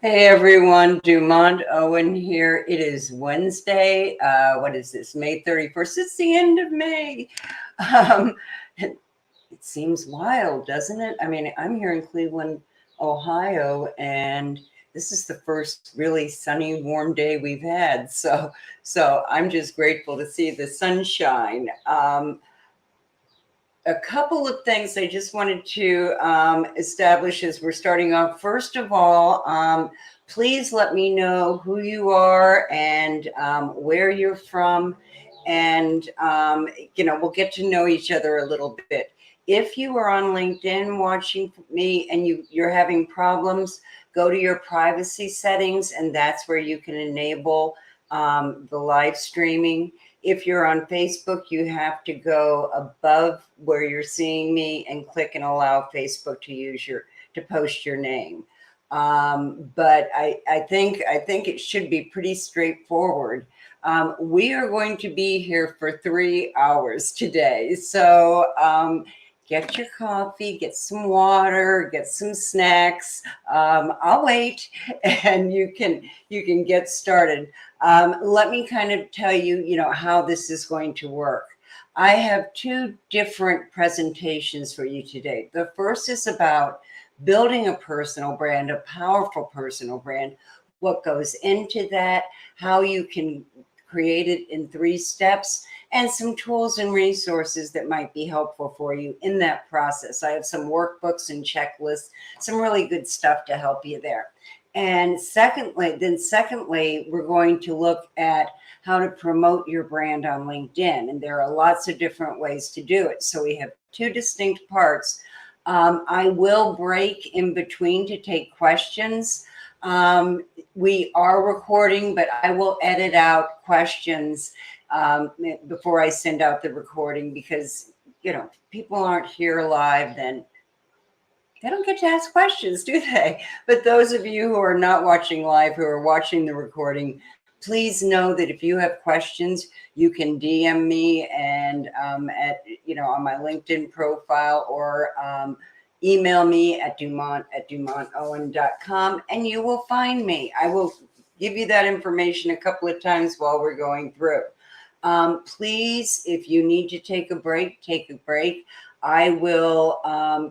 Hey everyone, Dumont Owen here. It is Wednesday. What is this? May 31st. It's the end of May. Um, it, it seems wild, doesn't it? I mean, I'm here in Cleveland, Ohio, and this is the first really sunny, warm day we've had. So I'm just grateful to see the sunshine. A couple of things I just wanted to establish as we're starting off. First of all, please let me know who you are and where you're from. And, we'll get to know each other a little bit. If you are on LinkedIn watching me and you're having problems, go to your privacy settings, and that's where you can enable the live streaming. If you're on Facebook, you have to go above where you're seeing me and click and allow Facebook to post your name. But I think it should be pretty straightforward. We are going to be here for 3 hours today. So get your coffee, get some water, get some snacks. I'll wait, and you can get started. Let me kind of tell you, how this is going to work. I have two different presentations for you today. The first is about building a personal brand, a powerful personal brand, what goes into that, how you can create it in 3 steps, and some tools and resources that might be helpful for you in that process. I have some workbooks and checklists, some really good stuff to help you there. And secondly, we're going to look at how to promote your brand on LinkedIn. And there are lots of different ways to do it. So we have 2 distinct parts. I will break in between to take questions. We are recording, but I will edit out questions before I send out the recording because, people aren't here live, then they don't get to ask questions, do they? But those of you who are not watching live, who are watching the recording, please know that if you have questions, you can DM me and on my LinkedIn profile, or email me at dumontowen.com, and you will find me. I will give you that information a couple of times while we're going through. Please, if you need to take a break, take a break. I will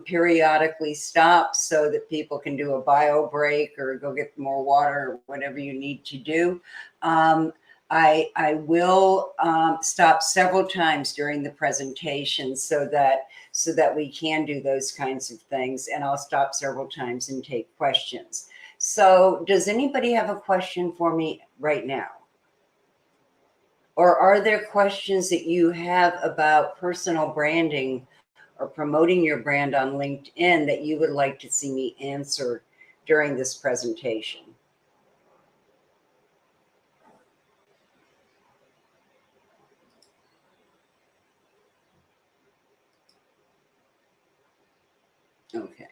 periodically stop so that people can do a bio break or go get more water or whatever you need to do. I will stop several times during the presentation so that we can do those kinds of things. And I'll stop several times and take questions. So does anybody have a question for me right now? Or are there questions that you have about personal branding or promoting your brand on LinkedIn that you would like to see me answer during this presentation? Okay.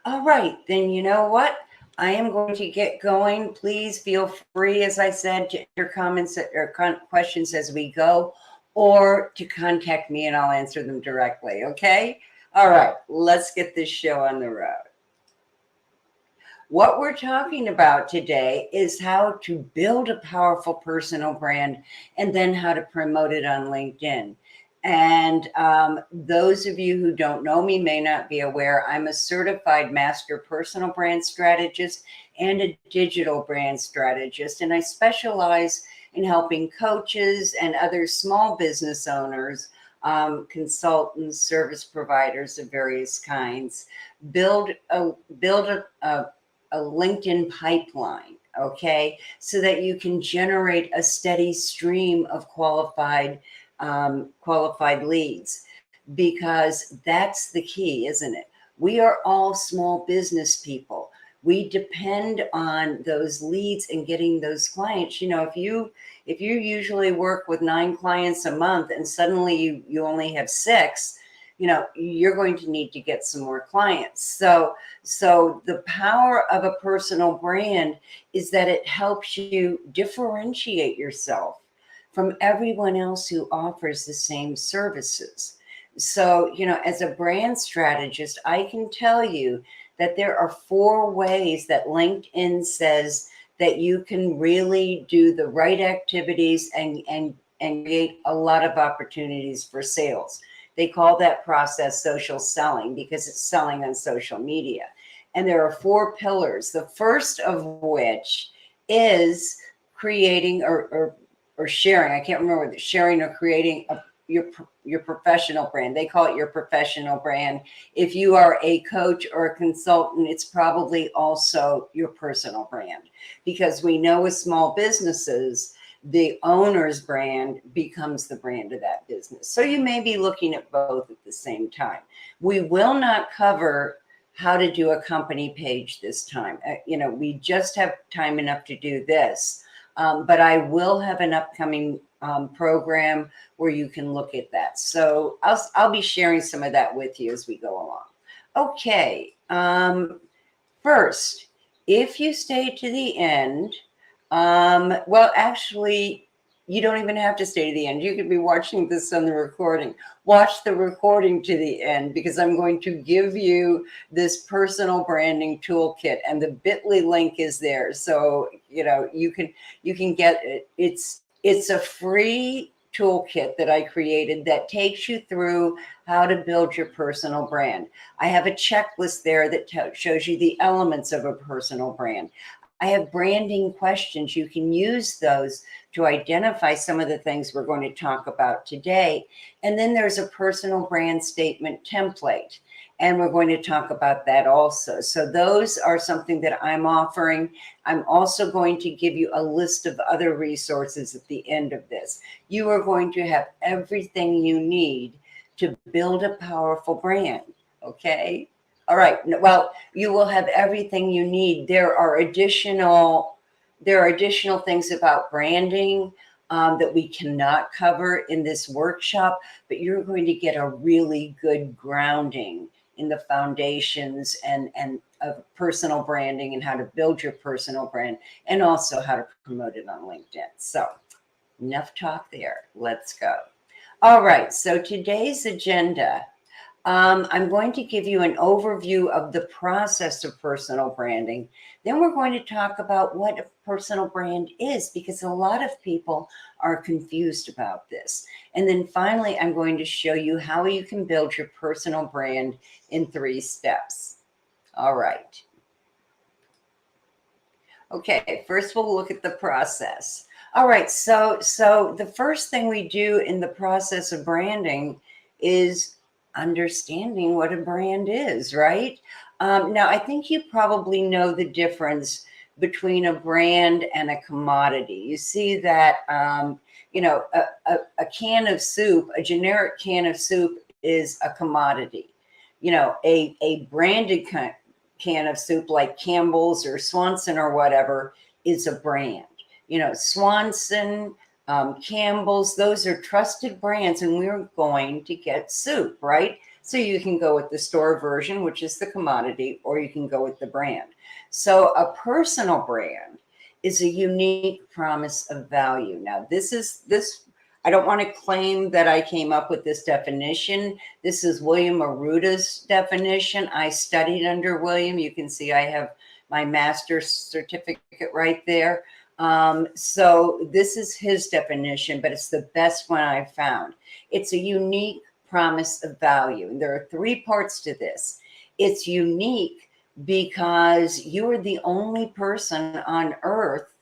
All right, then you know what? I am going to get going. Please feel free, as I said, to enter comments or questions as we go, or to contact me and I'll answer them directly, okay? All right, let's get this show on the road. What we're talking about today is how to build a powerful personal brand and then how to promote it on LinkedIn. And those of you who don't know me may not be aware, I'm a certified master personal brand strategist and a digital brand strategist. And I specialize in helping coaches and other small business owners, consultants, service providers of various kinds, build a LinkedIn pipeline, okay, so that you can generate a steady stream of qualified leads, because that's the key, isn't it? We are all small business people. We depend on those leads and getting those clients. If you usually work with 9 clients a month and suddenly you only have 6, you're going to need to get some more clients. So the power of a personal brand is that it helps you differentiate yourself from everyone else who offers the same services. So, as a brand strategist, I can tell you that there are 4 ways that LinkedIn says that you can really do the right activities and create a lot of opportunities for sales. They call that process social selling because it's selling on social media. And there are 4 pillars. The first of which is creating or sharing. I can't remember whether sharing or creating your professional brand. They call it your professional brand. If you are a coach or a consultant, it's probably also your personal brand, because we know with small businesses, the owner's brand becomes the brand of that business. So you may be looking at both at the same time. We will not cover how to do a company page this time. We just have time enough to do this. But I will have an upcoming program where you can look at that. So I'll be sharing some of that with you as we go along. Okay. First, if you stay to the end, well, actually, you don't even have to stay to the end. You could be watching this on the recording. Watch the recording to the end, because I'm going to give you this personal branding toolkit, and the bit.ly link is there. So, you can get it. It's a free toolkit that I created that takes you through how to build your personal brand. I have a checklist there that shows you the elements of a personal brand. I have branding questions. You can use those to identify some of the things we're going to talk about today. And then there's a personal brand statement template, and we're going to talk about that also. So those are something that I'm offering. I'm also going to give you a list of other resources at the end of this. You are going to have everything you need to build a powerful brand, okay? All right. Well, you will have everything you need. There are additional things about branding that we cannot cover in this workshop, but you're going to get a really good grounding in the foundations and of personal branding and how to build your personal brand, and also how to promote it on LinkedIn. So enough talk there. Let's go. All right. So today's agenda. I'm going to give you an overview of the process of personal branding. Then we're going to talk about what a personal brand is, because a lot of people are confused about this. And then finally, I'm going to show you how you can build your personal brand in 3 steps. All right. Okay, first we'll look at the process. All right, so the first thing we do in the process of branding is understanding what a brand is, right? Now, I think you probably know the difference between a brand and a commodity. You see that, a can of soup, a generic can of soup is a commodity. A branded can of soup like Campbell's or Swanson or whatever is a brand. Swanson, Campbell's, those are trusted brands, and we're going to get soup, right? So you can go with the store version, which is the commodity, or you can go with the brand. So a personal brand is a unique promise of value. Now, I don't want to claim that I came up with this definition. This is William Aruta's definition. I studied under William. You can see I have my master's certificate right there. So this is his definition, but it's the best one I've found. It's a unique promise of value. And there are 3 parts to this. It's unique because you are the only person on earth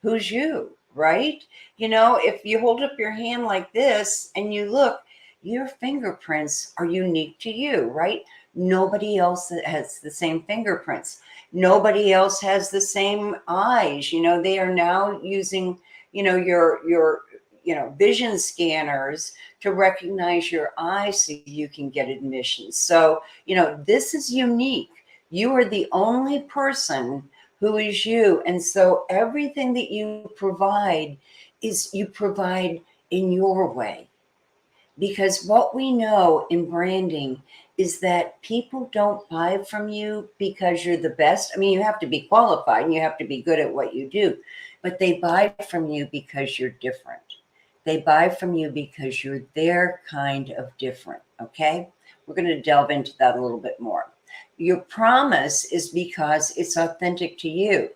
who's you, right? If you hold up your hand like this and you look, your fingerprints are unique to you, right? Nobody else has the same fingerprints. Nobody else has the same eyes. They are now using, your vision scanners to recognize your eyes so you can get admission. So, this is unique. You are the only person who is you. And so everything that you provide you provide in your way. Because what we know in branding is that people don't buy from you because you're the best. I mean, you have to be qualified and you have to be good at what you do, but they buy from you because you're different. They buy from you because you're their kind of different, okay? We're going to delve into that a little bit more. Your promise is because it's authentic to you.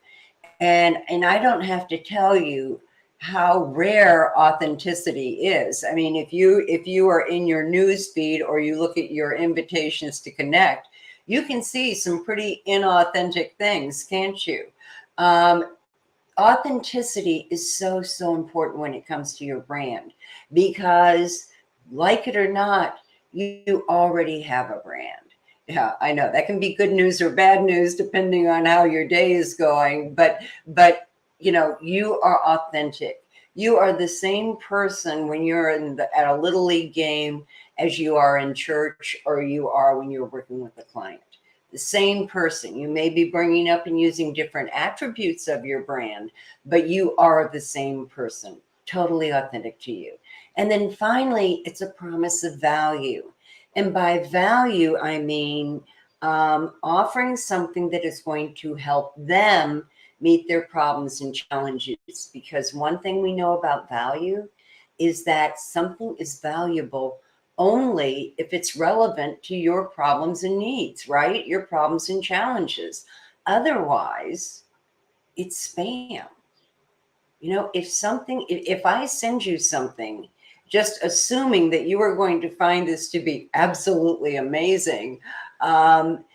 And I don't have to tell you how rare authenticity is. I mean, if you are in your news feed or you look at your invitations to connect, you can see some pretty inauthentic things, can't you? Um, Authenticity is so important when it comes to your brand, because like it or not, you already have a brand. Yeah, I know that can be good news or bad news depending on how your day is going, but you are authentic. You are the same person when you're at a little league game as you are in church, or you are when you're working with a client. The same person. You may be bringing up and using different attributes of your brand, but you are the same person, totally authentic to you. And then finally, it's a promise of value. And by value, I mean offering something that is going to help them meet their problems and challenges. Because one thing we know about value is that something is valuable only if it's relevant to your problems and needs, right? Your problems and challenges. Otherwise, it's spam. If I send you something, just assuming that you are going to find this to be absolutely amazing, I'm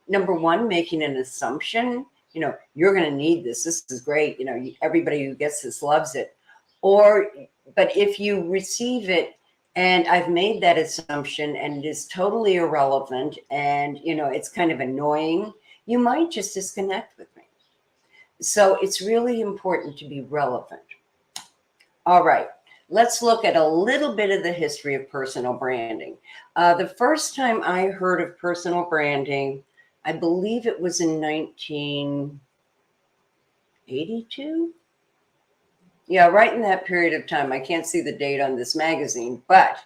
number one, making an assumption, you're going to need this. This is great. Everybody who gets this loves it. But if you receive it and I've made that assumption and it is totally irrelevant and, it's kind of annoying, you might just disconnect with me. So it's really important to be relevant. All right, let's look at a little bit of the history of personal branding. The first time I heard of personal branding, I believe it was in 1982. Yeah, right in that period of time. I can't see the date on this magazine, but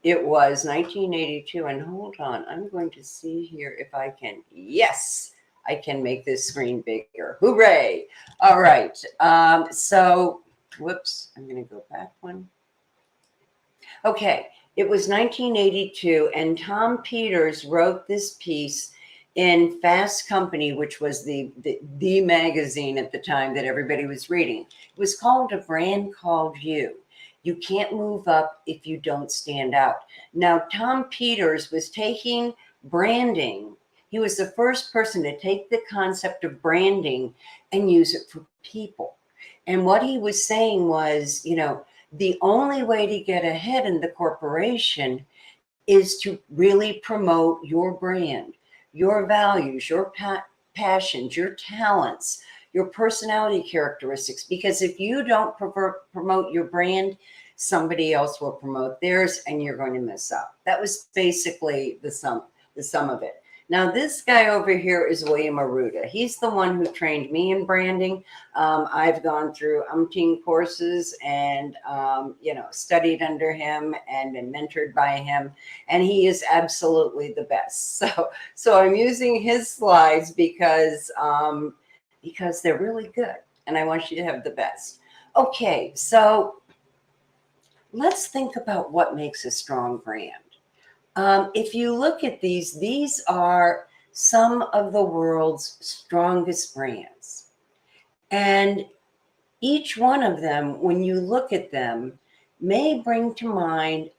it was 1982. And hold on, I'm going to see here if I can. Yes, I can make this screen bigger. Hooray. All right. Whoops, I'm going to go back one. Okay, it was 1982, and Tom Peters wrote this piece in Fast Company, which was the magazine at the time that everybody was reading. It was called A Brand Called You. You can't move up if you don't stand out. Now, Tom Peters was taking branding. He was the first person to take the concept of branding and use it for people. And what he was saying was, the only way to get ahead in the corporation is to really promote your brand, your values, your passions, your talents, your personality characteristics. Because if you don't promote your brand, somebody else will promote theirs and you're going to miss out. That was basically the sum of it. Now, this guy over here is William Arruda. He's the one who trained me in branding. I've gone through umpteen courses and, studied under him and been mentored by him. And he is absolutely the best. So I'm using his slides because they're really good. And I want you to have the best. Okay, so let's think about what makes a strong brand. If you look at these are some of the world's strongest brands. And each one of them, when you look at them, may bring to mind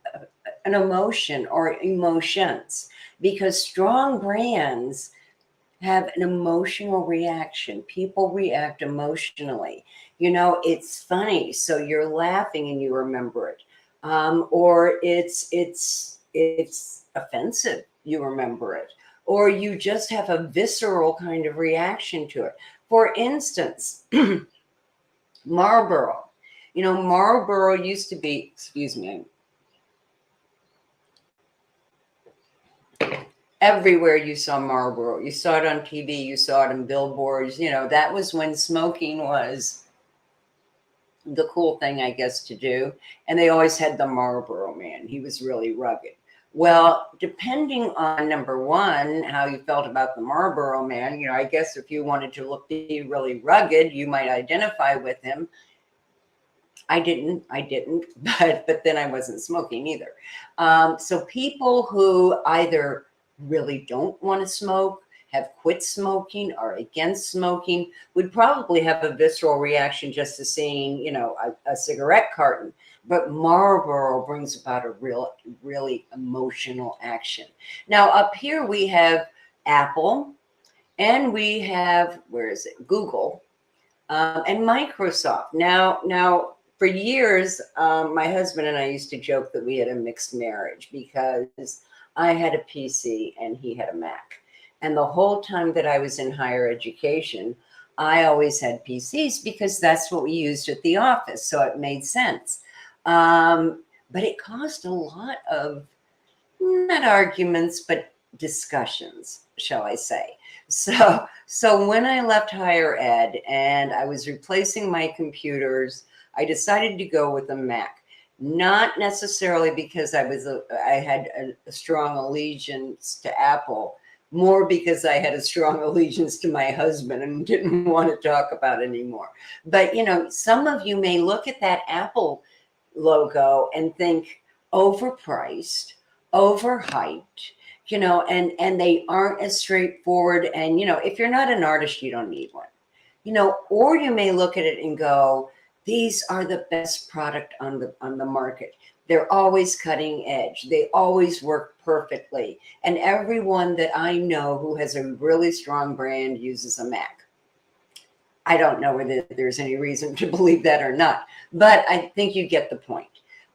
an emotion or emotions, because strong brands have an emotional reaction. People react emotionally. It's funny, so you're laughing and you remember it. Or it's offensive, you remember it, or you just have a visceral kind of reaction to it. For instance, Marlboro. Marlboro used to be, excuse me, everywhere you saw Marlboro. You saw it on TV, you saw it in billboards. That was when smoking was the cool thing, I guess, to do. And they always had the Marlboro Man. He was really rugged. Well, depending on, number one, how you felt about the Marlboro Man, I guess if you wanted to be really rugged, you might identify with him. I didn't, but then I wasn't smoking either. So people who either really don't want to smoke, have quit smoking, are against smoking, would probably have a visceral reaction just to seeing, a cigarette carton. But Marlboro brings about a really emotional action. Now, up here we have Apple, and we have, where is it? Google, and Microsoft. Now, for years, my husband and I used to joke that we had a mixed marriage because I had a PC and he had a Mac. And the whole time that I was in higher education, I always had PCs because that's what we used at the office. So it made sense. But it caused a lot of, not arguments, but discussions, shall I say. So when I left higher ed and I was replacing my computers, I decided to go with a Mac. Not necessarily because I had a strong allegiance to Apple, more because I had a strong allegiance to my husband and didn't want to talk about it anymore. But some of you may look at that Apple logo and think overpriced, overhyped, and they aren't as straightforward. And, if you're not an artist, you don't need one, or you may look at it and go, these are the best product on the market. They're always cutting edge. They always work perfectly. And everyone that I know who has a really strong brand uses a Mac. I don't know whether there's any reason to believe that or not, but I think you get the point.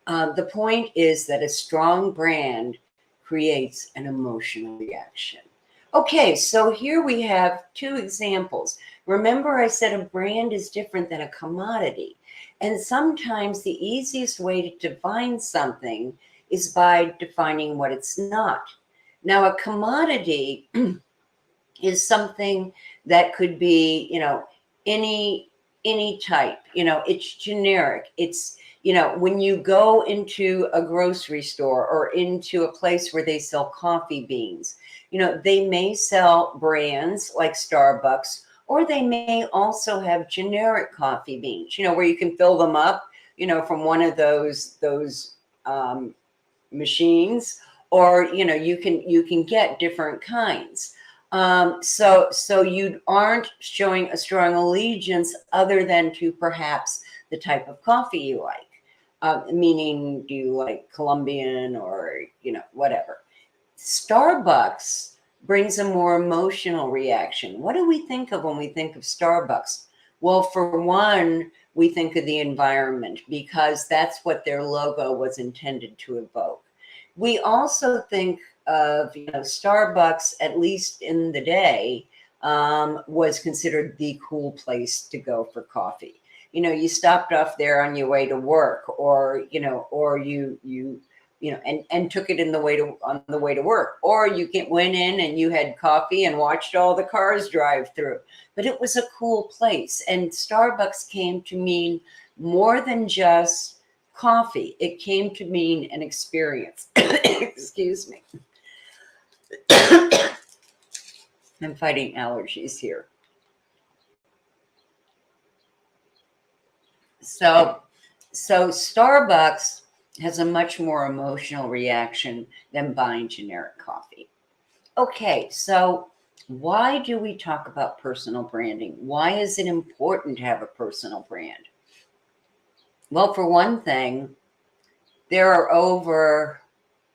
The point is that a strong brand creates an emotional reaction. Okay, so here we have two examples. Remember, I said a brand is different than a commodity. And sometimes the easiest way to define something is by defining what it's not. Now, a commodity is something that could be, any type, it's generic. It's, when you go into a grocery store or into a place where they sell coffee beans, they may sell brands like Starbucks, or they may also have generic coffee beans, where you can fill them up, from one of those machines, or, you can get different kinds. So you aren't showing a strong allegiance other than to perhaps the type of coffee you like. Meaning, do you like Colombian or, whatever. Starbucks brings a more emotional reaction. What do we think of when we think of Starbucks? Well, for one, we think of the environment because that's what their logo was intended to evoke. We also think of, Starbucks, at least in the day, was considered the cool place to go for coffee. You stopped off there on your way to work, or and took it on the way to work, or you went in and you had coffee and watched all the cars drive through. But it was a cool place, and Starbucks came to mean more than just coffee. It came to mean an experience. Excuse me. I'm fighting allergies here. So Starbucks has a much more emotional reaction than buying generic coffee. Okay, so why do we talk about personal branding? Why is it important to have a personal brand? Well, for one thing, there are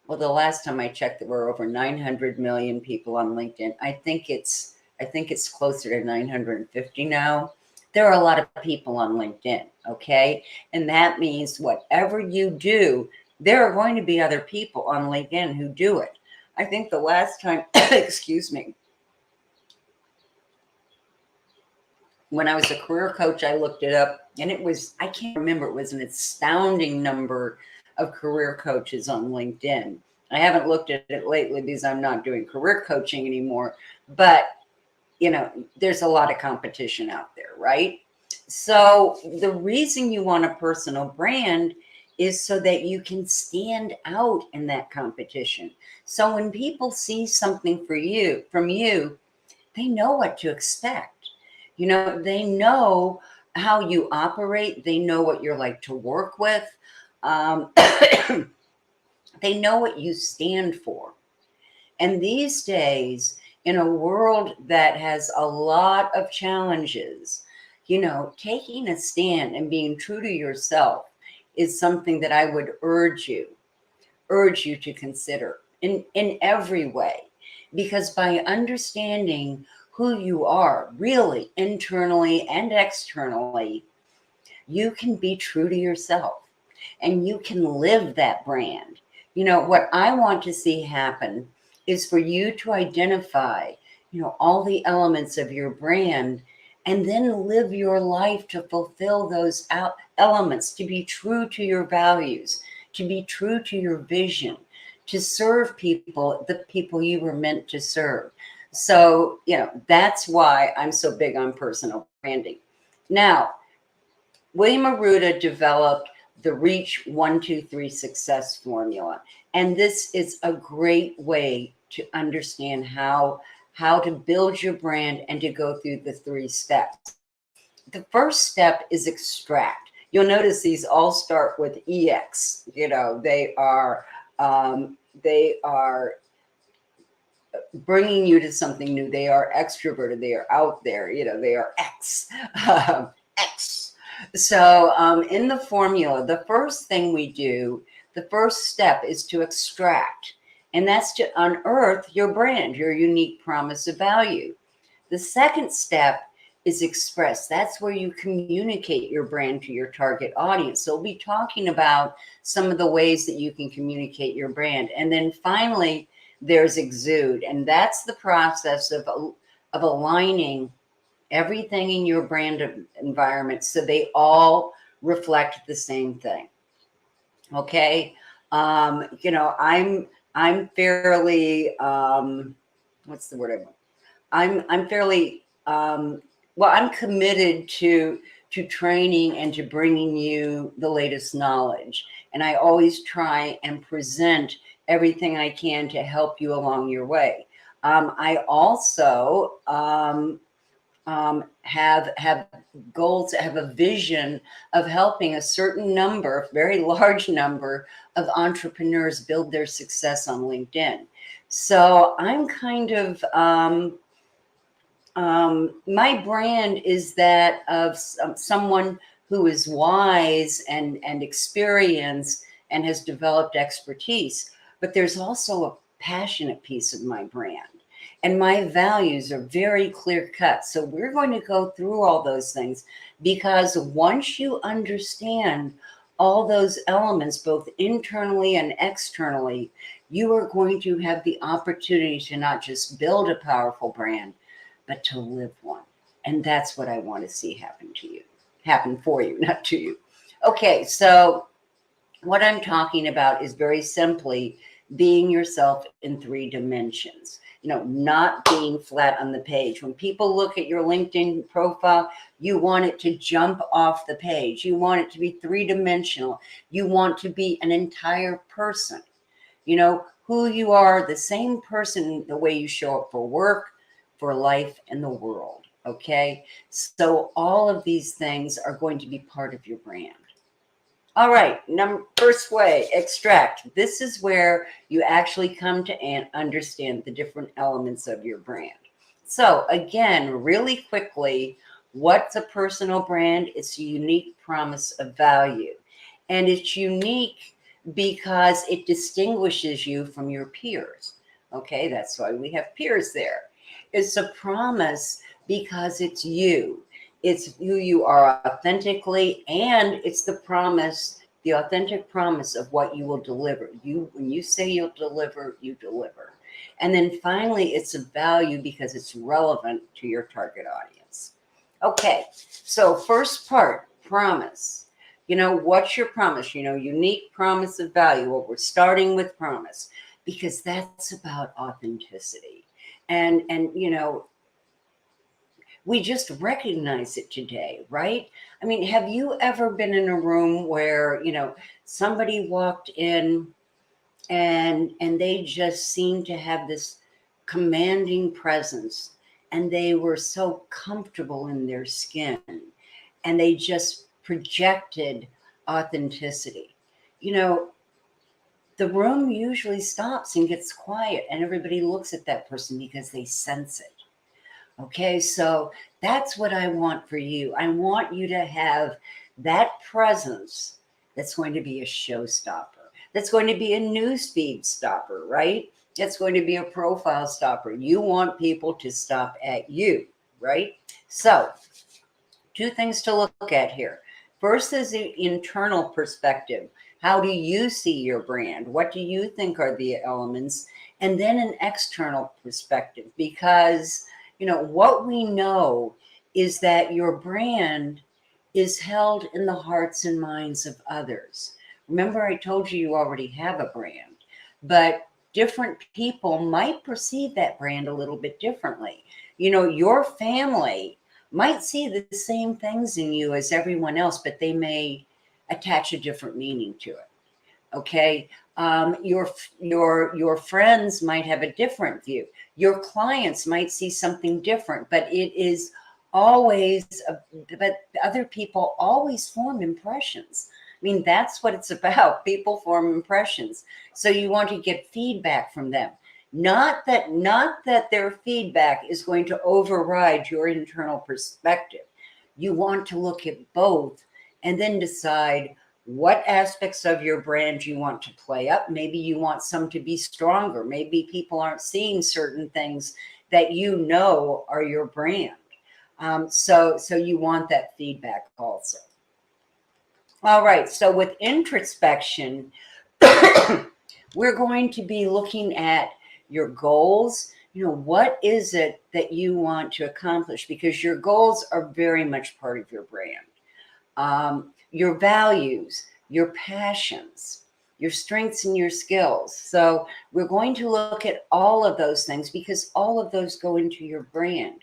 the last time I checked, there were over 900 million people on LinkedIn. I think it's closer to 950 now. There are a lot of people on LinkedIn, okay? And that means whatever you do, there are going to be other people on LinkedIn who do it. I think the last time, excuse me, when I was a career coach, I looked it up, and I can't remember, it was an astounding number of career coaches on LinkedIn. I haven't looked at it lately because I'm not doing career coaching anymore, but there's a lot of competition out there, right? So the reason you want a personal brand is so that you can stand out in that competition. So when people see something from you, they know what to expect. They know how you operate. They know what you're like to work with. They know what you stand for. And these days, in a world that has a lot of challenges, taking a stand and being true to yourself is something that I would urge you to consider in every way. Because by understanding who you are, really internally and externally, you can be true to yourself and you can live that brand. What I want to see happen is for you to identify, all the elements of your brand and then live your life to fulfill those elements, to be true to your values, to be true to your vision, to serve people, the people you were meant to serve. So, that's why I'm so big on personal branding. Now, William Arruda developed the Reach 1, 2, 3 success formula. And this is a great way to understand how to build your brand and to go through the 3 steps. The first step is extract. You'll notice these all start with EX. They are bringing you to something new. They are extroverted. They are out there. They are X. X. So in the formula, the first thing we do, the first step is to extract. And that's to unearth your brand, your unique promise of value. The second step is express. That's where you communicate your brand to your target audience. So we'll be talking about some of the ways that you can communicate your brand. And then finally, there's exude. And that's the process of aligning everything in your brand environment so they all reflect the same thing. Okay. I'm fairly, what's the word I want? I'm fairly, I'm committed to training and to bringing you the latest knowledge. And I always try and present everything I can to help you along your way. I also have goals, have a vision of helping a certain number, very large number of entrepreneurs build their success on LinkedIn. So I'm kind of, my brand is that of someone who is wise and experienced and has developed expertise, but there's also a passionate piece of my brand. And my values are very clear cut. So we're going to go through all those things because once you understand all those elements, both internally and externally, you are going to have the opportunity to not just build a powerful brand, but to live one. And that's what I want to see happen for you, not to you. Okay, so what I'm talking about is very simply being yourself in 3 dimensions. Not being flat on the page. When people look at your LinkedIn profile, you want it to jump off the page. You want it to be 3-dimensional. You want to be an entire person. Who you are, the same person, the way you show up for work, for life, and the world. Okay? So all of these things are going to be part of your brand. All right, first way, extract. This is where you actually come to understand the different elements of your brand. So again, really quickly, what's a personal brand? It's a unique promise of value. And it's unique because it distinguishes you from your peers. Okay, that's why we have peers there. It's a promise because it's you. It's who you are authentically, and it's the authentic promise of what you will deliver. When you say you'll deliver, you deliver. And then finally, it's a value because it's relevant to your target audience. Okay, so first part, promise. What's your promise? Unique promise of value. Well, we're starting with promise because that's about authenticity. And we just recognize it today, right? I mean, have you ever been in a room where, somebody walked in and they just seemed to have this commanding presence and they were so comfortable in their skin and they just projected authenticity? the room usually stops and gets quiet, and everybody looks at that person because they sense it. Okay, so that's what I want for you. I want you to have that presence that's going to be a showstopper, that's going to be a newsfeed stopper, right? That's going to be a profile stopper. You want people to stop at you, right? So, two things to look at here. First is the internal perspective. How do you see your brand? What do you think are the elements? And then an external perspective, because what we know is that your brand is held in the hearts and minds of others. Remember, I told you you already have a brand, but different people might perceive that brand a little bit differently. Your family might see the same things in you as everyone else, but they may attach a different meaning to it. Okay, your friends might have a different view. Your clients might see something different, but it is always. But other people always form impressions. I mean, that's what it's about. People form impressions, so you want to get feedback from them. Not that their feedback is going to override your internal perspective. You want to look at both and then decide what aspects of your brand you want to play up. Maybe you want some to be stronger. Maybe people aren't seeing certain things that are your brand. So you want that feedback also. All right, so with introspection, we're going to be looking at your goals. What is it that you want to accomplish? Because your goals are very much part of your brand. Your values, your passions, your strengths and your skills. So we're going to look at all of those things because all of those go into your brand.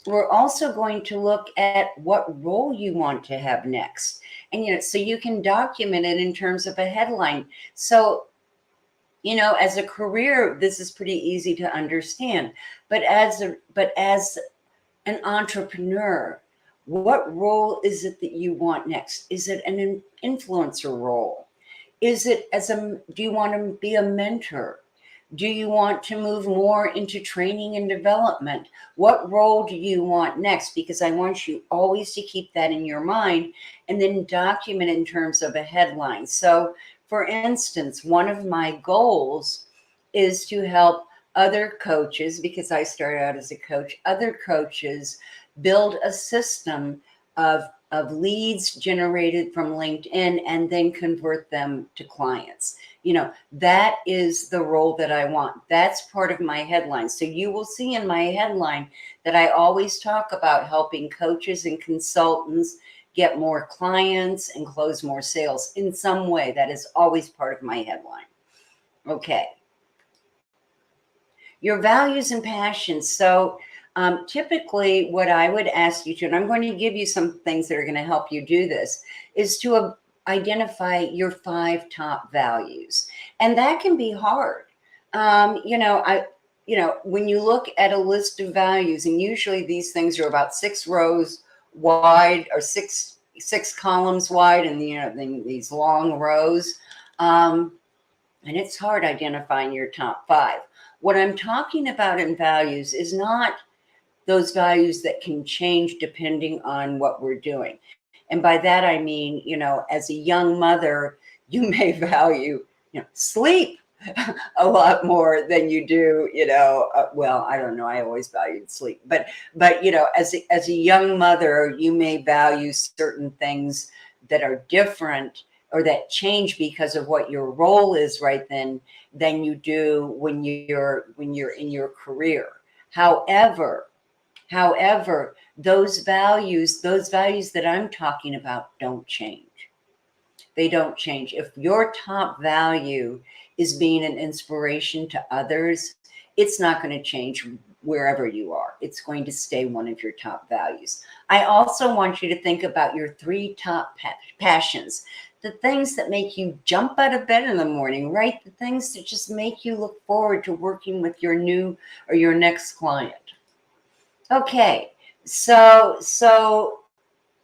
We're also going to look at what role you want to have next. And, so you can document it in terms of a headline. So, as a career, this is pretty easy to understand. But as an entrepreneur, what role is it that you want next? Is it an influencer role? Is it do you want to be a mentor? Do you want to move more into training and development? What role do you want next? Because I want you always to keep that in your mind and then document in terms of a headline. So, for instance, one of my goals is to help other coaches, because I started out as a coach, other coaches build a system of leads generated from LinkedIn and then convert them to clients. That is the role that I want. That's part of my headline. So you will see in my headline that I always talk about helping coaches and consultants get more clients and close more sales in some way. That is always part of my headline. Okay. Your values and passions. So typically what I would ask you to, and I'm going to give you some things that are going to help you do this, is to identify your 5 top values. And that can be hard. When you look at a list of values, and usually these things are about 6 rows wide or six columns wide, and these long rows. And it's hard identifying your top 5. What I'm talking about in values is not those values that can change depending on what we're doing. And by that, I mean, as a young mother, you may value, sleep a lot more than you do, well, I don't know. I always valued sleep, but as a young mother, you may value certain things that are different or that change because of what your role is right then than you do when you're in your career. However, those values that I'm talking about don't change. They don't change. If your top value is being an inspiration to others, it's not going to change wherever you are. It's going to stay one of your top values. I also want you to think about your 3 top passions, the things that make you jump out of bed in the morning, right? The things that just make you look forward to working with your new or your next client. Okay, so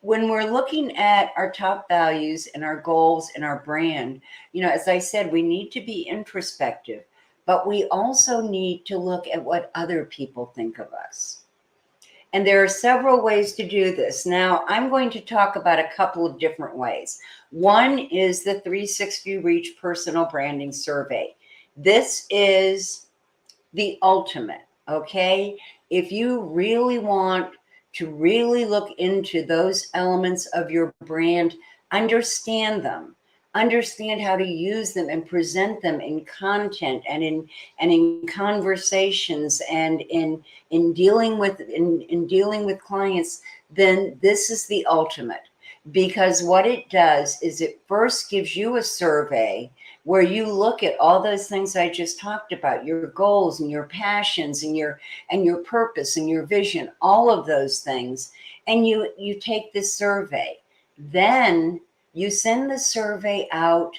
when we're looking at our top values and our goals and our brand, as I said, we need to be introspective, but we also need to look at what other people think of us. And there are several ways to do this. Now, I'm going to talk about a couple of different ways. One is the 360 Reach Personal Branding Survey. This is the ultimate, okay? If you really want to really look into those elements of your brand, understand them, understand how to use them and present them in content and in conversations and in dealing with clients, then this is the ultimate. Because what it does is it first gives you a survey where you look at all those things I just talked about, your goals and your passions and your purpose and your vision, all of those things, and you take this survey. Then you send the survey out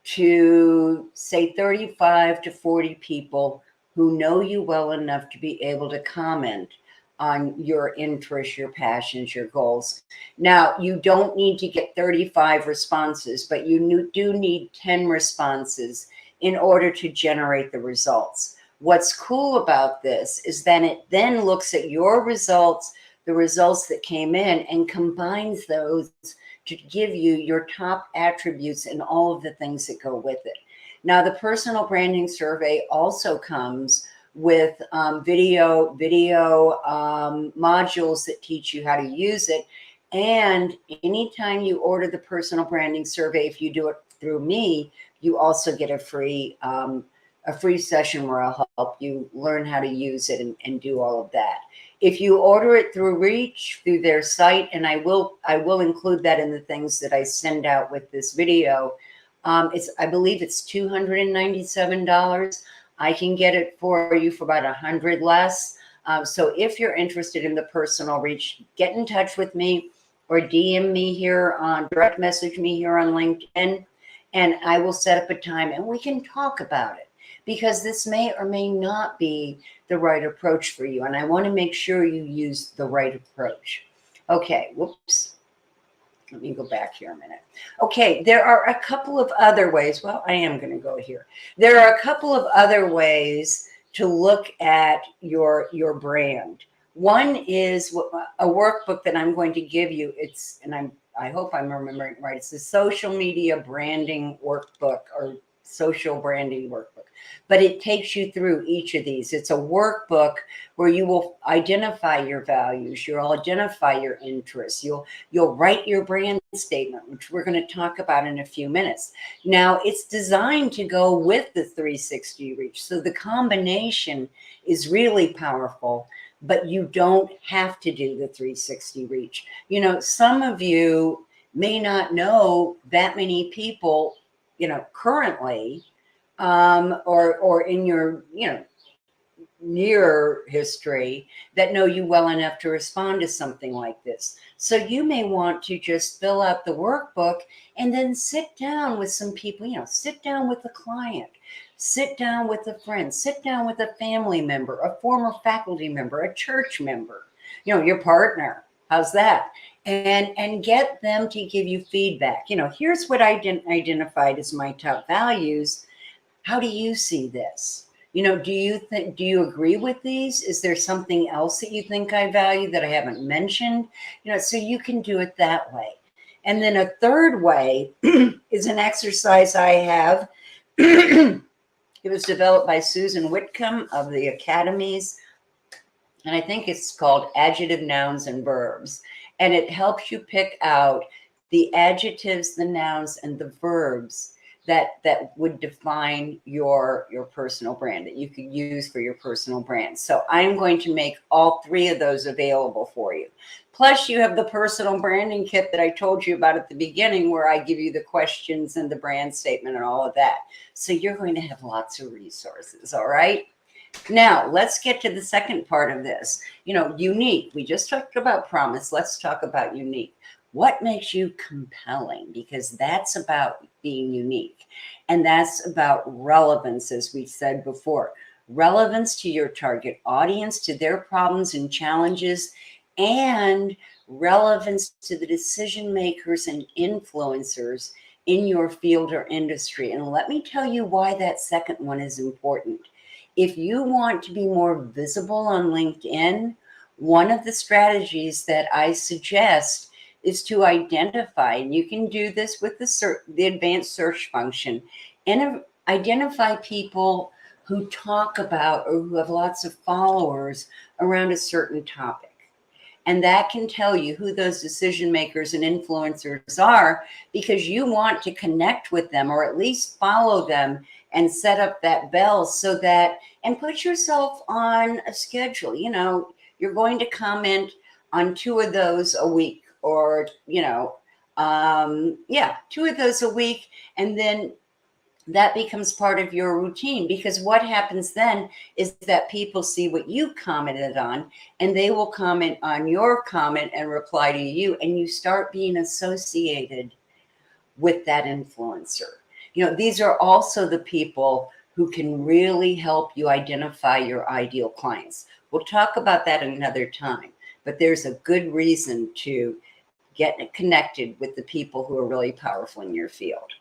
to, say, 35 to 40 people who know you well enough to be able to comment on your interests, your passions, your goals. Now, you don't need to get 35 responses, but you do need 10 responses in order to generate the results. What's cool about this is that it then looks at your results, the results that came in, and combines those to give you your top attributes and all of the things that go with it. Now, the personal branding survey also comes with video modules that teach you how to use it. And anytime you order the personal branding survey, if you do it through me, you also get a free session where I'll help you learn how to use it and do all of that. If you order it through Reach, through their site, and I will include that in the things that I send out with this video, I believe it's $297. I can get it for you for about $100 less. So if you're interested in the personal reach, get in touch with me or DM me here direct message me here on LinkedIn, and I will set up a time and we can talk about it, because this may or may not be the right approach for you. And I want to make sure you use the right approach. Okay, whoops. Let me go back here a minute. Okay, there are a couple of other ways. Well, I am going to go here. There are a couple of other ways to look at your brand. One is a workbook that I'm going to give you. I hope I'm remembering it right. It's the social media branding workbook, or social branding workbook, but it takes you through each of these. It's a workbook where you will identify your values, you'll identify your interests, you'll write your brand statement, which we're going to talk about in a few minutes. Now, it's designed to go with the 360 reach, so the combination is really powerful, but you don't have to do the 360 reach. Some of you may not know that many people currently, or in your, near history that know you well enough to respond to something like this. So you may want to just fill out the workbook and then sit down with some people, sit down with a client, sit down with a friend, sit down with a family member, a former faculty member, a church member, your partner. How's that? And get them to give you feedback. Here's what I identified as my top values. How do you see this? Do you agree with these? Is there something else that you think I value that I haven't mentioned? So you can do it that way. And then a third way is an exercise I have. It was developed by Susan Whitcomb of the Academies, and I think it's called Adjective, Nouns, and Verbs. And it helps you pick out the adjectives, the nouns, and the verbs that would define your personal brand, that you could use for your personal brand. So I'm going to make all three of those available for you. Plus, you have the personal branding kit that I told you about at the beginning, where I give you the questions and the brand statement and all of that. So you're going to have lots of resources, all right? Now, let's get to the second part of this. Unique. We just talked about promise. Let's talk about unique. What makes you compelling? Because that's about being unique. And that's about relevance, as we said before. Relevance to your target audience, to their problems and challenges, and relevance to the decision makers and influencers in your field or industry. And let me tell you why that second one is important. If you want to be more visible on LinkedIn, one of the strategies that I suggest is to identify, and you can do this with the advanced search function, and identify people who talk about or who have lots of followers around a certain topic. And that can tell you who those decision makers and influencers are, because you want to connect with them or at least follow them and set up that bell so that, and put yourself on a schedule. You know, you're going to comment on 2 of those a week, or, you know, 2 of those a week. And then that becomes part of your routine, because what happens then is that people see what you commented on, and they will comment on your comment and reply to you, and you start being associated with that influencer. You know, these are also the people who can really help you identify your ideal clients. We'll talk about that another time, but there's a good reason to get connected with the people who are really powerful in your field.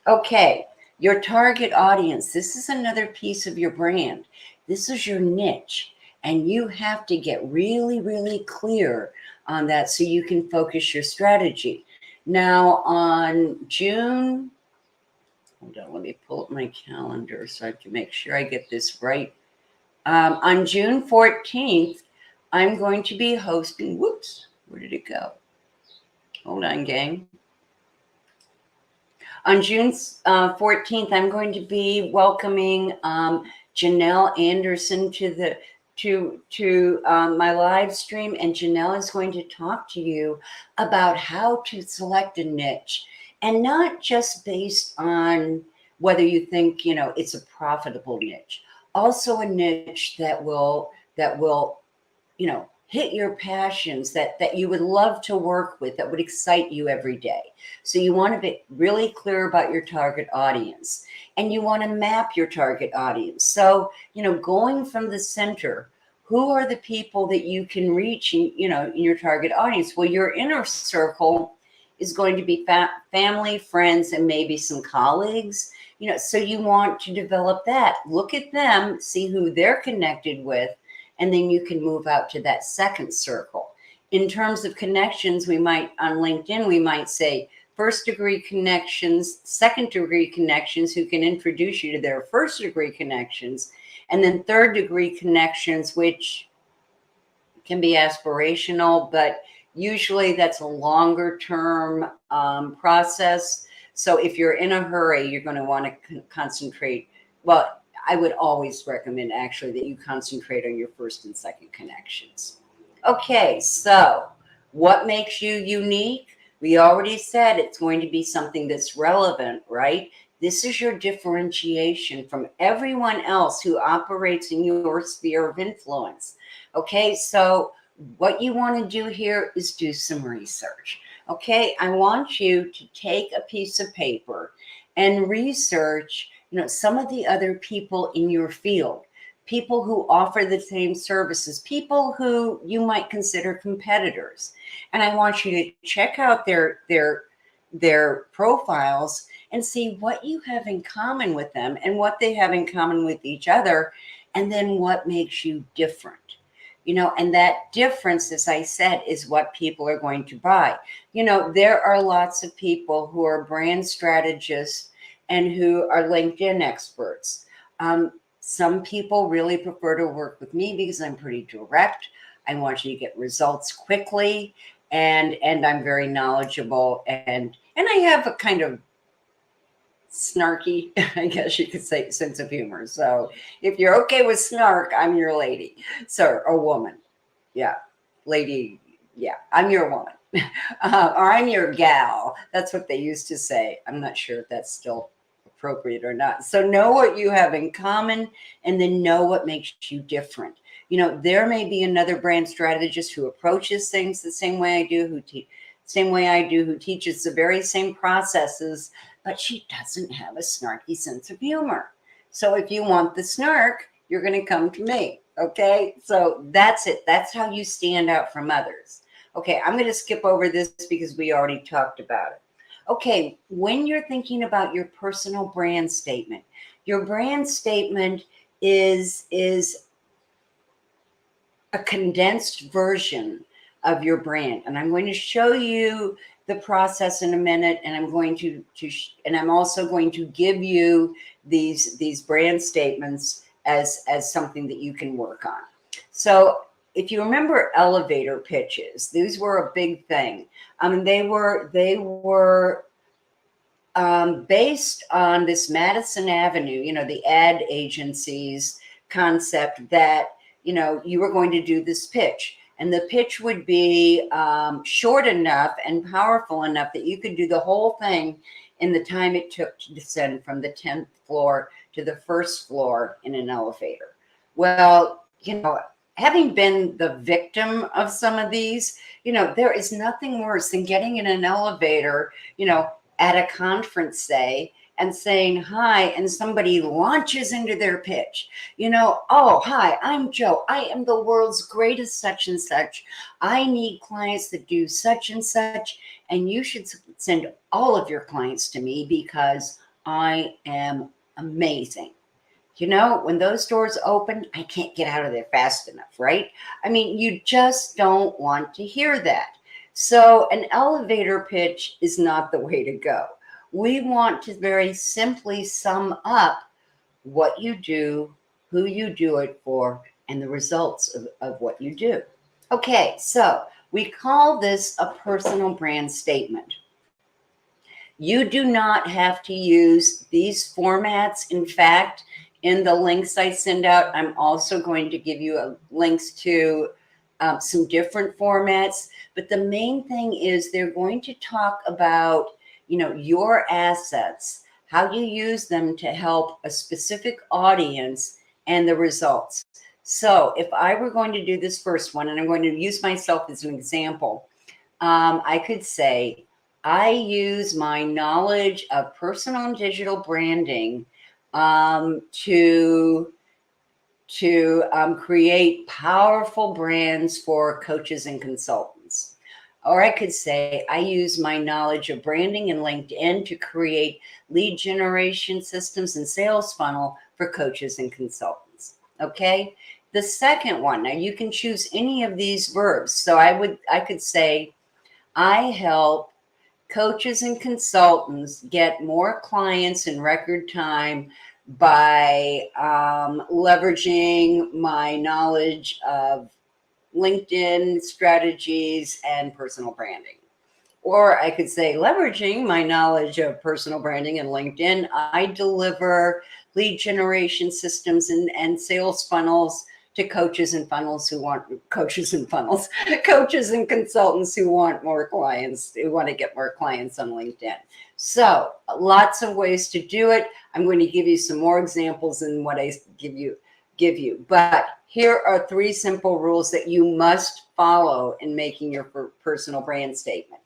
Okay. Your target audience. This is another piece of your brand. This is your niche, and you have to get really, really clear on that so you can focus your strategy. Now, on June, hold on, let me pull up my calendar so I can make sure I get this right. On June 14th, I'm going to be hosting, whoops, where did it go? Hold on, gang. On June 14th, I'm going to be welcoming Janelle Anderson to my live stream, and Janelle is going to talk to you about how to select a niche, and not just based on whether you think, you know, it's a profitable niche. Also a niche that will, you know, hit your passions, that you would love to work with, that would excite you every day. So you want to be really clear about your target audience, and you want to map your target audience. So, you know, going from the center, who are the people that you can reach in, you know, in your target audience? Well, your inner circle is going to be family, friends, and maybe some colleagues. You know, so you want to develop that. Look at them, see who they're connected with, and then you can move out to that second circle. In terms of connections, we might, on LinkedIn, we might say first degree connections, second degree connections who can introduce you to their first degree connections, and then third degree connections, which can be aspirational, but usually that's a longer term process. So if you're in a hurry, you're going to want to concentrate. Well, I would always recommend actually that you concentrate on your first and second connections. Okay, so what makes you unique? We already said it's going to be something that's relevant, right? This is your differentiation from everyone else who operates in your sphere of influence. Okay, so what you want to do here is do some research. Okay, I want you to take a piece of paper and research, you know, some of the other people in your field, people who offer the same services, people who you might consider competitors. And I want you to check out their profiles and see what you have in common with them and what they have in common with each other, and then what makes you different. You know, and that difference, as I said, is what people are going to buy. You know, there are lots of people who are brand strategists and who are LinkedIn experts. Some people really prefer to work with me because I'm pretty direct. I want you to get results quickly, and I'm very knowledgeable, and I have a kind of snarky, I guess you could say, sense of humor. So if you're okay with snark, I'm your lady. So, or woman. Yeah. Lady. Yeah. I'm your woman. Or I'm your gal. That's what they used to say. I'm not sure if that's still appropriate or not. So know what you have in common, and then know what makes you different. You know, there may be another brand strategist who approaches things the same way I do, who teaches the very same processes, but she doesn't have a snarky sense of humor. So if you want the snark, you're going to come to me. Okay. So that's it. That's how you stand out from others. Okay, I'm going to skip over this because we already talked about it. Okay, when you're thinking about your personal brand statement, your brand statement is a condensed version of your brand. And I'm going to show you the process in a minute, and I'm going and I'm also going to give you these brand statements as something that you can work on. So if you remember elevator pitches, these were a big thing. They were based on this Madison Avenue, the ad agencies concept that, you were going to do this pitch. And the pitch would be short enough and powerful enough that you could do the whole thing in the time it took to descend from the 10th floor to the first floor in an elevator. Well, having been the victim of some of these, there is nothing worse than getting in an elevator, at a conference, say, and saying hi, and somebody launches into their pitch. Oh, hi, I'm Joe. I am the world's greatest such and such. I need clients that do such and such, and you should send all of your clients to me because I am amazing. When those doors open, I can't get out of there fast enough, right? I mean, you just don't want to hear that. So an elevator pitch is not the way to go. We want to very simply sum up what you do, who you do it for, and the results of what you do. Okay, so we call this a personal brand statement. You do not have to use these formats. In fact, in the links I send out, I'm also going to give you links to some different formats. But the main thing is they're going to talk about, your assets, how you use them to help a specific audience and the results. So if I were going to do this first one, and I'm going to use myself as an example, I could say, I use my knowledge of personal and digital branding to create powerful brands for coaches and consultants. Or I could say, I use my knowledge of branding and LinkedIn to create lead generation systems and sales funnel for coaches and consultants. Okay. The second one, now you can choose any of these verbs. So I could say, I help coaches and consultants get more clients in record time by leveraging my knowledge of LinkedIn strategies and personal branding. Or I could say, leveraging my knowledge of personal branding and LinkedIn, I deliver lead generation systems and sales funnels to coaches and consultants who want more clients, who want to get more clients on LinkedIn. So lots of ways to do it. I'm going to give you some more examples than what I give you. But here are 3 simple rules that you must follow in making your personal brand statement.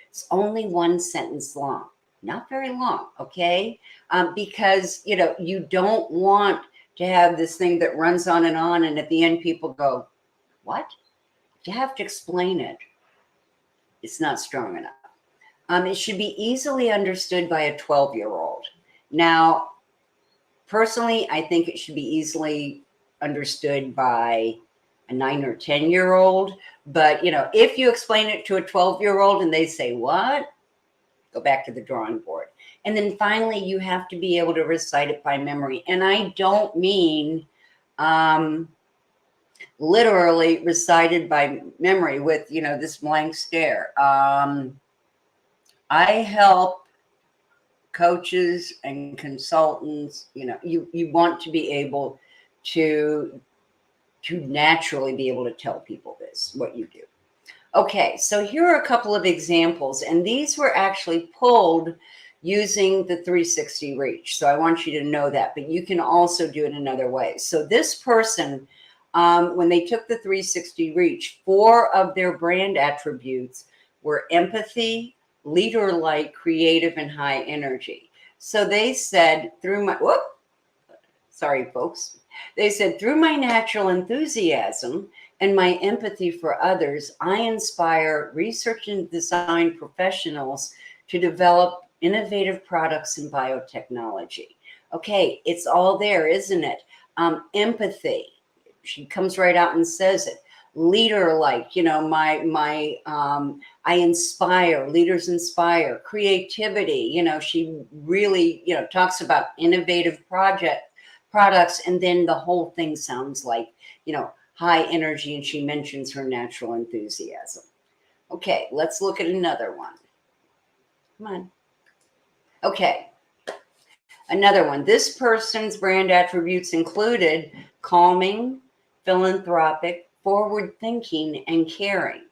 It's only 1 sentence long, not very long, okay? Because, you don't want to have this thing that runs on, and at the end people go, what? You have to explain it. It's not strong enough. It should be easily understood by a 12-year-old. Now, personally, I think it should be easily understood by a 9 or 10-year-old. But, if you explain it to a 12-year-old and they say, what? Go back to the drawing board. And then finally, you have to be able to recite it by memory. And I don't mean literally recited by memory with, this blank stare. I help coaches and consultants, you want to be able to naturally be able to tell people what you do. Okay, so here are a couple of examples, and these were actually pulled using the 360 reach. So I want you to know that, but you can also do it another way. So this person, when they took the 360 reach, 4 of their brand attributes were empathy, leader-like, creative, and high energy. So they said, through my natural enthusiasm and my empathy for others, I inspire research and design professionals to develop innovative products in biotechnology. Okay, it's all there, isn't it? Empathy. She comes right out and says it. Leader like, I inspire, leaders inspire. Creativity, she really, talks about innovative products, and then the whole thing sounds like, high energy, and she mentions her natural enthusiasm. Okay, let's look at another one. Come on. Okay, another one. This person's brand attributes included calming, philanthropic, forward thinking, and caring.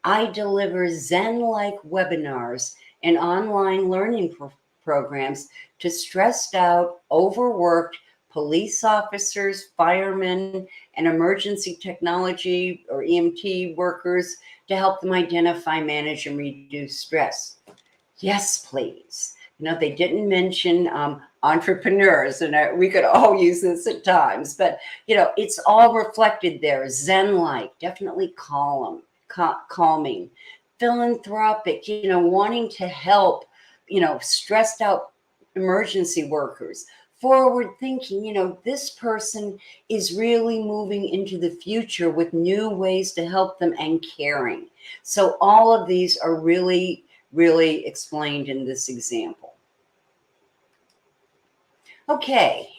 I deliver Zen like webinars and online learning programs to stressed out, overworked police officers, firemen, and emergency technology or EMT workers to help them identify, manage, and reduce stress. Yes, please. They didn't mention entrepreneurs, and we could all use this at times, but it's all reflected there. Zen-like, definitely calming, philanthropic, wanting to help, stressed out emergency workers. Forward thinking, this person is really moving into the future with new ways to help them, and caring. So all of these are really explained in this example. Okay,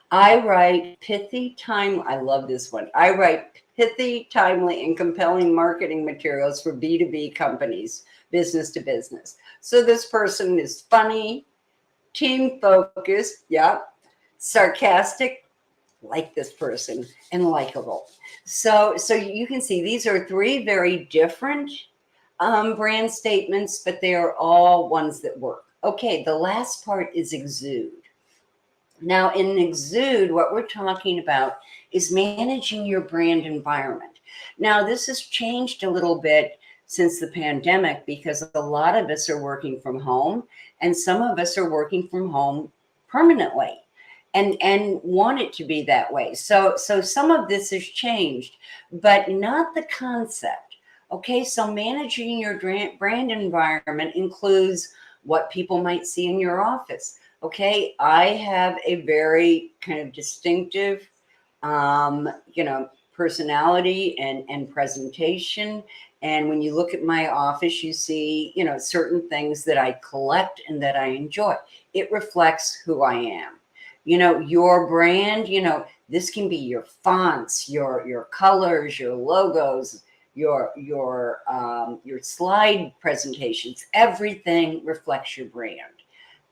I write pithy, I love this one. I write pithy, timely, and compelling marketing materials for B2B companies, business to business. So this person is funny, team focused, yeah, sarcastic, like this person, and likable. So you can see these are three very different brand statements, but they are all ones that work. Okay, the last part is exude. Now, in exude, what we're talking about is managing your brand environment. Now, this has changed a little bit since the pandemic because a lot of us are working from home, and some of us are working from home permanently and want it to be that way. So some of this has changed, but not the concept. Okay, so managing your brand environment includes what people might see in your office. Okay, I have a very kind of distinctive, personality and presentation. And when you look at my office, you see, certain things that I collect and that I enjoy. It reflects who I am. Your brand, this can be your fonts, your colors, your logos, your slide presentations. Everything reflects your brand.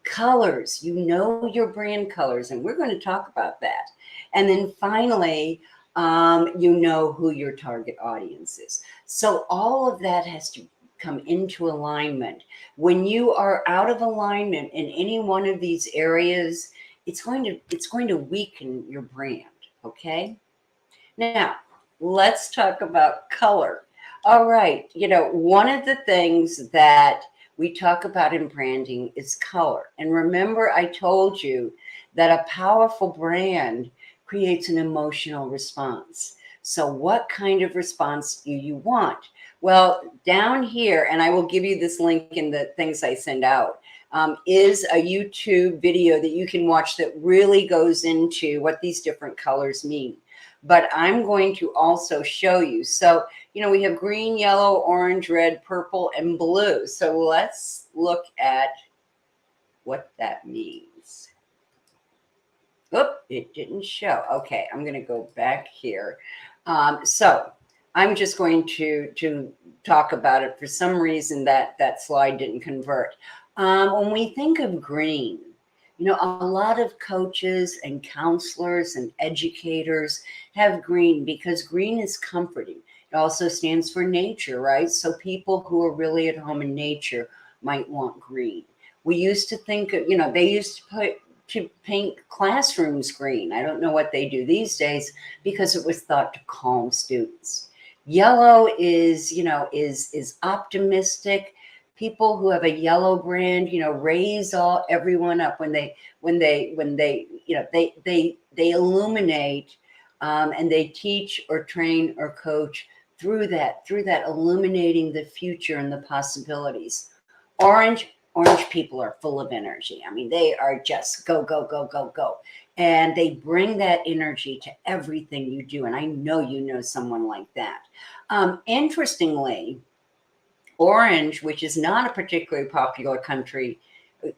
Colors, your brand colors, and we're going to talk about that. And then finally, who your target audience is. So all of that has to come into alignment. When you are out of alignment in any one of these areas, it's going to weaken your brand. Okay. Now let's talk about color. All right. One of the things that we talk about in branding is color. And remember, I told you that a powerful brand creates an emotional response. So what kind of response do you want? Well, down here, and I will give you this link in the things I send out, is a YouTube video that you can watch that really goes into what these different colors mean. But I'm going to also show you. So, we have green, yellow, orange, red, purple, and blue. So let's look at what that means. Oop, it didn't show. Okay, I'm going to go back here. So I'm just going to talk about it. For some reason, that slide didn't convert. When we think of green, a lot of coaches and counselors and educators have green because green is comforting. It also stands for nature, right? So people who are really at home in nature might want green. We used to think, they used to paint classrooms green. I don't know what they do these days because it was thought to calm students. Yellow is optimistic. People who have a yellow brand, raise everyone up when they illuminate and they teach or train or coach through that illuminating the future and the possibilities. Orange people are full of energy. I mean, they are just go, go, go, go, go. And they bring that energy to everything you do. And I know you know someone like that. Interestingly, orange, which is not a particularly popular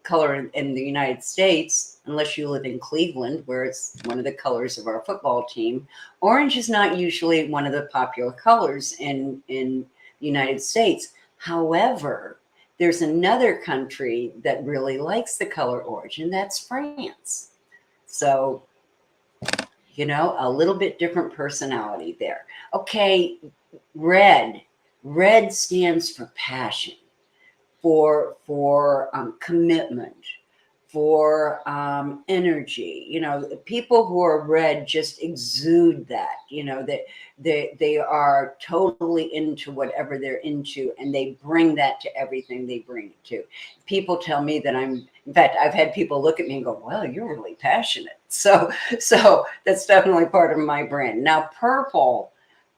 color in the United States, unless you live in Cleveland, where it's one of the colors of our football team. Orange is not usually one of the popular colors in the United States. However, there's another country that really likes the color orange, and that's France. So, a little bit different personality there. Okay, red. Red stands for passion, for commitment, for energy. People who are red just exude that. That they are totally into whatever they're into, and they bring that to everything they bring it to. People tell me that in fact, I've had people look at me and go, "Well, you're really passionate." So that's definitely part of my brand. Now, purple.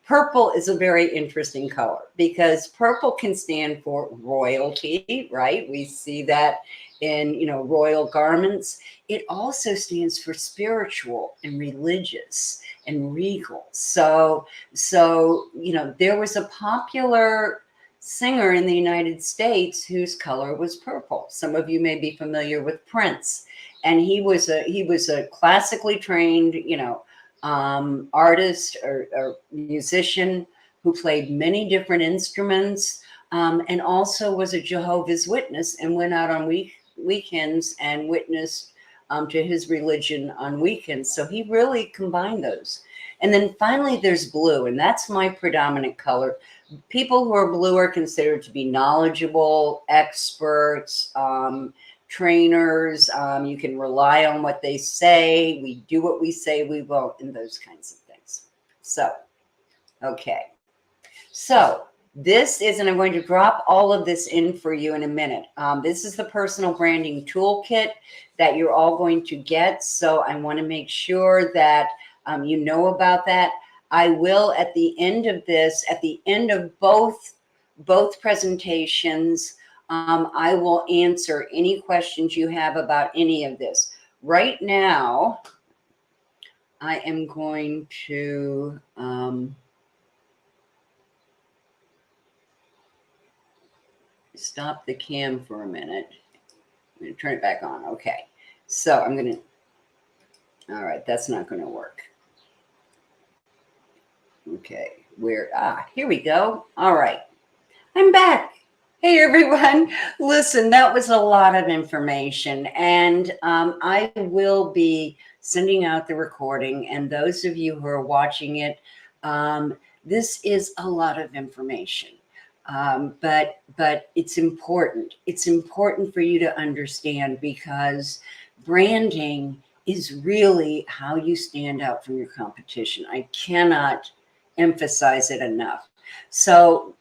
Purple is a very interesting color because purple can stand for royalty, right? We see that in, royal garments. It also stands for spiritual and religious and regal. So, there was a popular singer in the United States whose color was purple. Some of you may be familiar with Prince, and he was a classically trained, artist or musician who played many different instruments, and also was a Jehovah's Witness and went out on weekends and witnessed to his religion on weekends. So he really combined those. And then finally, there's blue, and that's my predominant color. People who are blue are considered to be knowledgeable, experts, trainers. You can rely on what they say. We do what we say we won't, and those kinds of things. So, okay. So this is, and I'm going to drop all of this in for you in a minute. This is the personal branding toolkit that you're all going to get. So I want to make sure that you know about that. I will, at the end of this, at the end of both presentations, I will answer any questions you have about any of this. Right now, I am going to stop the cam for a minute. I'm going to turn it back on. Okay. So I'm going to, all right, that's not going to work. Okay. Here we go. All right. I'm back. Hey, everyone. Listen, that was a lot of information, and I will be sending out the recording, and those of you who are watching it, this is a lot of information, but it's important. It's important for you to understand, because branding is really how you stand out from your competition. I cannot emphasize it enough. So,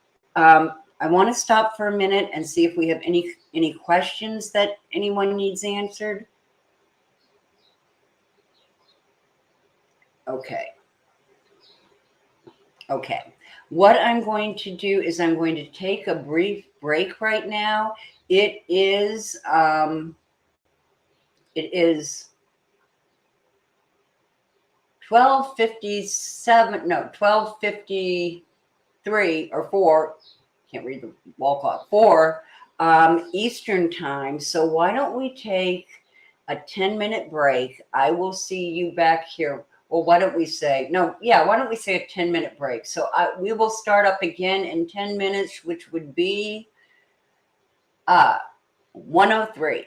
I want to stop for a minute and see if we have any questions that anyone needs answered. Okay. Okay. What I'm going to do is I'm going to take a brief break right now. It is 12:57, no, 12:53 or 4. Can't read the wall clock, 4 Eastern time. So why don't we take a 10-minute break? I will see you back here. Well, why don't we say, why don't we say a 10-minute break? So we will start up again in 10 minutes, which would be 1:03.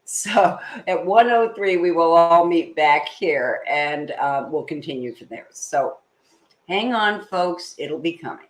So at 1:03, we will all meet back here, and we'll continue from there. So hang on, folks. It'll be coming.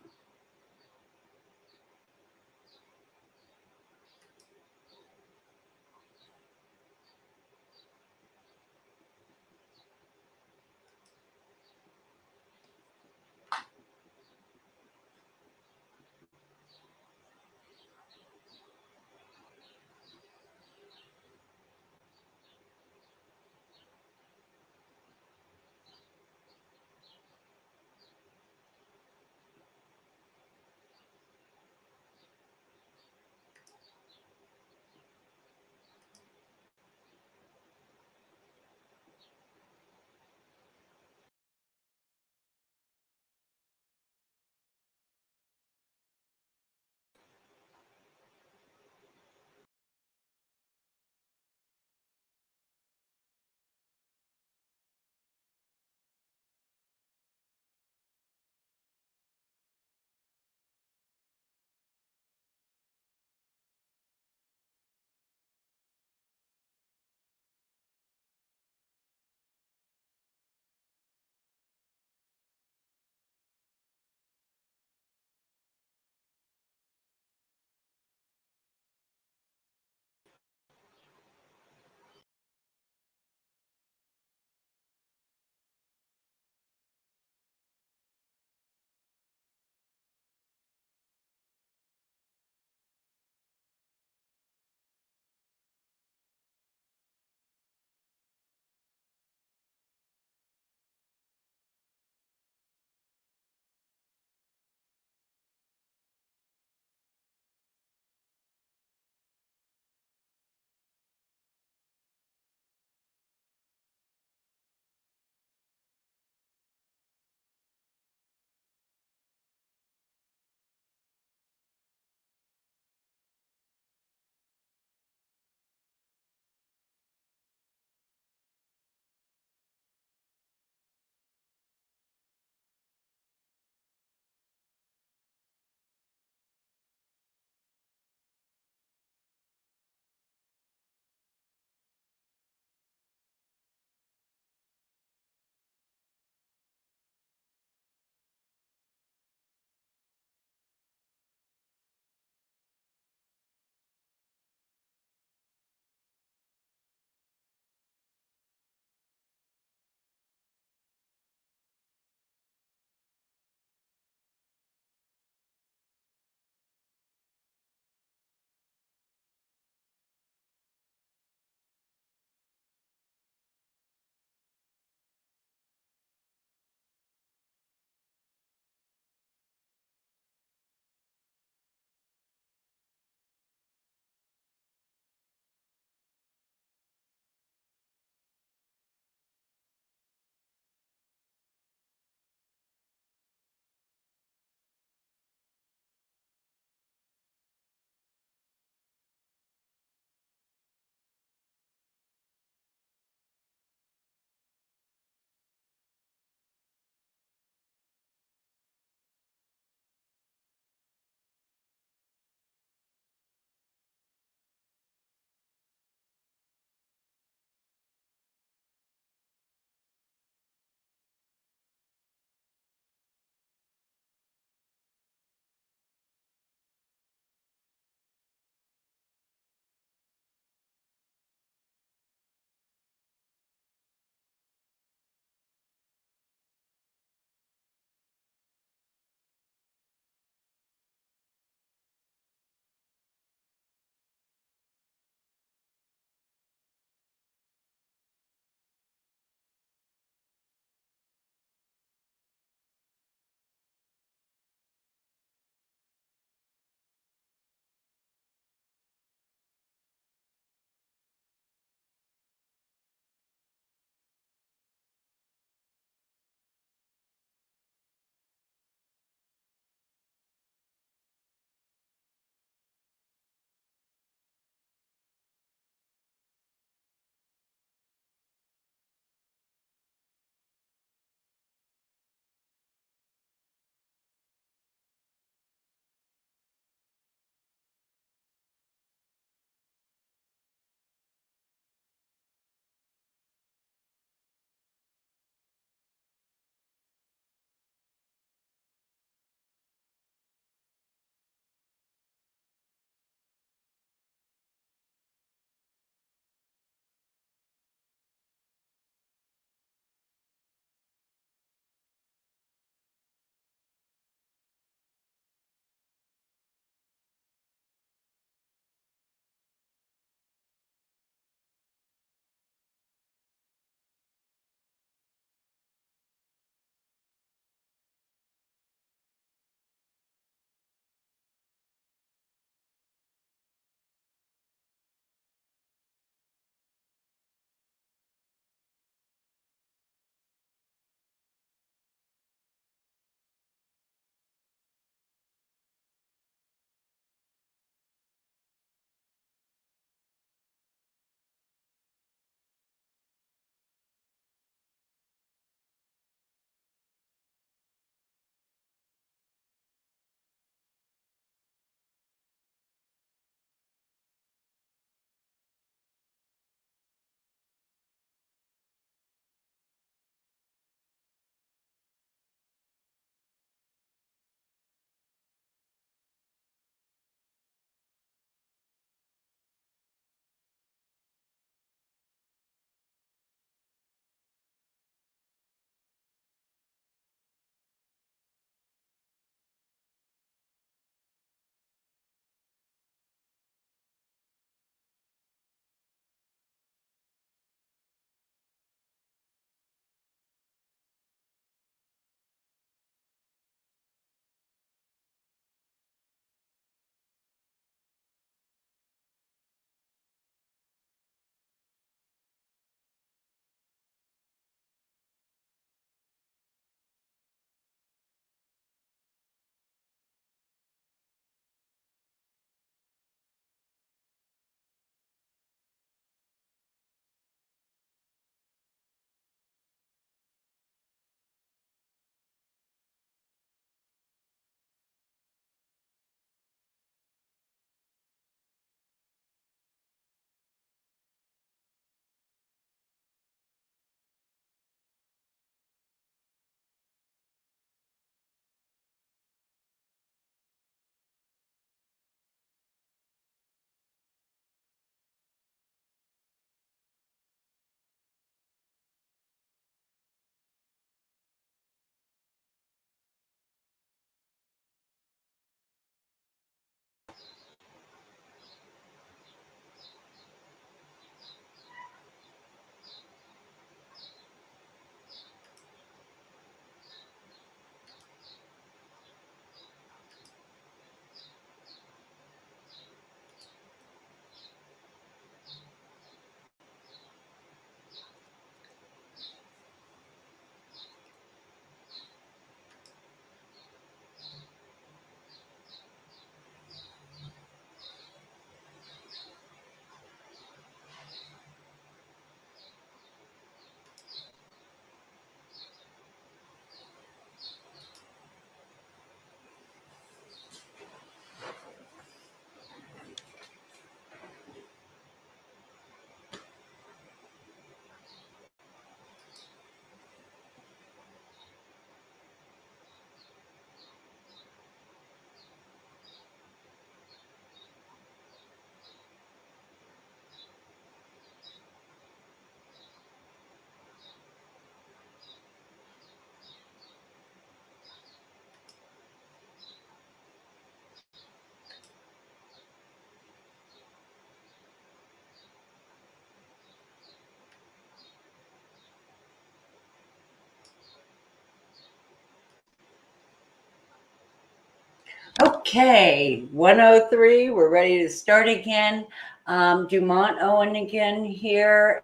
Okay, 103, we're ready to start again. Dumont Owen again here.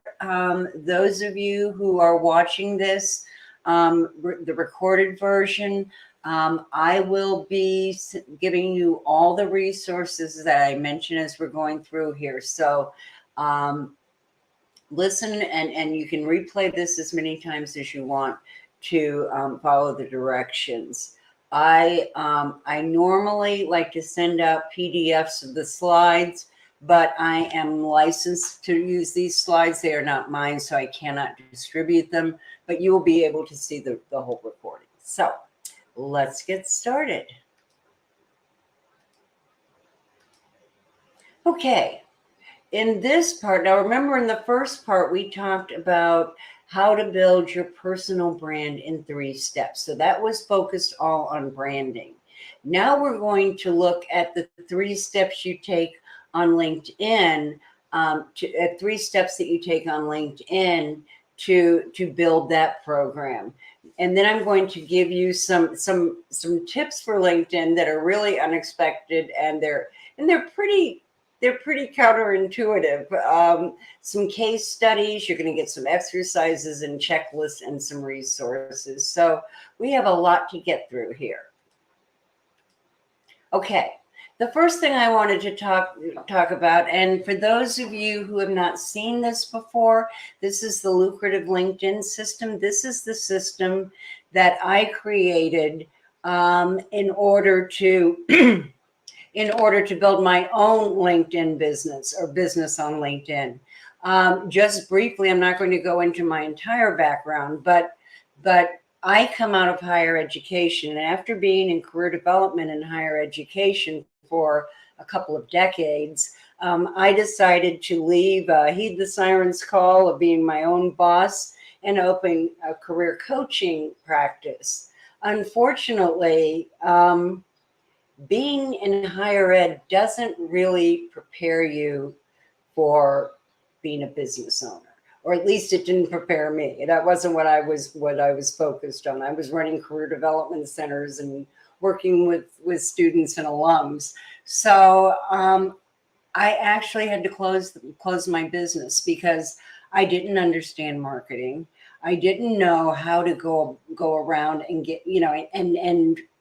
Those of you who are watching this, the recorded version, I will be giving you all the resources that I mentioned as we're going through here. So listen, and you can replay this as many times as you want to follow the directions. I normally like to send out PDFs of the slides, but I am licensed to use these slides. They are not mine, so I cannot distribute them, but you will be able to see the whole recording. So let's get started. Okay. In this part, now remember in the first part, we talked about how to build your personal brand in 3 steps. So that was focused all on branding. Now we're going to look at the 3 steps you take on LinkedIn, at 3 steps that you take on LinkedIn to build that program. And then I'm going to give you some tips for LinkedIn that are really unexpected, and they're pretty counterintuitive. Some case studies, you're going to get some exercises and checklists and some resources. So we have a lot to get through here. Okay, the first thing I wanted to talk about, and for those of you who have not seen this before, this is the lucrative LinkedIn system. This is the system that I created in order to build my own LinkedIn business or business on LinkedIn. Just briefly, I'm not going to go into my entire background, but I come out of higher education. And after being in career development in higher education for a couple of decades, I decided to leave, heed the siren's call of being my own boss and open a career coaching practice. Unfortunately, being in higher ed doesn't really prepare you for being a business owner, or at least it didn't prepare me. That wasn't what I was focused on. I was running career development centers and working with students and alums. So I actually had to close my business because I didn't understand marketing. I didn't know how to go around and get,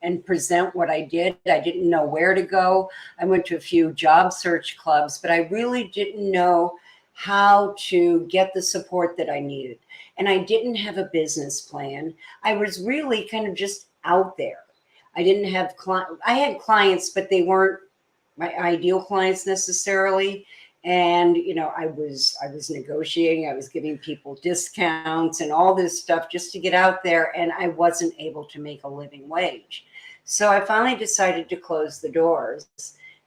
and present what I did. I didn't know where to go. I went to a few job search clubs, but I really didn't know how to get the support that I needed. And I didn't have a business plan. I was really kind of just out there. I didn't have I had clients, but they weren't my ideal clients necessarily. And, I was negotiating, I was giving people discounts and all this stuff just to get out there. And I wasn't able to make a living wage. So I finally decided to close the doors.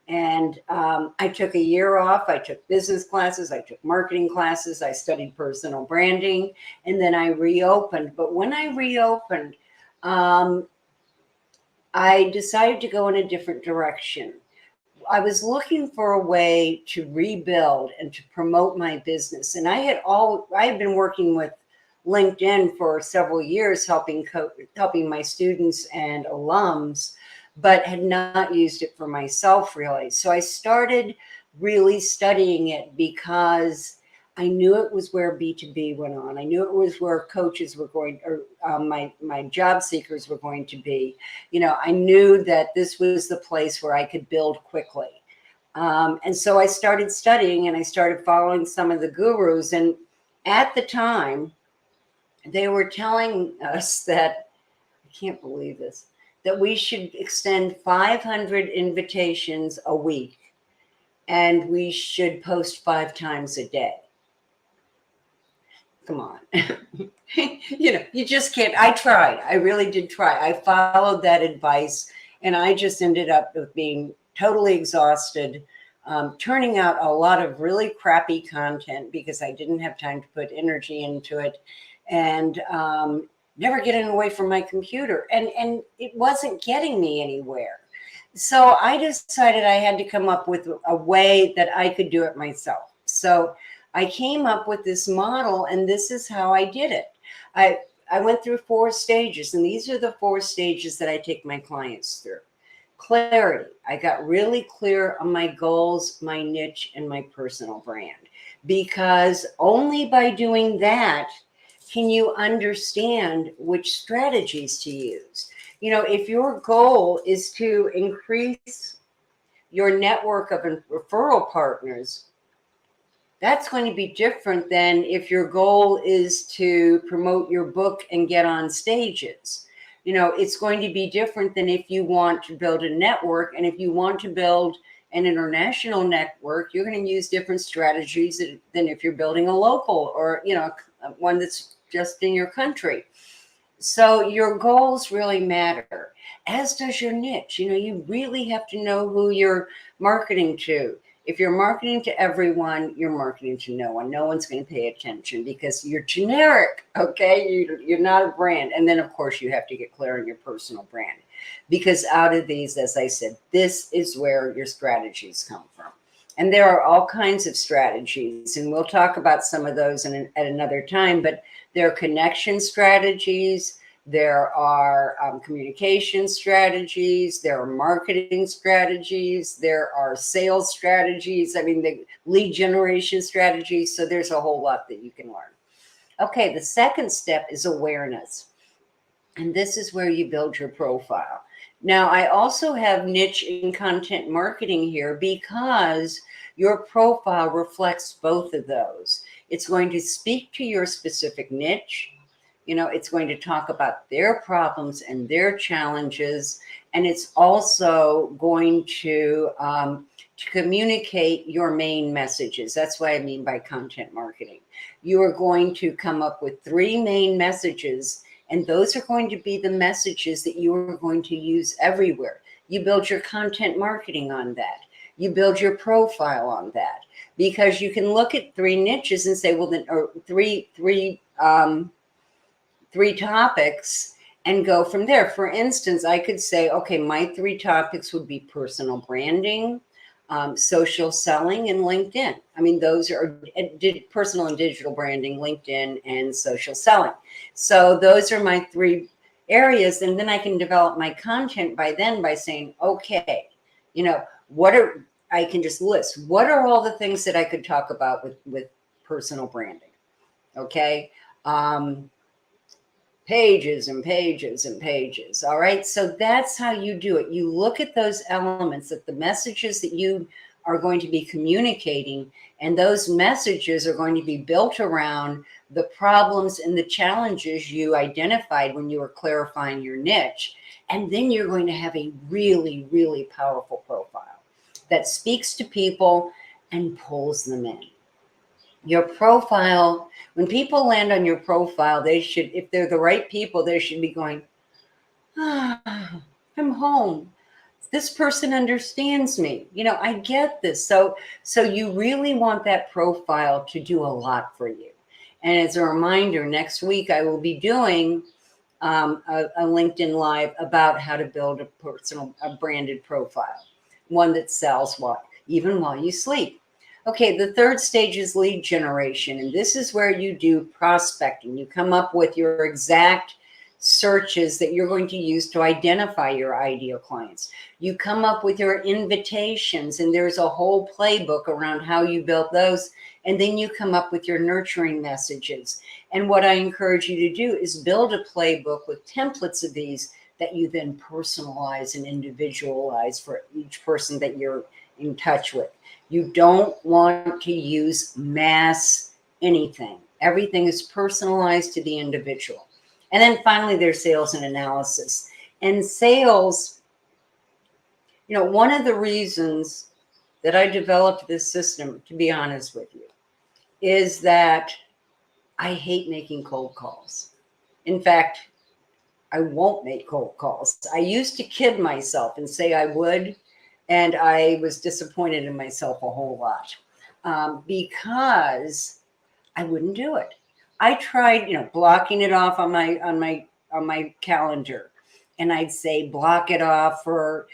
And I took a year off. I took business classes. I took marketing classes. I studied personal branding. And then I reopened. But when I reopened, I decided to go in a different direction. I was looking for a way to rebuild and to promote my business. And I had been working with LinkedIn for several years, helping my students and alums, but had not used it for myself really. So I started really studying it because I knew it was where B2B went on. I knew it was where coaches were going, or my job seekers were going to be. I knew that this was the place where I could build quickly. And so I started studying and I started following some of the gurus. And at the time, they were telling us that, I can't believe this, that we should extend 500 invitations a week and we should post 5 times a day. Come on. You just can't. I tried. I really did try. I followed that advice and I just ended up with being totally exhausted, turning out a lot of really crappy content because I didn't have time to put energy into it, and never getting away from my computer. And it wasn't getting me anywhere. So I decided I had to come up with a way that I could do it myself. So I came up with this model, and this is how I did it. I went through 4 stages, and these are the 4 stages that I take my clients through. Clarity. I got really clear on my goals, my niche, and my personal brand. Because only by doing that can you understand which strategies to use. If your goal is to increase your network of referral partners, that's going to be different than if your goal is to promote your book and get on stages. It's going to be different than if you want to build a network. And if you want to build an international network, you're going to use different strategies than if you're building a local or, one that's just in your country. So your goals really matter, as does your niche. You really have to know who you're marketing to. If you're marketing to everyone, you're marketing to no one. No one's going to pay attention because you're generic, okay? You're not a brand. And then, of course, you have to get clear on your personal brand, because out of these, as I said, this is where your strategies come from. And there are all kinds of strategies, and we'll talk about some of those at another time, but there are connection strategies, there are communication strategies, there are marketing strategies, there are sales strategies, the lead generation strategies. So there's a whole lot that you can learn. Okay, the second step is awareness. And this is where you build your profile. Now, I also have niche and content marketing here because your profile reflects both of those. It's going to speak to your specific niche. It's going to talk about their problems and their challenges. And it's also going to communicate your main messages. That's what I mean by content marketing. You are going to come up with 3 main messages, and those are going to be the messages that you are going to use everywhere. You build your content marketing on that. You build your profile on that, because you can look at 3 niches and say, well, then, or three topics and go from there. For instance, I could say, okay, my 3 topics would be personal branding, social selling, and LinkedIn. Those are personal and digital branding, LinkedIn, and social selling. So those are my 3 areas. And then I can develop my content by saying, okay, I can just list, what are all the things that I could talk about with personal branding? Okay. Pages and pages and pages. All right. So that's how you do it. You look at those elements, that the messages that you are going to be communicating, and those messages are going to be built around the problems and the challenges you identified when you were clarifying your niche. And then you're going to have a really, really powerful profile that speaks to people and pulls them in. Your profile, when people land on your profile, they should, if they're the right people, they should be going, I'm home. This person understands me. I get this. So you really want that profile to do a lot for you. And as a reminder, next week I will be doing a LinkedIn Live about how to build a branded profile, one that sells even while you sleep. Okay, the third stage is lead generation, and this is where you do prospecting. You come up with your exact searches that you're going to use to identify your ideal clients. You come up with your invitations, and there's a whole playbook around how you build those. And then you come up with your nurturing messages. And what I encourage you to do is build a playbook with templates of these that you then personalize and individualize for each person that you're in touch with. You don't want to use mass anything. Everything is personalized to the individual. And then finally, there's sales and analysis. And sales, one of the reasons that I developed this system, to be honest with you, is that I hate making cold calls. In fact, I won't make cold calls. I used to kid myself and say I would, and I was disappointed in myself a whole lot because I wouldn't do it. I tried, blocking it off on my calendar, and I'd say block it off for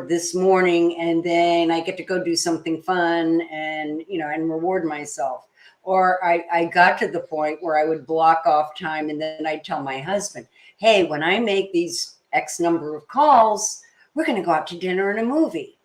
this morning, and then I get to go do something fun and reward myself. Or I got to the point where I would block off time, and then I'd tell my husband, hey, when I make these X number of calls, We're going to go out to dinner and a movie.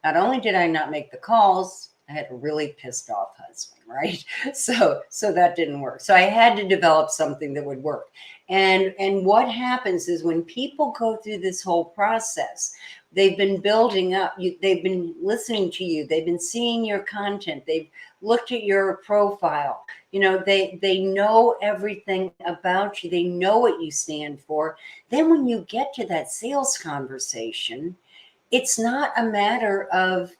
Not only did I not make the calls, I had a really pissed off husband, right? So that didn't work. So I had to develop something that would work. And what happens is when people go through this whole process, they've been building up, they've been listening to you, they've been seeing your content, they've looked at your profile, they know everything about you, they know what you stand for. Then when you get to that sales conversation, it's not a matter of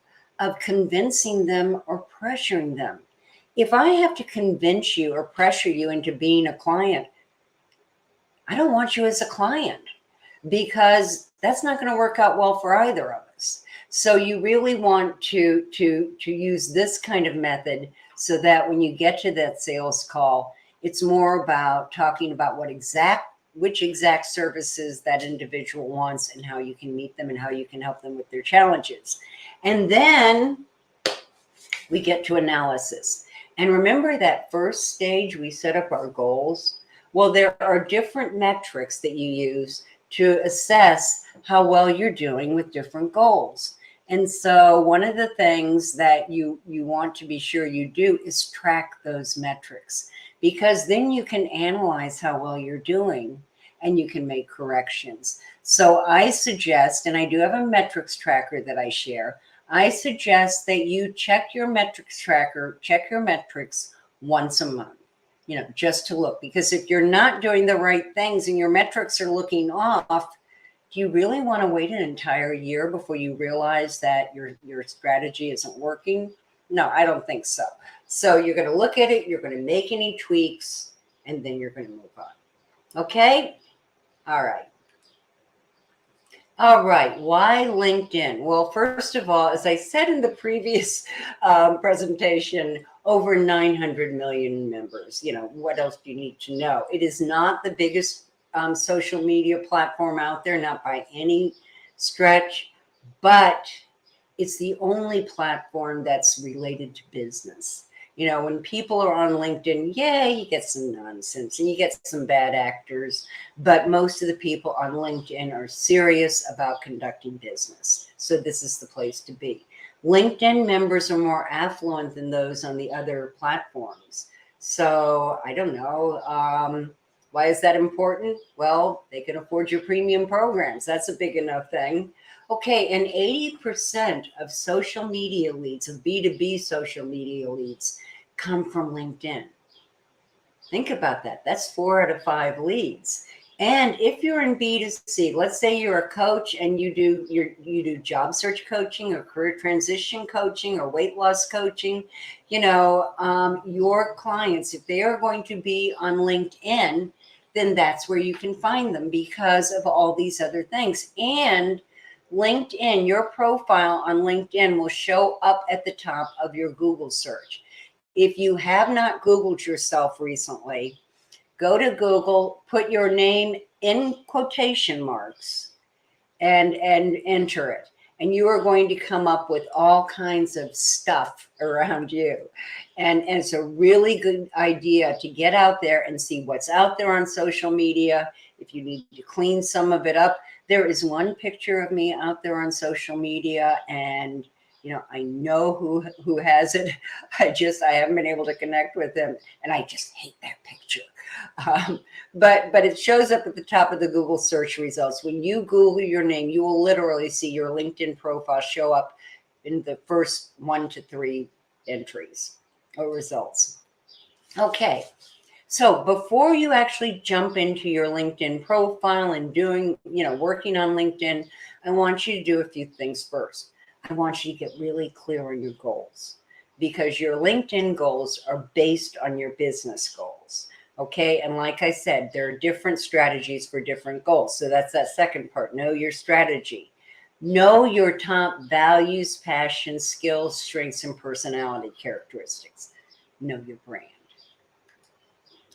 convincing them or pressuring them. If I have to convince you or pressure you into being a client, I don't want you as a client, because that's not going to work out well for either of us. So you really want to use this kind of method so that when you get to that sales call, it's more about talking about which exact services that individual wants and how you can meet them and how you can help them with their challenges. And then we get to analysis. And remember that first stage, we set up our goals. Well, there are different metrics that you use to assess how well you're doing with different goals. And so one of the things that you want to be sure you do is track those metrics, because then you can analyze how well you're doing and you can make corrections. So I suggest, and I do have a metrics tracker that I share, I suggest that you check your metrics tracker, check your metrics once a month, just to look. Because if you're not doing the right things and your metrics are looking off, do you really want to wait an entire year before you realize that your strategy isn't working? No, I don't think so. So you're going to look at it, you're going to make any tweaks, and then you're going to move on. Okay? All right. All right. Why LinkedIn? Well, first of all, as I said in the previous presentation, over 900 million members. What else do you need to know? It is not the biggest social media platform out there, not by any stretch, but it's the only platform that's related to business. When people are on LinkedIn, yeah, you get some nonsense and you get some bad actors, but most of the people on LinkedIn are serious about conducting business. So this is the place to be. LinkedIn members are more affluent than those on the other platforms. So I don't know. Why is that important? Well, they can afford your premium programs. That's a big enough thing. Okay, and 80% of social media leads, of B2B social media leads, come from LinkedIn. Think about that. That's 4 out of 5 leads. And if you're in B2C, let's say you're a coach and you do job search coaching or career transition coaching or weight loss coaching, your clients, if they are going to be on LinkedIn, then that's where you can find them because of all these other things. And LinkedIn, your profile on LinkedIn will show up at the top of your Google search. If you have not Googled yourself recently, go to Google, put your name in quotation marks and enter it. And you are going to come up with all kinds of stuff around you. And it's a really good idea to get out there and see what's out there on social media. If you need to clean some of it up, there is one picture of me out there on social media, and I know who has it. I haven't been able to connect with them, and I just hate that picture. But it shows up at the top of the Google search results. When you Google your name, you will literally see your LinkedIn profile show up in the first 1 to 3 entries or results. Okay. So before you actually jump into your LinkedIn profile and working on LinkedIn, I want you to do a few things first. I want you to get really clear on your goals, because your LinkedIn goals are based on your business goals. Okay. And like I said, there are different strategies for different goals. So that's that second part. Know your strategy. Know your top values, passions, skills, strengths, and personality characteristics. Know your brand.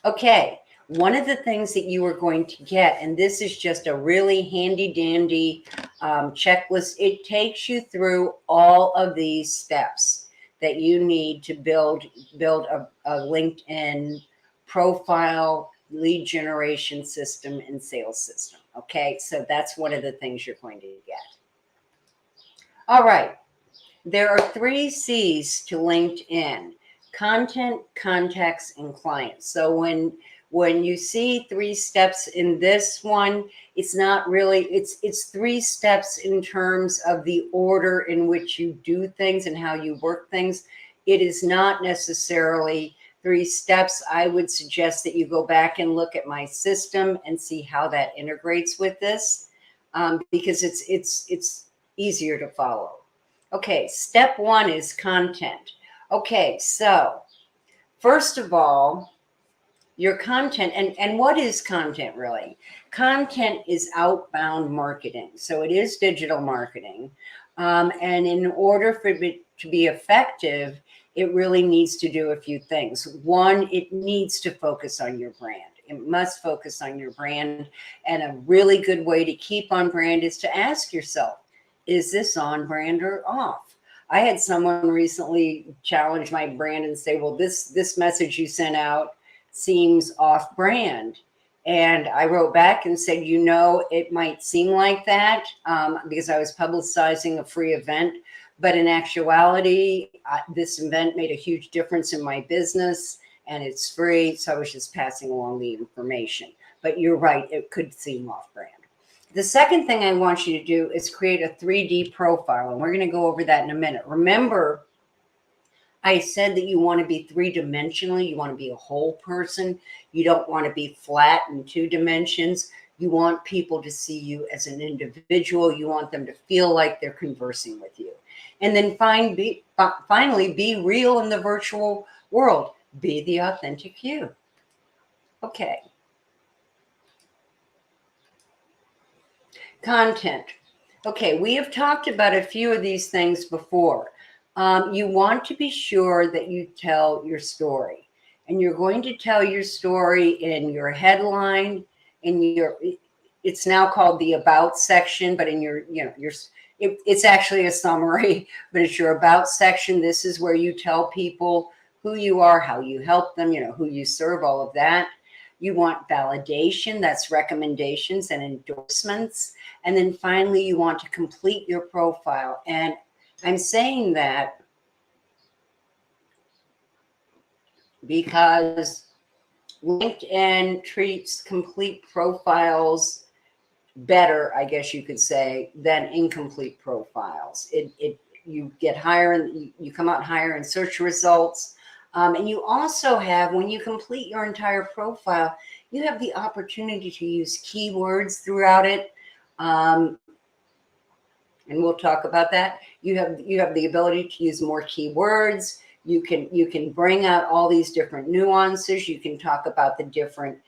Okay, one of the things that you are going to get, and this is just a really handy dandy checklist, it takes you through all of these steps that you need to build a LinkedIn profile, lead generation system, and sales system. Okay, so that's one of the things you're going to get. All right, there are 3 C's to LinkedIn: content, context, and clients. So when you see 3 steps in this one, it's not really, it's 3 steps in terms of the order in which you do things and how you work things. It is not necessarily 3 steps. I would suggest that you go back and look at my system and see how that integrates with this, because it's easier to follow. Okay, step 1 is content. Okay, so first of all, your content, and what is content really? Content is outbound marketing. So it is digital marketing. And in order for it to be effective, it really needs to do a few things. One, it needs to focus on your brand. It must focus on your brand. And a really good way to keep on brand is to ask yourself, is this on brand or off? I had someone recently challenge my brand and say, well, this message you sent out seems off brand. And I wrote back and said, it might seem like that because I was publicizing a free event. But in actuality, this event made a huge difference in my business and it's free. So I was just passing along the information. But you're right, it could seem off brand. The second thing I want you to do is create a 3D profile. And we're going to go over that in a minute. Remember, I said that you want to be 3-dimensional. You want to be a whole person. You don't want to be flat in 2 dimensions. You want people to see you as an individual. You want them to feel like they're conversing with you. And then finally, be real in the virtual world. Be the authentic you. Okay. Content. Okay, we have talked about a few of these things before. You want to be sure that you tell your story. And you're going to tell your story in your headline, it's now called the about section, but in it's actually a summary, but it's your about section. This is where you tell people who you are, how you help them, who you serve, all of that. You want validation, that's recommendations and endorsements. And then finally, you want to complete your profile. And I'm saying that because LinkedIn treats complete profiles better, I guess you could say, than incomplete profiles. You get higher and you come out higher in search results. And you also have, when you complete your entire profile, you have the opportunity to use keywords throughout it. And we'll talk about that. You have the ability to use more keywords. You can bring out all these different nuances. You can talk about the different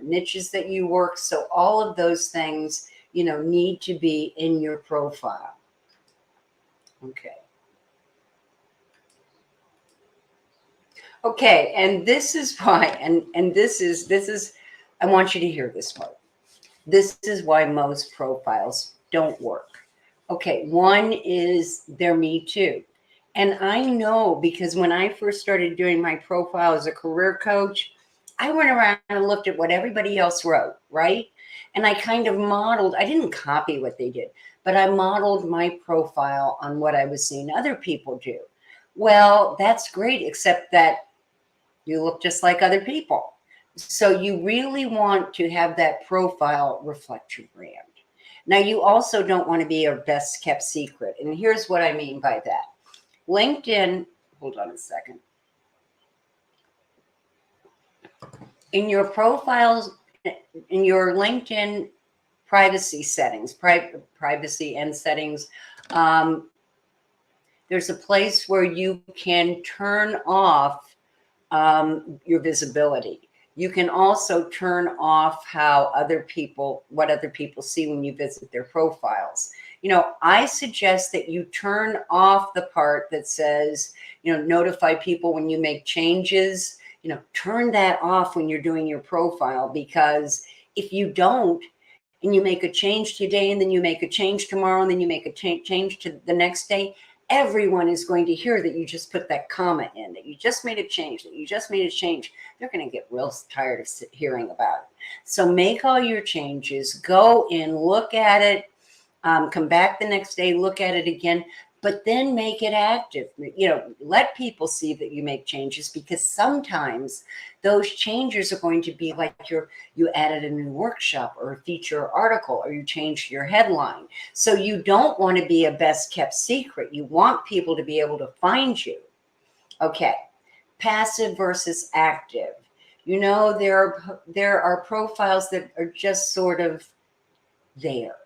niches that you work. So all of those things, need to be in your profile. Okay. Okay, and this is why, and this is, I want you to hear this part. This is why most profiles don't work. Okay, one is they're me too. And I know because when I first started doing my profile as a career coach, I went around and looked at what everybody else wrote, right? And I kind of modeled, I didn't copy what they did, but I modeled my profile on what I was seeing other people do. Well, that's great, except that you look just like other people. So you really want to have that profile reflect your brand. Now, you also don't want to be a best kept secret. And here's what I mean by that. LinkedIn, hold on a second. In your profiles, in your LinkedIn privacy settings, privacy and settings, there's a place where you can turn off your visibility. You can also turn off what other people see when you visit their profiles. I suggest that you turn off the part that says, notify people when you make changes. Turn that off when you're doing your profile, because if you don't, and you make a change today, and then you make a change tomorrow, and then you make a change to the next day, everyone is going to hear that you just put that comment in, that you just made a change, They're going to get real tired of hearing about it. So make all your changes, go in, look at it, come back the next day, look at it again, but then make it active. Let people see that you make changes, because sometimes those changes are going to be like you added a new workshop or a feature article, or you changed your headline. So you don't want to be a best kept secret. You want people to be able to find you. Okay. Passive versus active. There are profiles that are just sort of there.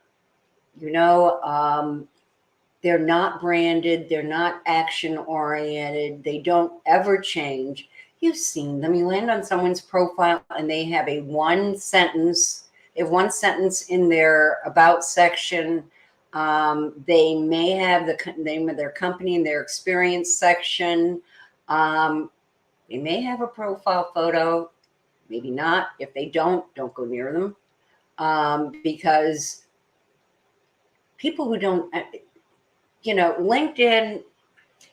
They're not branded. They're not action oriented. They don't ever change. You've seen them. You land on someone's profile and they have one sentence in their about section. They may have the name of their company in their experience section. They may have a profile photo, maybe not. If they don't go near them, because people who don't, LinkedIn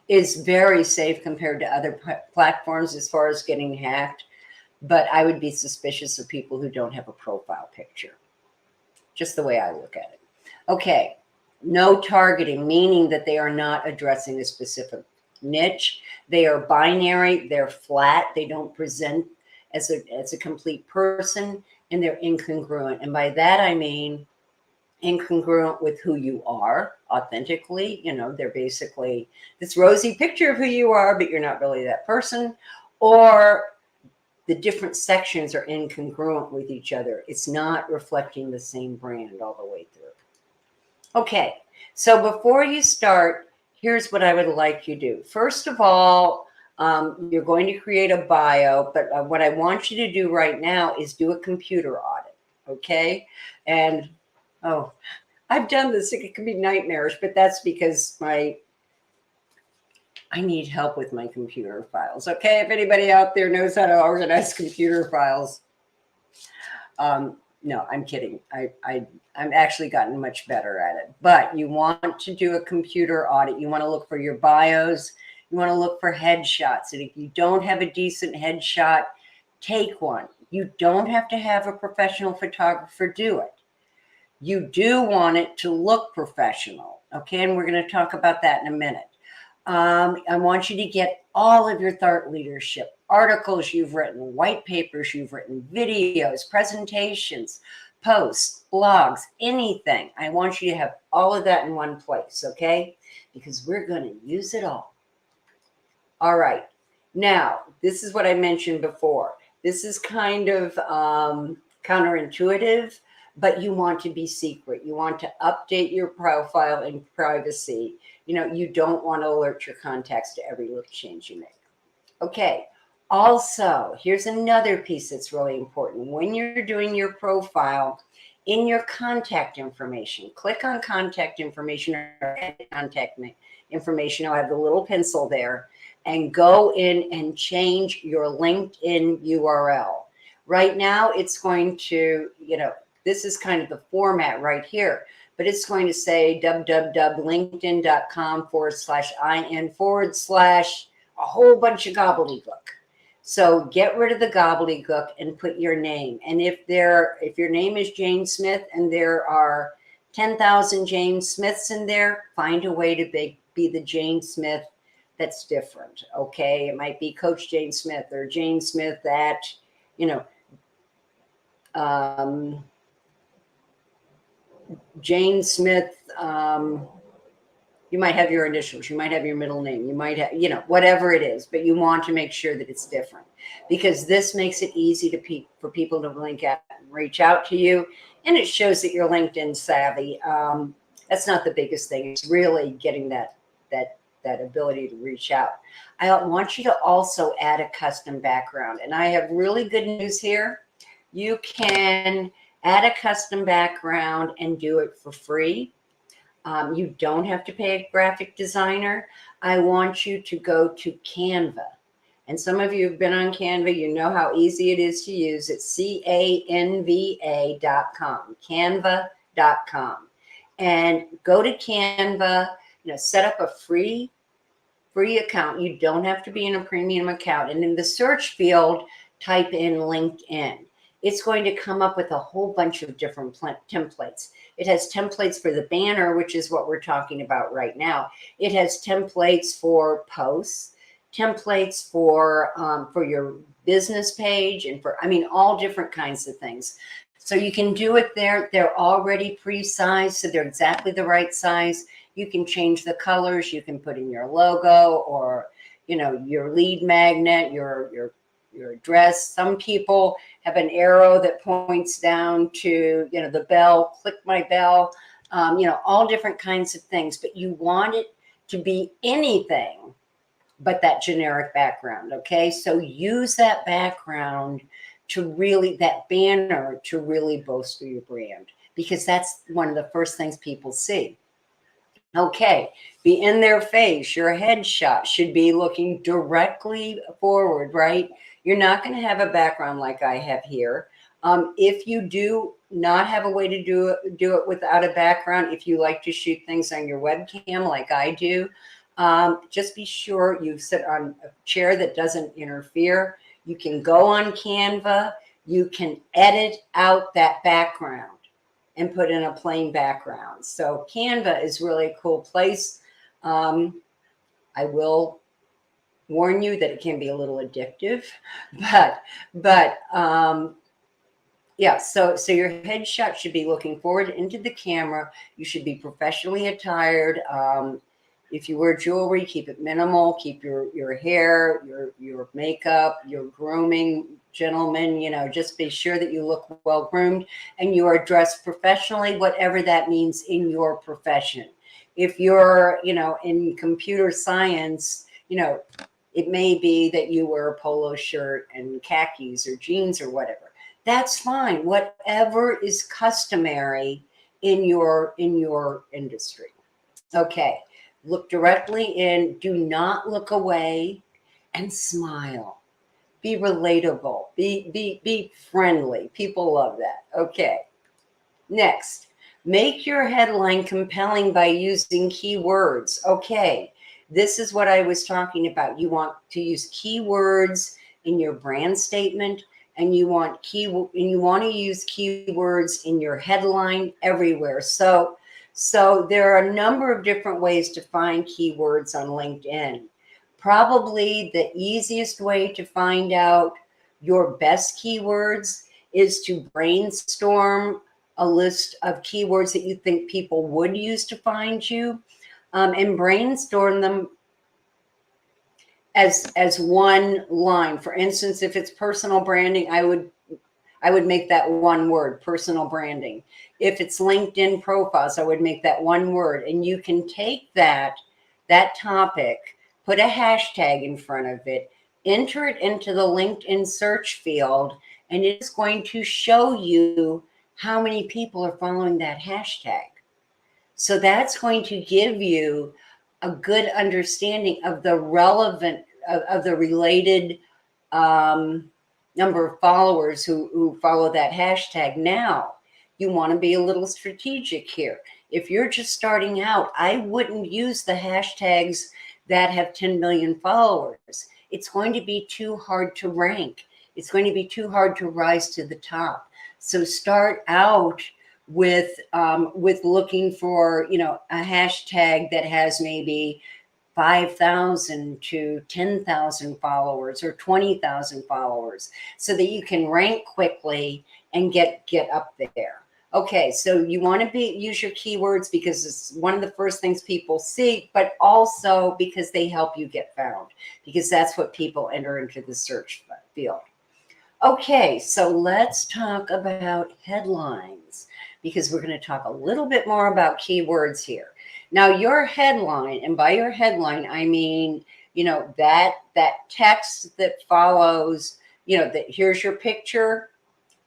is very safe compared to other platforms as far as getting hacked, but I would be suspicious of people who don't have a profile picture. Just the way I look at it. Okay, no targeting, meaning that they are not addressing a specific niche. They are binary, they're flat, they don't present as a complete person, and they're incongruent. And by that I mean incongruent with who you are authentically. They're basically this rosy picture of who you are, but you're not really that person, or the different sections are incongruent with each other. It's not reflecting the same brand all the way through. Okay, so before you start, here's what I would like you to do. First of all, you're going to create a bio, but what I want you to do right now is do a computer audit, okay? And I've done this. It can be nightmarish, but that's because I need help with my computer files. Okay, if anybody out there knows how to organize computer files, no, I'm kidding. I'm actually gotten much better at it. But you want to do a computer audit. You want to look for your bios. You want to look for headshots. And if you don't have a decent headshot, take one. You don't have to have a professional photographer do it. You do want it to look professional. Okay, and we're going to talk about that in a minute. I want you to get all of your thought leadership, articles you've written, white papers you've written, videos, presentations, posts, blogs, anything. I want you to have all of that in one place, okay? Because we're going to use it all. All right. Now, this is what I mentioned before. This is kind of counterintuitive, but you want to be secret. You want to update your profile in privacy. You don't want to alert your contacts to every little change you make. Okay. Also, here's another piece that's really important. When you're doing your profile, in your contact information, click on contact information or contact information. I'll have the little pencil there, and go in and change your LinkedIn URL. Right now, it's going to, this is kind of the format right here, but it's going to say www.linkedin.com/in/ a whole bunch of gobbledygook. So get rid of the gobbledygook and put your name. And if your name is Jane Smith and there are 10,000 Jane Smiths in there, find a way to be the Jane Smith that's different. Okay, it might be Coach Jane Smith or Jane Smith at, Jane Smith, you might have your initials, you might have your middle name, you might have, whatever it is, but you want to make sure that it's different, because this makes it easy for people to link out and reach out to you. And it shows that you're LinkedIn savvy. That's not the biggest thing. It's really getting that ability to reach out. I want you to also add a custom background. And I have really good news here. You can add a custom background and do it for free. You don't have to pay a graphic designer. I want you to go to Canva. And some of you have been on Canva. You know how easy it is to use. It's canva.com, canva.com. And go to Canva, set up a free account. You don't have to be in a premium account. And in the search field, type in LinkedIn. it's going to come up with a whole bunch of different templates. It has templates for the banner, which is what we're talking about right now. It has templates for posts, templates for your business page, and for, I mean, all different kinds of things. So you can do it there. They're already pre-sized, so they're exactly the right size. You can change the colors. You can put in your logo, or, you know, your lead magnet, your address. Some people have an arrow that points down to, you know, the bell, click my bell, you know, all different kinds of things. But you want it to be anything but that generic background. Okay, so use that background to really, that banner to really bolster your brand, because that's one of the first things people see. Okay, be in their face. Your headshot should be looking directly forward, right? You're not going to have a background like I have here. If you do not have a way to do it without a background, if you like to shoot things on your webcam like I do, just be sure you sit on a chair that doesn't interfere. You can go on Canva. You can edit out that background and put in a plain background. So Canva is really a cool place. I will warn you that it can be a little addictive, but yeah, so your headshot should be looking forward into the camera. You should be professionally attired. If you wear jewelry, keep it minimal. Keep your hair, your makeup, your grooming, gentlemen, you know, just be sure that you look well groomed and you are dressed professionally, whatever that means in your profession. If you're, you know, in computer science, you know, it may be that you wear a polo shirt and khakis or jeans or whatever. That's fine. Whatever is customary in your industry. Okay. Look directly in. Do not look away, and smile. Be relatable. Be friendly. People love that. Okay. Next, make your headline compelling by using keywords. Okay. This is what I was talking about. You want to use keywords in your brand statement, and you want to use keywords in your headline everywhere. So there are a number of different ways to find keywords on LinkedIn. Probably the easiest way to find out your best keywords is to brainstorm a list of keywords that you think people would use to find you, and brainstorm them as one line. For instance, if it's personal branding, I would make that one word, personal branding. If it's LinkedIn profiles, I would make that one word. And you can take that topic, put a hashtag in front of it, enter it into the LinkedIn search field, and it's going to show you how many people are following that hashtag. So that's going to give you a good understanding of the relevant, of the related number of followers who follow that hashtag. Now, you want to be a little strategic here. If you're just starting out, I wouldn't use the hashtags that have 10 million followers. It's going to be too hard to rank. It's going to be too hard to rise to the top. So start out with looking for, you know, a hashtag that has maybe 5,000 to 10,000 followers or 20,000 followers, so that you can rank quickly and get up there. Okay, so you want to use your keywords because it's one of the first things people see, but also because they help you get found, because that's what people enter into the search field. Okay, so let's talk about headlines, because we're going to talk a little bit more about keywords here. Now, your headline, and by your headline, I mean, you know, that text that follows, you know, that here's your picture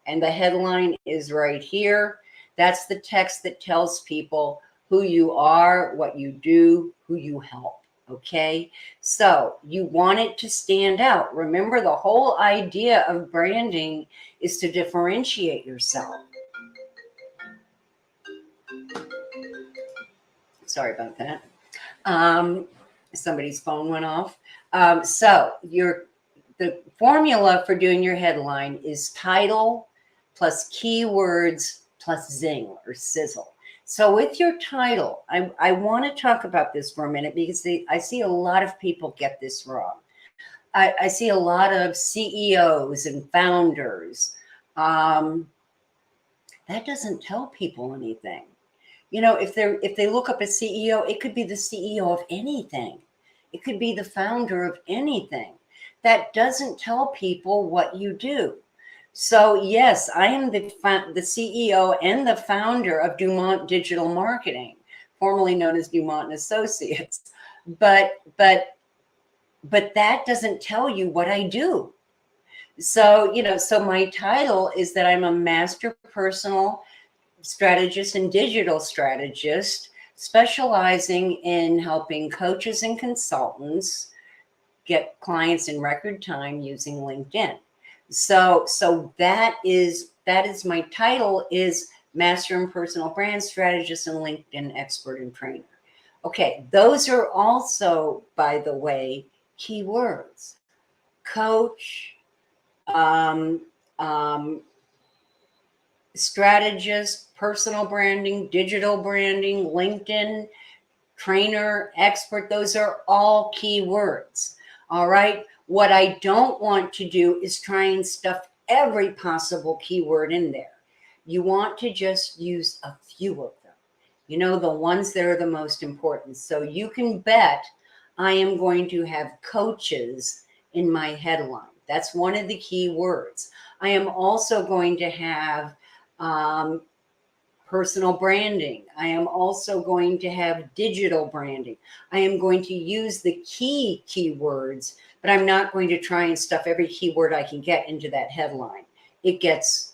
and the headline is right here. That's the text that tells people who you are, what you do, who you help. Okay, so you want it to stand out. Remember, the whole idea of branding is to differentiate yourself. Sorry about that. Somebody's phone went off. So the formula for doing your headline is title, plus keywords plus zing or sizzle. So with your title, I want to talk about this for a minute because I see a lot of people get this wrong. I see a lot of CEOs and founders. That doesn't tell people anything. You know, if they look up a CEO, it could be the CEO of anything. It could be the founder of anything. That doesn't tell people what you do. So yes, I am the CEO and the founder of Dumont Digital Marketing, formerly known as Dumont and Associates. But that doesn't tell you what I do. So, you know, so my title is that I'm a master personal strategist and digital strategist, specializing in helping coaches and consultants get clients in record time using LinkedIn. So that is my title, is Master and Personal Brand Strategist and LinkedIn Expert and Trainer. Okay, those are also, by the way, keywords. Coach, strategist, personal branding, digital branding, LinkedIn, trainer, expert, those are all keywords. All right. What I don't want to do is try and stuff every possible keyword in there. You want to just use a few of them, you know, the ones that are the most important. So you can bet I am going to have coaches in my headline. That's one of the key words. I am also going to have personal branding. I am also going to have digital branding. I am going to use the keywords, but I'm not going to try and stuff every keyword I can get into that headline. It gets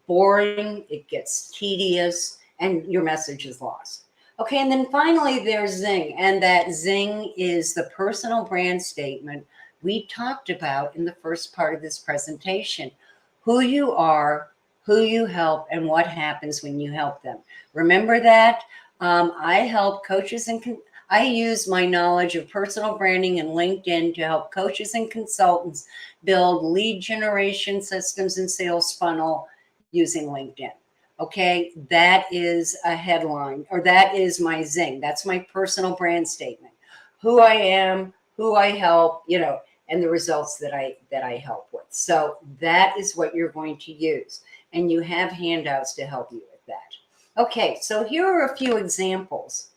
boring, it gets tedious, and your message is lost. Okay, and then finally there's zing, and that zing is the personal brand statement we talked about in the first part of this presentation. Who you are, who you help, and what happens when you help them. Remember that? I help coaches and I use my knowledge of personal branding and LinkedIn to help coaches and consultants build lead generation systems and sales funnel using LinkedIn. Okay, that is a headline, or that is my zing. That's my personal brand statement. Who I am, who I help, you know, and the results that I help with. So that is what you're going to use. And you have handouts to help you with that. Okay, so here are a few examples.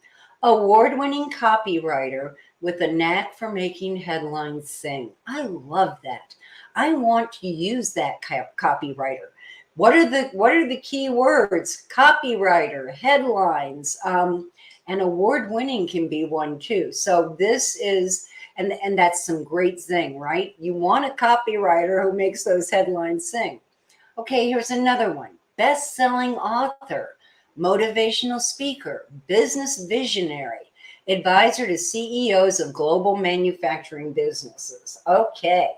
Award-winning copywriter with a knack for making headlines sing. I love that. I want to use that copywriter. What are the key words? Copywriter, headlines, and award-winning can be one too. So this is, and that's some great zing, right? You want a copywriter who makes those headlines sing. Okay, here's another one. Best-selling author, motivational speaker, business visionary, advisor to CEOs of global manufacturing businesses. Okay,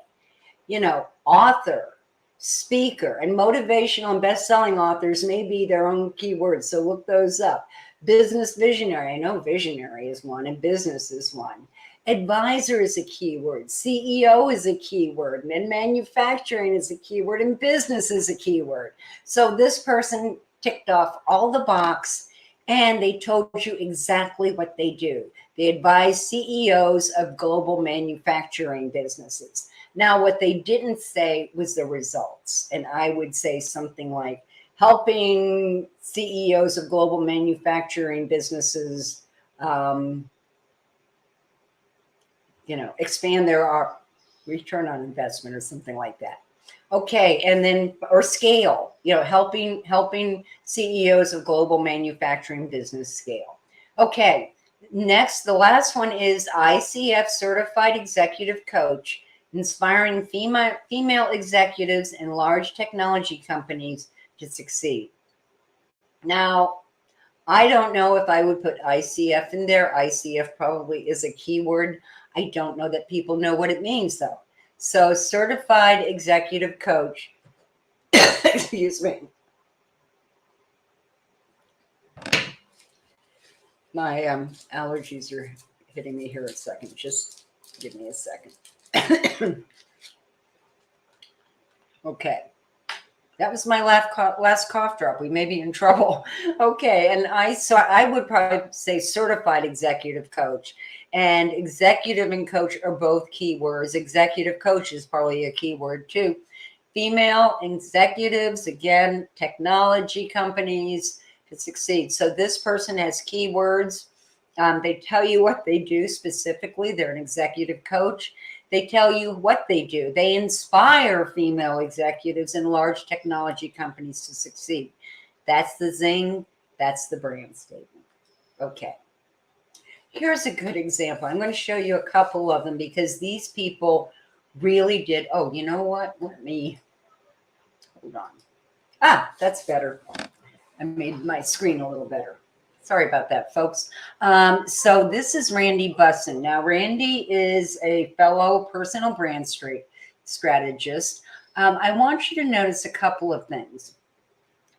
you know, author, speaker, and motivational and best-selling authors may be their own keywords, so look those up. Business visionary, I know visionary is one and business is one. Advisor is a keyword, CEO is a keyword, and manufacturing is a keyword, and business is a keyword. So this person ticked off all the box, and they told you exactly what they do. They advise CEOs of global manufacturing businesses. Now, what they didn't say was the results, and I would say something like helping CEOs of global manufacturing businesses you know, expand their return on investment or something like that. Okay, and then, or scale, you know, helping CEOs of global manufacturing business scale. Okay, next, the last one is ICF Certified Executive Coach, inspiring female executives in large technology companies to succeed. Now, I don't know if I would put ICF in there. ICF probably is a keyword. I don't know that people know what it means, though. So certified executive coach, excuse me. My allergies are hitting me here a second. Just give me a second. Okay. That was my last cough drop. We may be in trouble. Okay. And I would probably say certified executive coach, and executive and coach are both keywords. Executive coach is probably a keyword too. Female executives, again, technology companies to succeed. So this person has keywords. They tell you what they do specifically. They're an executive coach. They tell you what they do. They inspire female executives in large technology companies to succeed. That's the zing. That's the brand statement. Okay. Here's a good example. I'm going to show you a couple of them because these people really did. Oh, you know what? Let me, hold on. Ah, that's better. I made my screen a little better. Sorry about that, folks. So this is Randy Bussin. Now, Randy is a fellow personal brand strategist. I want you to notice a couple of things.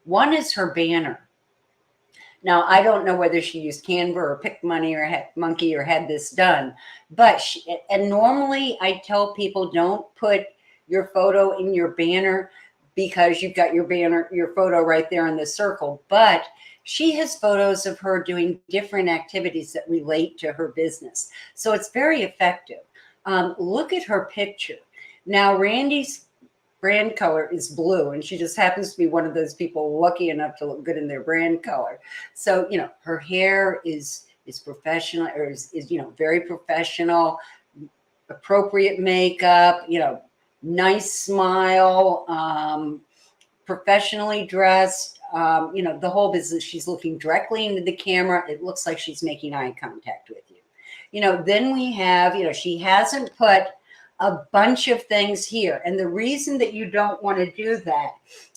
One is her banner. Now, I don't know whether she used Canva or PicMoney or Monkey or had this done, but and normally I tell people don't put your photo in your banner because you've got your banner, your photo right there in the circle. But she has photos of her doing different activities that relate to her business. So it's very effective. Look at her picture. Now, Randy's brand color is blue, and she just happens to be one of those people lucky enough to look good in their brand color. So, you know, her hair is professional, or is very professional, appropriate makeup, nice smile, professionally dressed, the whole business. She's looking directly into the camera. It looks like she's making eye contact with you. Then we have, she hasn't put a bunch of things here. And the reason that you don't want to do that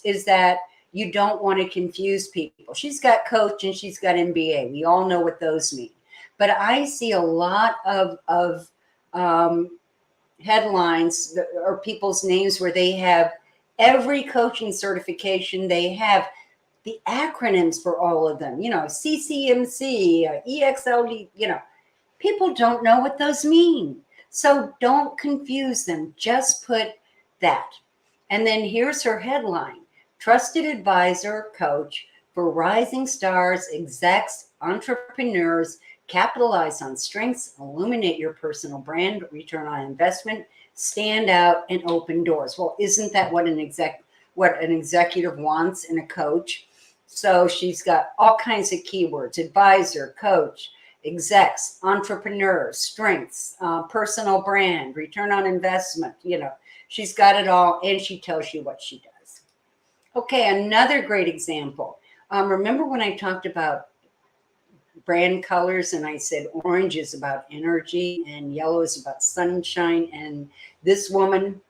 is that you don't want to confuse people. She's got coach and she's got MBA. We all know what those mean. But I see a lot of headlines or people's names where they have every coaching certification. They have the acronyms for all of them, CCMC, EXLD, people don't know what those mean. So don't confuse them. Just put that. And then here's her headline: trusted advisor coach for rising stars, execs, entrepreneurs. Capitalize on strengths, illuminate your personal brand, return on investment, stand out, and open doors. Well, isn't that what an executive wants in a coach? So she's got all kinds of keywords: advisor, coach, execs, entrepreneurs, strengths, personal brand, return on investment. She's got it all, and she tells you what she does. Okay, another great example. Remember when I talked about brand colors and I said orange is about energy and yellow is about sunshine? And this woman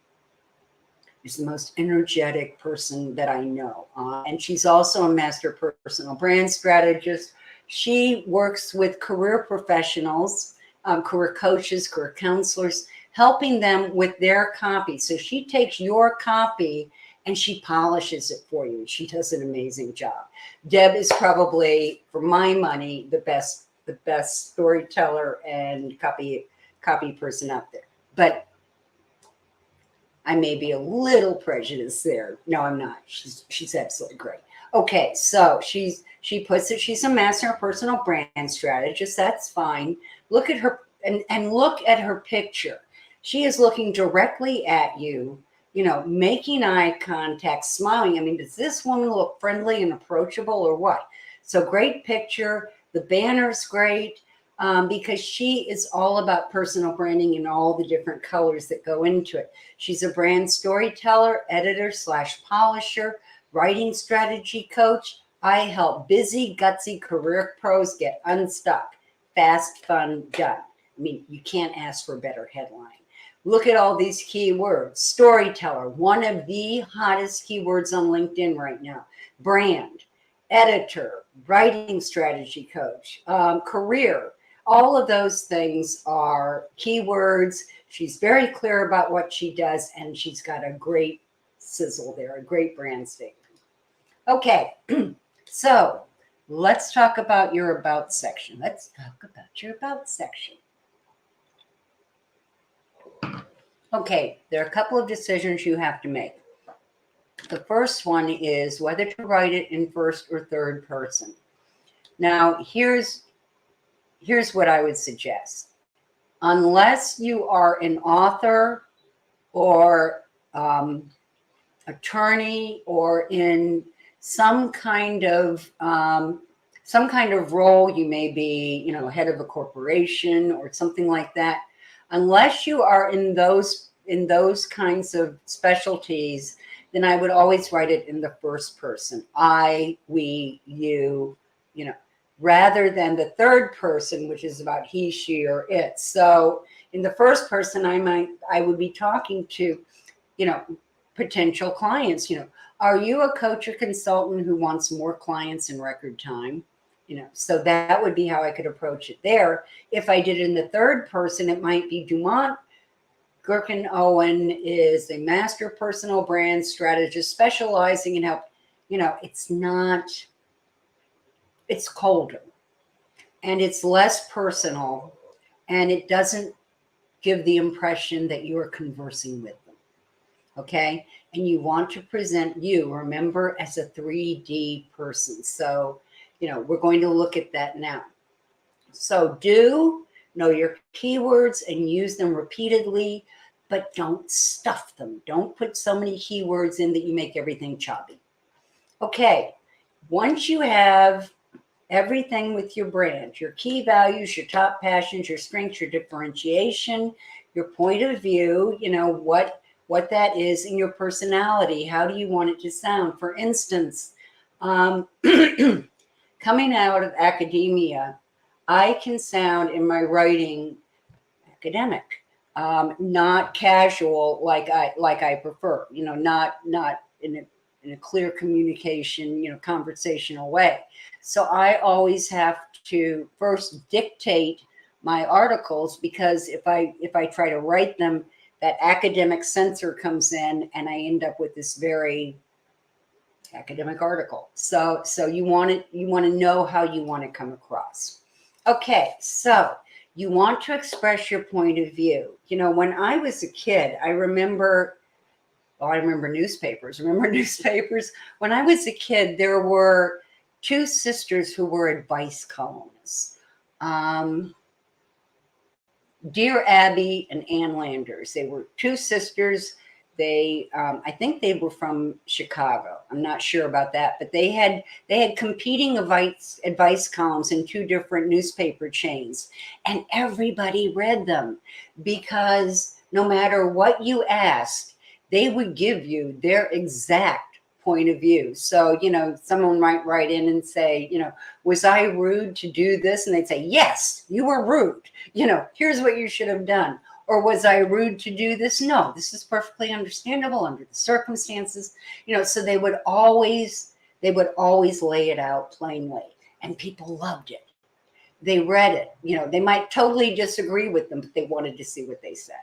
is the most energetic person that I know. And she's also a master personal brand strategist. She works with career professionals, career coaches, career counselors, helping them with their copy. So she takes your copy and she polishes it for you. She does an amazing job. Deb is probably, for my money, the best storyteller and copy person out there. But I may be a little prejudiced there. No, I'm not. She's absolutely great. Okay, so she puts it. She's a master personal brand strategist. That's fine. Look at her and look at her picture. She is looking directly at you, making eye contact, smiling. I mean, does this woman look friendly and approachable or what? So great picture. The banner's great because she is all about personal branding and all the different colors that go into it. She's a brand storyteller, editor / polisher, writing strategy coach. I help busy, gutsy career pros get unstuck. Fast, fun, done. I mean, you can't ask for a better headline. Look at all these keywords. Storyteller, one of the hottest keywords on LinkedIn right now. Brand, editor, writing strategy coach, career. All of those things are keywords. She's very clear about what she does, and she's got a great sizzle there, a great brand statement. Okay, so let's talk about your about section. Let's talk about your about section. Okay, there are a couple of decisions you have to make. The first one is whether to write it in first or third person. Now, here's what I would suggest. Unless you are an author or attorney or in some kind of role, you may be, head of a corporation or something like that. Unless you are in those kinds of specialties, then I would always write it in the first person. I, we, you, rather than the third person, which is about he, she, or it. So in the first person, I would be talking to, potential clients. Are you a coach or consultant who wants more clients in record time? So that would be how I could approach it there. If I did it in the third person, it might be Dumont Gherkin Owen is a master personal brand strategist specializing in help. It's not, it's colder and it's less personal, and it doesn't give the impression that you are conversing with them. Okay. And you want to present you, remember, as a 3D person. So, we're going to look at that now. So do know your keywords and use them repeatedly, but don't stuff them. Don't put so many keywords in that you make everything choppy. Okay. Once you have everything with your brand, your key values, your top passions, your strengths, your differentiation, your point of view, what that is in your personality. How do you want it to sound? For instance, coming out of academia, I can sound in my writing academic, not casual like I prefer, not in a clear communication, conversational way. So I always have to first dictate my articles, because if I try to write them, that academic censor comes in and I end up with this very academic article. So you want to know how you want to come across. Okay, so you want to express your point of view. When I was a kid, I remember newspapers. Remember newspapers? When I was a kid, there were two sisters who were advice columnists. Dear Abby and Ann Landers. They were two sisters. They, I think they were from Chicago. I'm not sure about that, but they had competing advice columns in two different newspaper chains, and everybody read them, because no matter what you asked, they would give you their exact point of view. So, someone might write in and say, was I rude to do this? And they'd say, yes, you were rude. Here's what you should have done. Or was I rude to do this? No, this is perfectly understandable under the circumstances. So they would always lay it out plainly, and people loved it. They read it. They might totally disagree with them, but they wanted to see what they said.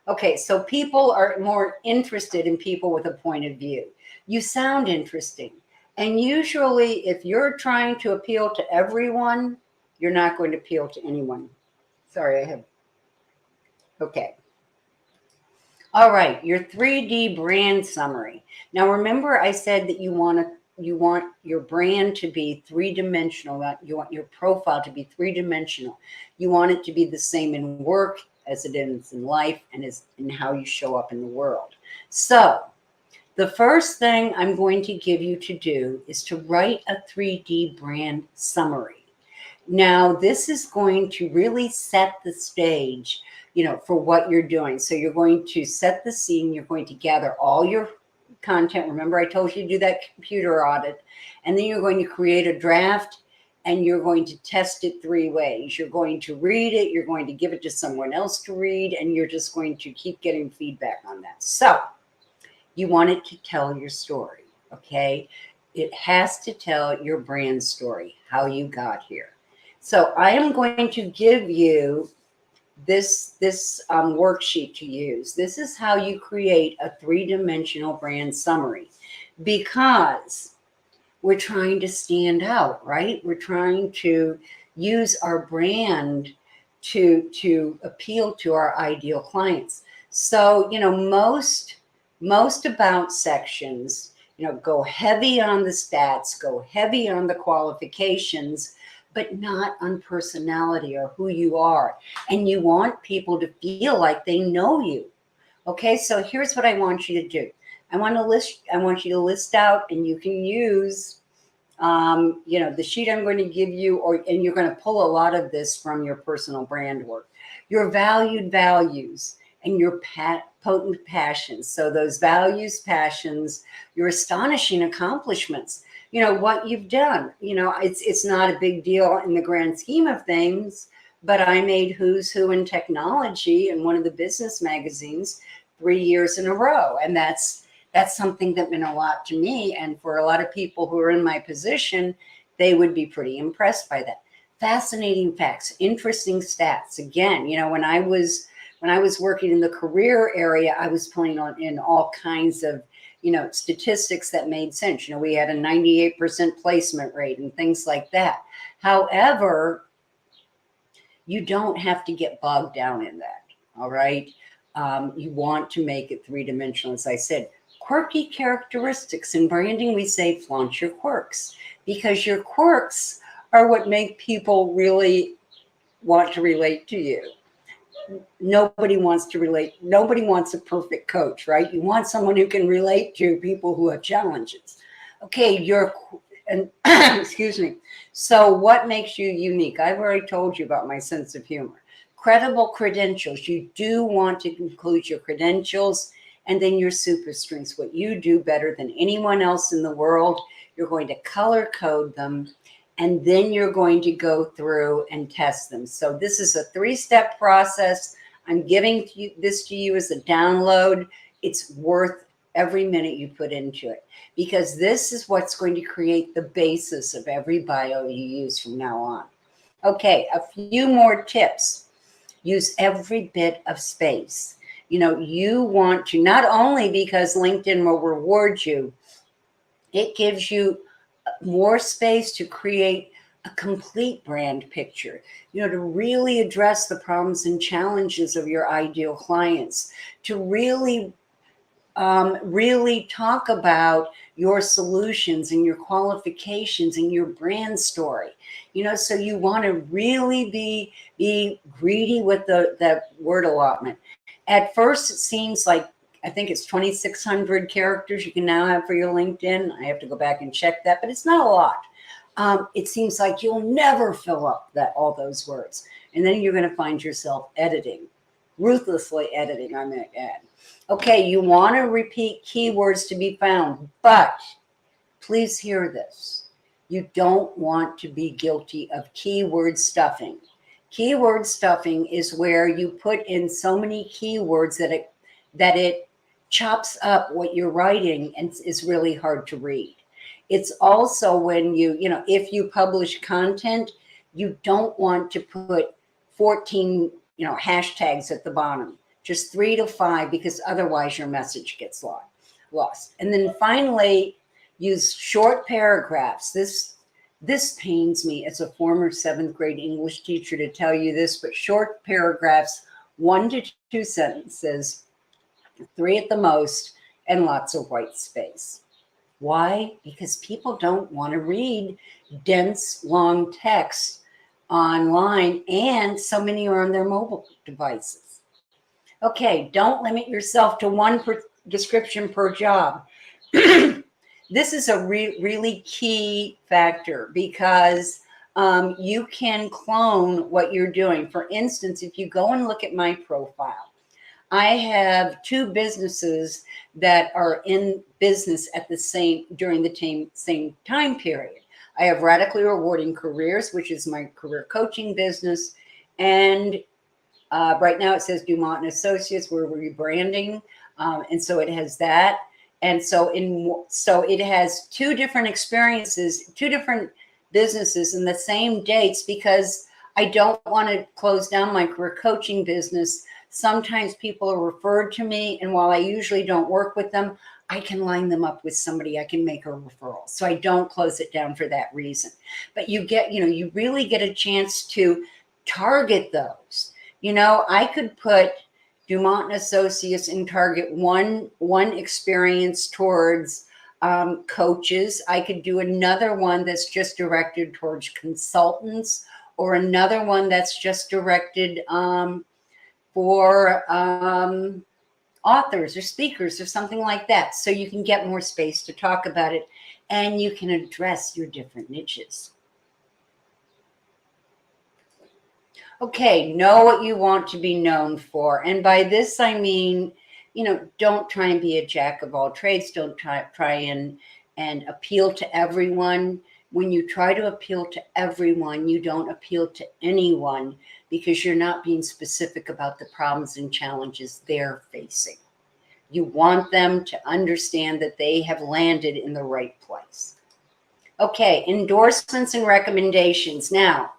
Okay, so people are more interested in people with a point of view. You sound interesting. And usually, if you're trying to appeal to everyone, you're not going to appeal to anyone. Sorry, okay. All right, your 3D brand summary. Now, remember I said that you want your brand to be three-dimensional. You want your profile to be three-dimensional. You want it to be the same in work as it is in life, and as in how you show up in the world. So the first thing I'm going to give you to do is to write a 3D brand summary. Now, this is going to really set the stage, for what you're doing. So you're going to set the scene. You're going to gather all your content. Remember, I told you to do that computer audit. And then you're going to create a draft, and you're going to test it three ways. You're going to read it. You're going to give it to someone else to read. And you're just going to keep getting feedback on that. So you want it to tell your story, okay? It has to tell your brand story, how you got here. So I am going to give you this worksheet to use. This is how you create a three-dimensional brand summary, because we're trying to stand out, right? We're trying to use our brand to appeal to our ideal clients. So, most about sections, go heavy on the stats, go heavy on the qualifications, but not on personality or who you are. And you want people to feel like they know you. Okay, so here's what I want you to do. I want you to list out, and you can use the sheet I'm going to give you, and you're going to pull a lot of this from your personal brand work. Your valued values and your potent passions. So those values, passions, your astonishing accomplishments, what you've done. It's not a big deal in the grand scheme of things, but I made Who's Who in Technology in one of the business magazines 3 years in a row. And that's something that meant a lot to me. And for a lot of people who are in my position, they would be pretty impressed by that. Fascinating facts, interesting stats. Again, when I was working in the career area, I was pulling in all kinds of, statistics that made sense. We had a 98% placement rate and things like that. However, you don't have to get bogged down in that. All right. You want to make it three-dimensional. As I said, quirky characteristics. In branding, we say flaunt your quirks, because your quirks are what make people really want to relate to you. Nobody wants to relate. Nobody wants a perfect coach, right? You want someone who can relate to people who have challenges. Okay, excuse me. So what makes you unique? I've already told you about my sense of humor. Credible credentials. You do want to include your credentials and then your super strengths, what you do better than anyone else in the world. You're going to color code them, and then you're going to go through and test them. So this is a 3-step process. I'm giving this to you as a download. It's worth every minute you put into it, because this is what's going to create the basis of every bio you use from now on. Okay, a few more tips. Use every bit of space. You want to, not only because LinkedIn will reward you, it gives you more space to create a complete brand picture, to really address the problems and challenges of your ideal clients, to really talk about your solutions and your qualifications and your brand story. So you want to really be greedy with the word allotment. At first, it seems like, I think it's 2,600 characters you can now have for your LinkedIn. I have to go back and check that, but it's not a lot. It seems like you'll never fill up all those words. And then you're going to find yourself ruthlessly editing, I might add. Okay, you want to repeat keywords to be found, but please hear this. You don't want to be guilty of keyword stuffing. Keyword stuffing is where you put in so many keywords that it chops up what you're writing and is really hard to read. It's also when if you publish content, you don't want to put 14, hashtags at the bottom, just 3 to 5, because otherwise your message gets lost. And then finally, use short paragraphs. This pains me as a former 7th grade English teacher to tell you this, but short paragraphs, 1 to 2 sentences, 3 at the most, and lots of white space. Why? Because people don't want to read dense, long text online, and so many are on their mobile devices. Okay, don't limit yourself to one description per job. This is a really key factor, because you can clone what you're doing. For instance, if you go and look at my profile, I have 2 businesses that are in business during the same time period. I have Radically Rewarding Careers, which is my career coaching business, and right now it says Dumont and Associates. We're rebranding, and so it has that. And so it has 2 different experiences, 2 different businesses in the same dates, because I don't want to close down my career coaching business. Sometimes people are referred to me, and while I usually don't work with them, I can line them up with somebody. I can make a referral. So I don't close it down for that reason. But you really get a chance to target those. I could put Dumont and Associates and target one experience towards coaches. I could do another one that's just directed towards consultants, or another one that's just directed for authors or speakers or something like that. So you can get more space to talk about it, and you can address your different niches. Okay, know what you want to be known for. And by this, I mean, don't try and be a jack of all trades. Don't try and appeal to everyone. When you try to appeal to everyone, you don't appeal to anyone, because you're not being specific about the problems and challenges they're facing. You want them to understand that they have landed in the right place. Okay, endorsements and recommendations. Now,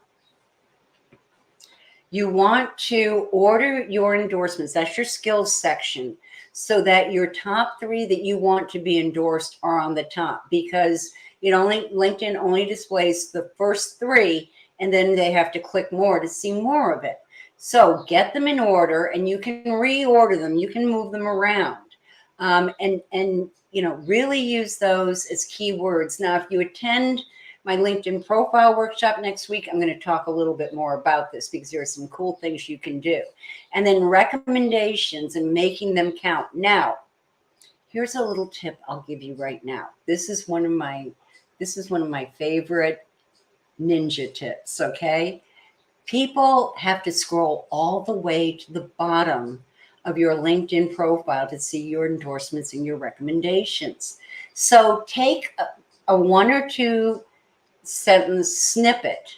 you want to order your endorsements. That's your skills section, so that your top 3 that you want to be endorsed are on the top, because LinkedIn only displays the first 3, and then they have to click more to see more of it. So get them in order, and you can reorder them. You can move them around, and really use those as keywords. Now, if you attend my LinkedIn profile workshop next week, I'm going to talk a little bit more about this, because there are some cool things you can do. And then recommendations and making them count. Now, here's a little tip I'll give you right now. This is one of my favorite ninja tips, okay? People have to scroll all the way to the bottom of your LinkedIn profile to see your endorsements and your recommendations. So take a 1 or 2 sentence snippet,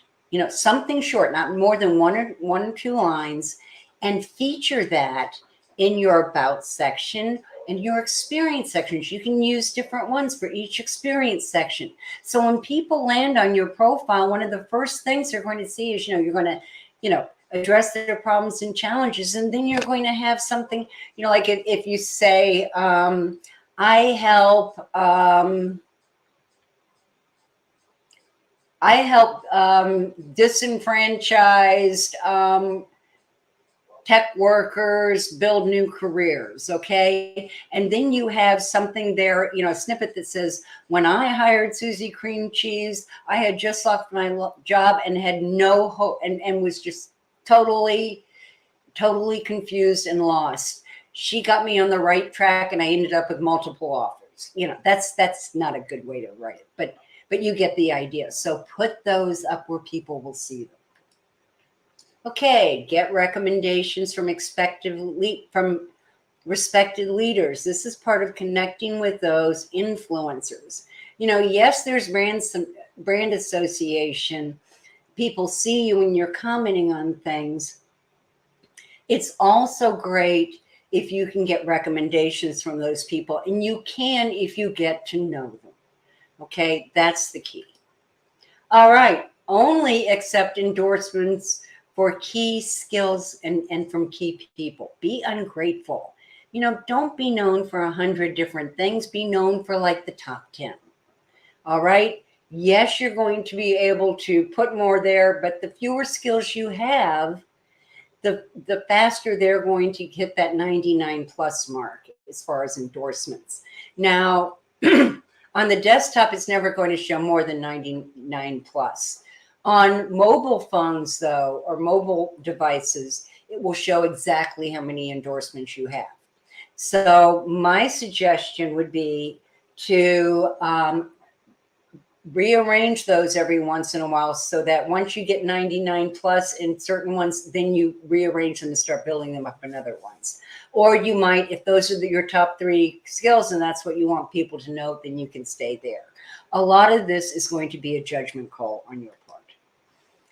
something short, not more than one or 2 lines, and feature that in your about section and your experience sections. You can use different ones for each experience section. So when people land on your profile, one of the first things they're going to see is, you're going to, address their problems and challenges. And then you're going to have something, like if you say, I help disenfranchised tech workers build new careers, okay? And then you have something there, a snippet that says, when I hired Susie Cream Cheese, I had just left my job and had no hope, and was just totally confused and lost. She got me on the right track, and I ended up with multiple offers. That's not a good way to write it, but you get the idea. So put those up where people will see them. Okay, get recommendations from respected leaders. This is part of connecting with those influencers. Yes, there's brand association. People see you when you're commenting on things. It's also great if you can get recommendations from those people, and you can if you get to know them. Okay, that's the key. All right, only accept endorsements for key skills and from key people. Be ungrateful. Don't be known for 100 different things. Be known for like the top 10. All right. Yes, you're going to be able to put more there, but the fewer skills you have, the faster they're going to hit that 99 plus mark as far as endorsements. Now, on the desktop, it's never going to show more than 99 plus. On mobile phones, though, or mobile devices, it will show exactly how many endorsements you have. So my suggestion would be to rearrange those every once in a while, so that once you get 99 plus in certain ones, then you rearrange them and start building them up in other ones. Or you might, if those are your top 3 skills and that's what you want people to know, then you can stay there. A lot of this is going to be a judgment call on your part.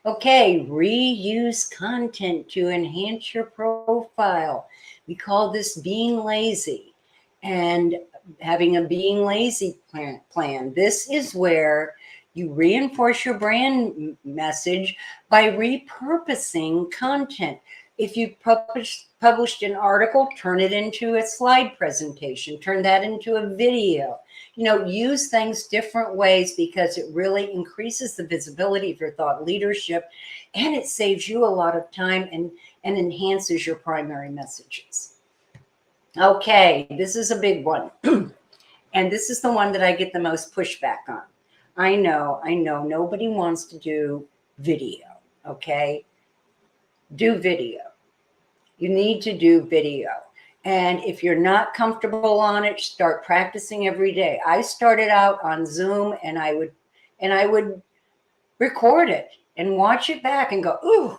Okay, reuse content to enhance your profile. We call this being lazy, and having a being lazy plan. This is where you reinforce your brand message by repurposing content. If you published an article, turn it into a slide presentation, turn that into a video. Use things different ways, because it really increases the visibility of your thought leadership, and it saves you a lot of time and enhances your primary messages. Okay, this is a big one. And this is the one that I get the most pushback on. I know, nobody wants to do video, okay? Do video. You need to do video. And if you're not comfortable on it, start practicing every day. I started out on Zoom and I would record it and watch it back and go, ooh,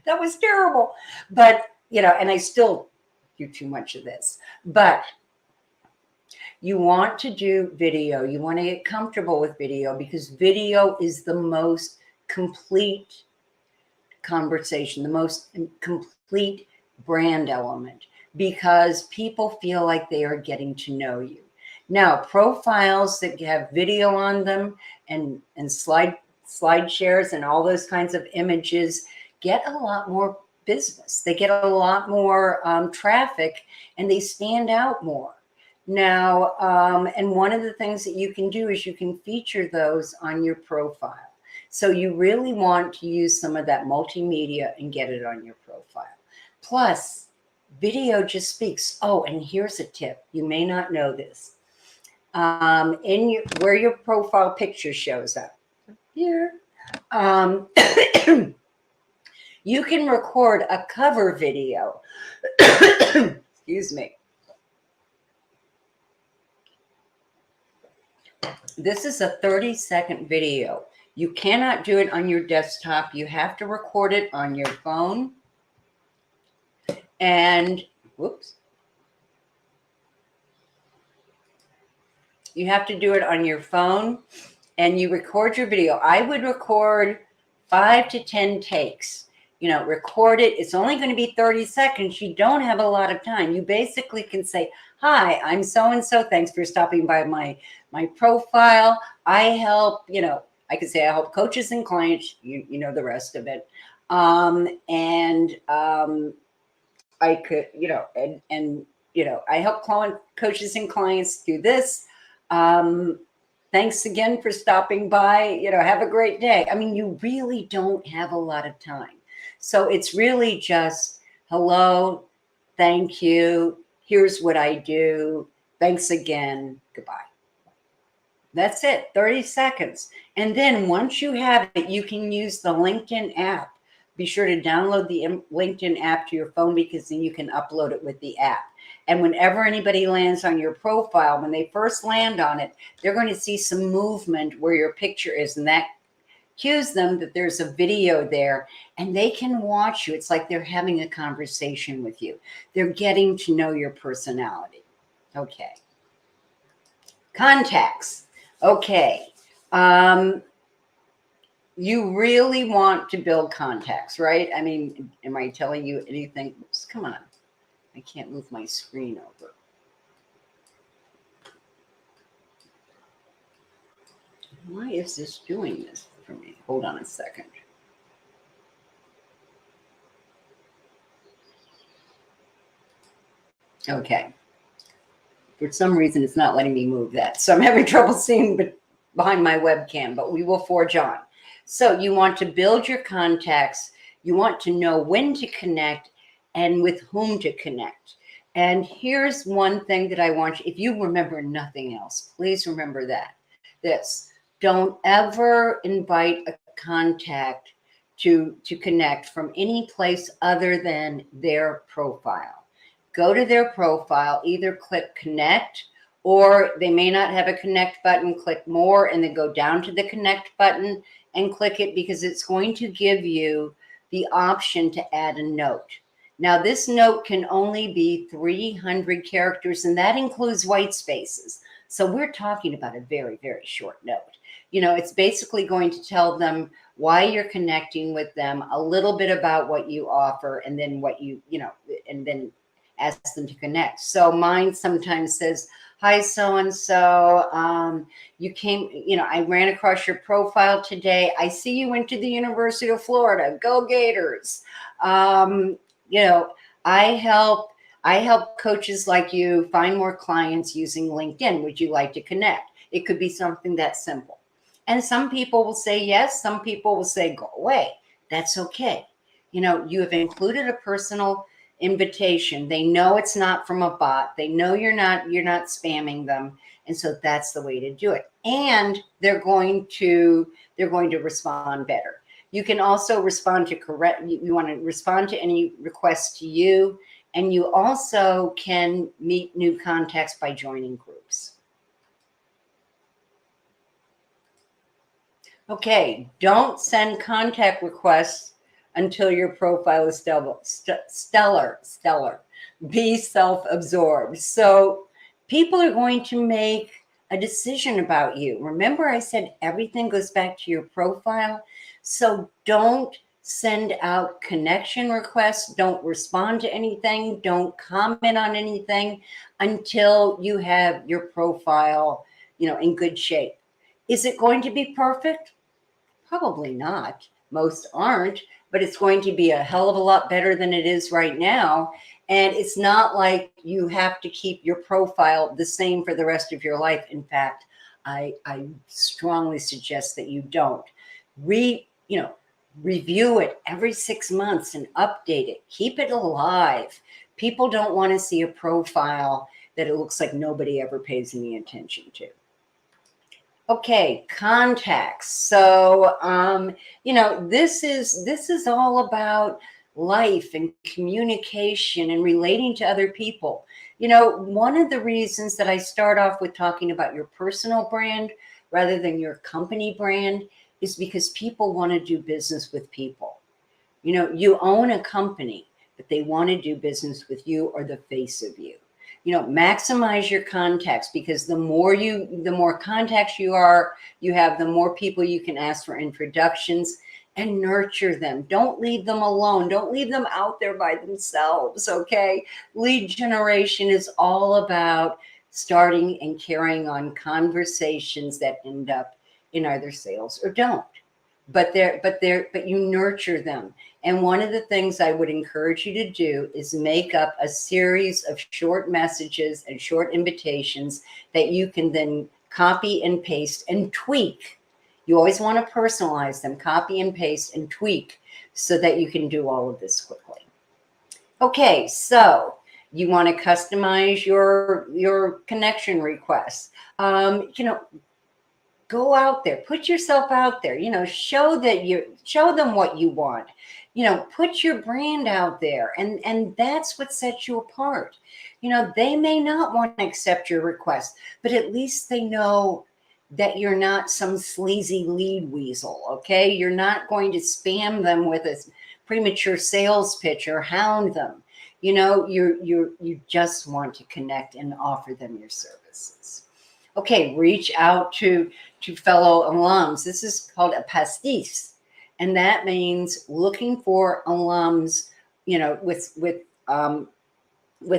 that was terrible. But, and I still do too much of this. But you want to do video. You want to get comfortable with video because video is the most complete conversation, the most complete brand element, because people feel like they are getting to know you. Now, profiles that have video on them and slide shares and all those kinds of images get a lot more business. They get a lot more traffic, and they stand out more. Now, and one of the things that you can do is you can feature those on your profile. So you really want to use some of that multimedia and get it on your profile. Plus, video just speaks. Oh, and here's a tip. You may not know this. Where your profile picture shows up here, you can record a cover video. Excuse me. This is a 30-second video. You cannot do it on your desktop. You have to record it on your phone. And, whoops. You have to do it on your phone and you record your video. I would record 5 to 10 takes. Record it. It's only going to be 30 seconds. You don't have a lot of time. You basically can say, hi, I'm so-and-so. Thanks for stopping by my profile. I help, I could say I help coaches and clients, you know the rest of it. I could, I help coaches and clients do this. Thanks again for stopping by, have a great day. I mean, you really don't have a lot of time. So it's really just, hello, thank you, here's what I do, thanks again, goodbye. That's it, 30 seconds. And then once you have it, you can use the LinkedIn app. Be sure to download the LinkedIn app to your phone because then you can upload it with the app. And whenever anybody lands on your profile, when they first land on it, they're going to see some movement where your picture is. And that cues them that there's a video there and they can watch you. It's like they're having a conversation with you. They're getting to know your personality. Okay. Contacts. Okay. You really want to build contacts, right? I mean, am I telling you anything? Oops, come on. I can't move my screen over. Why is this doing this for me? Hold on a second. Okay. For some reason, it's not letting me move that. So I'm having trouble seeing behind my webcam, but we will forge on. So you want to build your contacts. You want to know when to connect and with whom to connect. And here's one thing that I want you, if you remember nothing else, please remember this. Don't ever invite a contact to connect from any place other than their profile. Go to their profile, either click connect, or they may not have a connect button, click more, and then go down to the connect button and click it because it's going to give you the option to add a note. Now, this note can only be 300 characters, and that includes white spaces. So we're talking about a very, very short note. It's basically going to tell them why you're connecting with them, a little bit about what you offer, and then and then ask them to connect. So mine sometimes says, hi, so-and-so, you came, I ran across your profile today. I see you went to the University of Florida. Go Gators. I help coaches like you find more clients using LinkedIn. Would you like to connect? It could be something that simple. And some people will say yes. Some people will say, go away. That's okay. You have included a personal invitation. They know it's not from a bot. They know you're not spamming them. And so that's the way to do it. And they're going to respond better. You can also respond to you want to respond to any requests to you, and you also can meet new contacts by joining groups. Okay, don't send contact requests until your profile is stellar. Be self-absorbed. So people are going to make a decision about you. Remember, I said everything goes back to your profile. So don't send out connection requests. Don't respond to anything. Don't comment on anything until you have your profile, in good shape. Is it going to be perfect? Probably not. Most aren't, but it's going to be a hell of a lot better than it is right now. And it's not like you have to keep your profile the same for the rest of your life. In fact, I strongly suggest that you don't. Review it every 6 months and update it. Keep it alive. People don't want to see a profile that it looks like nobody ever pays any attention to. Okay, contacts. So, this is all about life and communication and relating to other people. One of the reasons that I start off with talking about your personal brand rather than your company brand is because people want to do business with people. You own a company, but they want to do business with you or the face of you. Maximize your contacts, because the more contacts you have, the more people you can ask for introductions, and nurture them. Don't leave them alone. Don't leave them out there by themselves. Okay. Lead generation is all about starting and carrying on conversations that end up in either sales or don't. But you nurture them. And one of the things I would encourage you to do is make up a series of short messages and short invitations that you can then copy and paste and tweak. You always want to personalize them, copy and paste and tweak, so that you can do all of this quickly. Okay, so you want to customize your connection requests. Go out there, put yourself out there, show them what you want, put your brand out there. And that's what sets you apart. They may not want to accept your request, but at least they know that you're not some sleazy lead weasel. Okay. You're not going to spam them with a premature sales pitch or hound them. You just want to connect and offer them your services. Okay, reach out to fellow alums. This is called a pastis, and that means looking for alums, with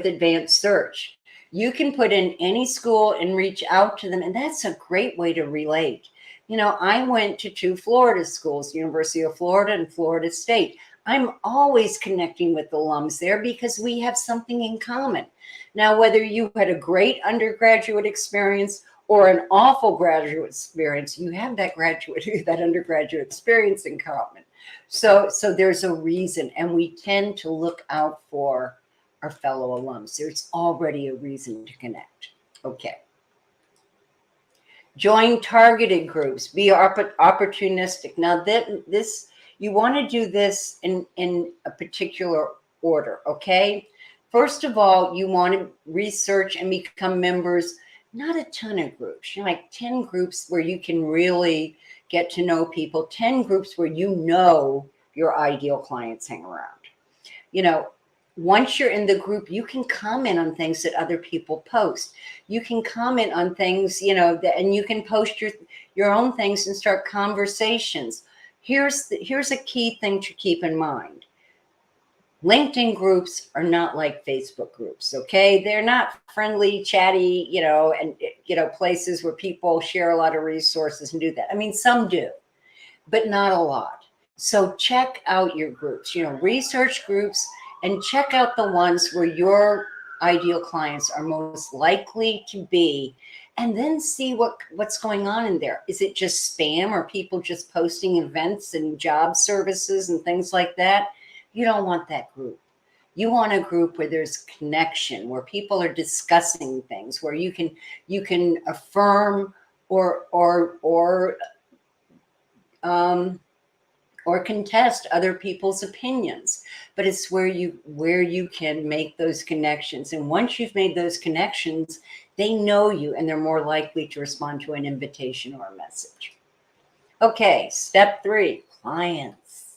advanced search. You can put in any school and reach out to them, and that's a great way to relate. I went to 2 Florida schools, University of Florida and Florida State. I'm always connecting with alums there because we have something in common. Now, whether you had a great undergraduate experience or an awful graduate experience, you have that undergraduate experience in common. So there's a reason, and we tend to look out for our fellow alums. There's already a reason to connect. Okay. Join targeted groups. Be opportunistic. Now, this you want to do this in a particular order, okay? First of all, you want to research and become members, not a ton of groups, like 10 groups where you can really get to know people, 10 groups where your ideal clients hang around. Once you're in the group, you can comment on things that other people post. You can comment on things, and you can post your own things and start conversations. Here's a key thing to keep in mind. LinkedIn groups are not like Facebook groups, okay? They're not friendly, chatty, and places where people share a lot of resources and do that. I mean, some do, but not a lot. So check out your groups, research groups, and check out the ones where your ideal clients are most likely to be, and then see what's going on in there. Is it just spam, or people just posting events and job services and things like that? You don't want that group. You want a group where there's connection, where people are discussing things, where you can affirm um, or contest other people's opinions. But it's where you can make those connections. And once you've made those connections, they know you and they're more likely to respond to an invitation or a message. Okay, step 3, clients.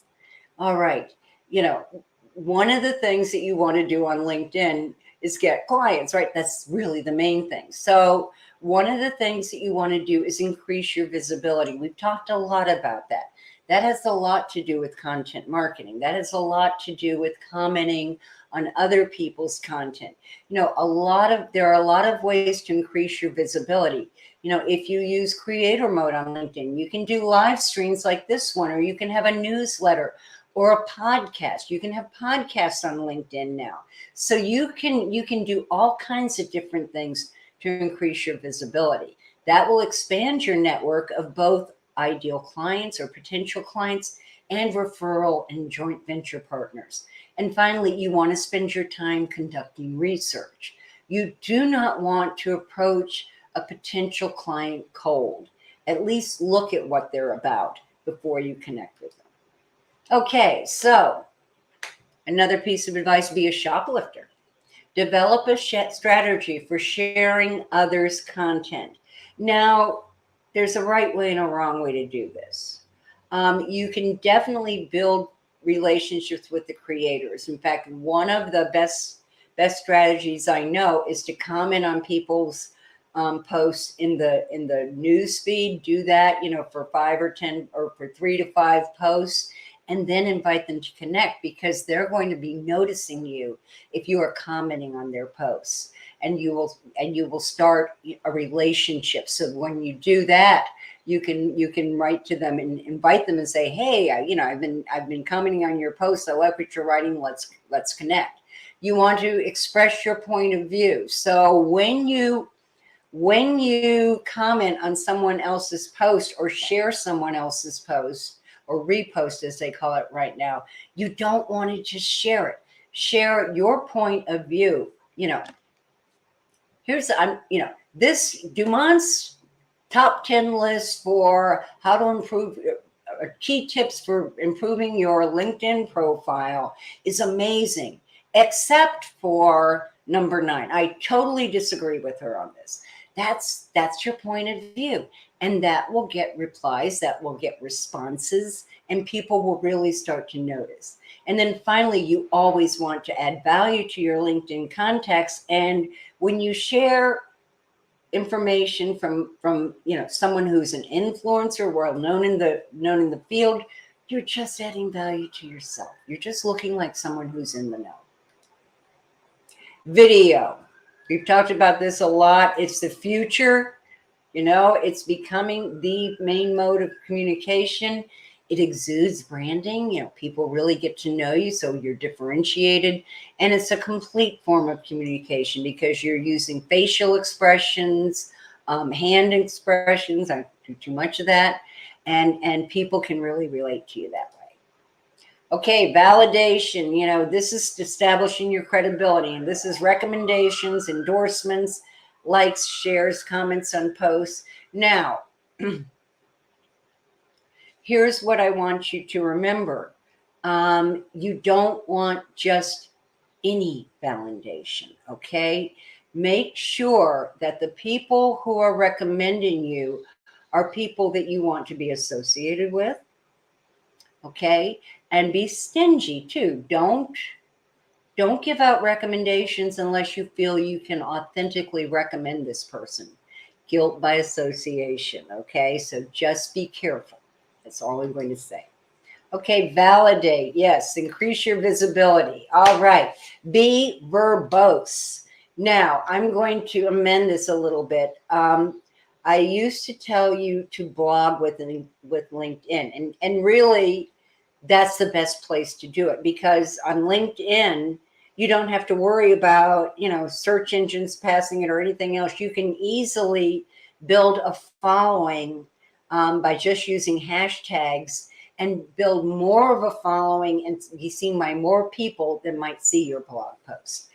All right. You know, one of the things that you want to do on LinkedIn is get clients, right? That's really the main thing. So one of the things that you want to do is increase your visibility. We've talked a lot about that. That has a lot to do with content marketing. That has a lot to do with commenting on other people's content. You know, there are a lot of ways to increase your visibility. You know, if you use creator mode on LinkedIn, you can do live streams like this one, or you can have a newsletter or a podcast. You can have podcasts on LinkedIn now. So you can do all kinds of different things to increase your visibility. That will expand your network of both ideal clients or potential clients and referral and joint venture partners. And finally, you want to spend your time conducting research. You do not want to approach a potential client cold. At least look at what they're about before you connect with them. Okay, so another piece of advice: be a shoplifter. Develop a strategy for sharing others' content. Now, there's a right way and a wrong way to do this. You can definitely build relationships with the creators. In fact, one of the best strategies I know is to comment on people's posts in the news feed. Do that, you know, for 5 or 10 or for 3 to 5 posts, and then invite them to connect, because they're going to be noticing you if you are commenting on their posts, and you will start a relationship. So when you do that, you can write to them and invite them and say, hey, I've been commenting on your posts. I like what you're writing. Let's connect. You want to express your point of view. So when you comment on someone else's post or share someone else's post, or repost as they call it right now, you don't want to just share it. Share your point of view. You know, this Dumont's top 10 list for how to improve key tips for improving your LinkedIn profile is amazing, except for number 9. I totally disagree with her on this. That's your point of view. And that will get replies, that will get responses, and people will really start to notice. And then finally, you always want to add value to your LinkedIn contacts. And when you share information from someone who's an influencer, well known in the field, you're just adding value to yourself. You're just looking like someone who's in the know. Video. We've talked about this a lot. It's the future. You know, it's becoming the main mode of communication. It exudes branding. You know, people really get to know you, so you're differentiated. And it's a complete form of communication because you're using facial expressions, hand expressions. I do too much of that. And people can really relate to you that way. Okay, validation. You know, this is establishing your credibility. And this is recommendations, endorsements, likes, shares, comments on posts. Now, here's what I want you to remember. You don't want just any validation, okay? Make sure that the people who are recommending you are people that you want to be associated with, okay? And be stingy too. Don't give out recommendations unless you feel you can authentically recommend this person. Guilt by association, okay? So just be careful. That's all I'm going to say. Okay, validate. Yes, increase your visibility. All right, be verbose. Now, I'm going to amend this a little bit. I used to tell you to blog with LinkedIn, and really, that's the best place to do it, because on LinkedIn, you don't have to worry about, search engines passing it or anything else. You can easily build a following by just using hashtags and build more of a following and be seen by more people than might see your blog post.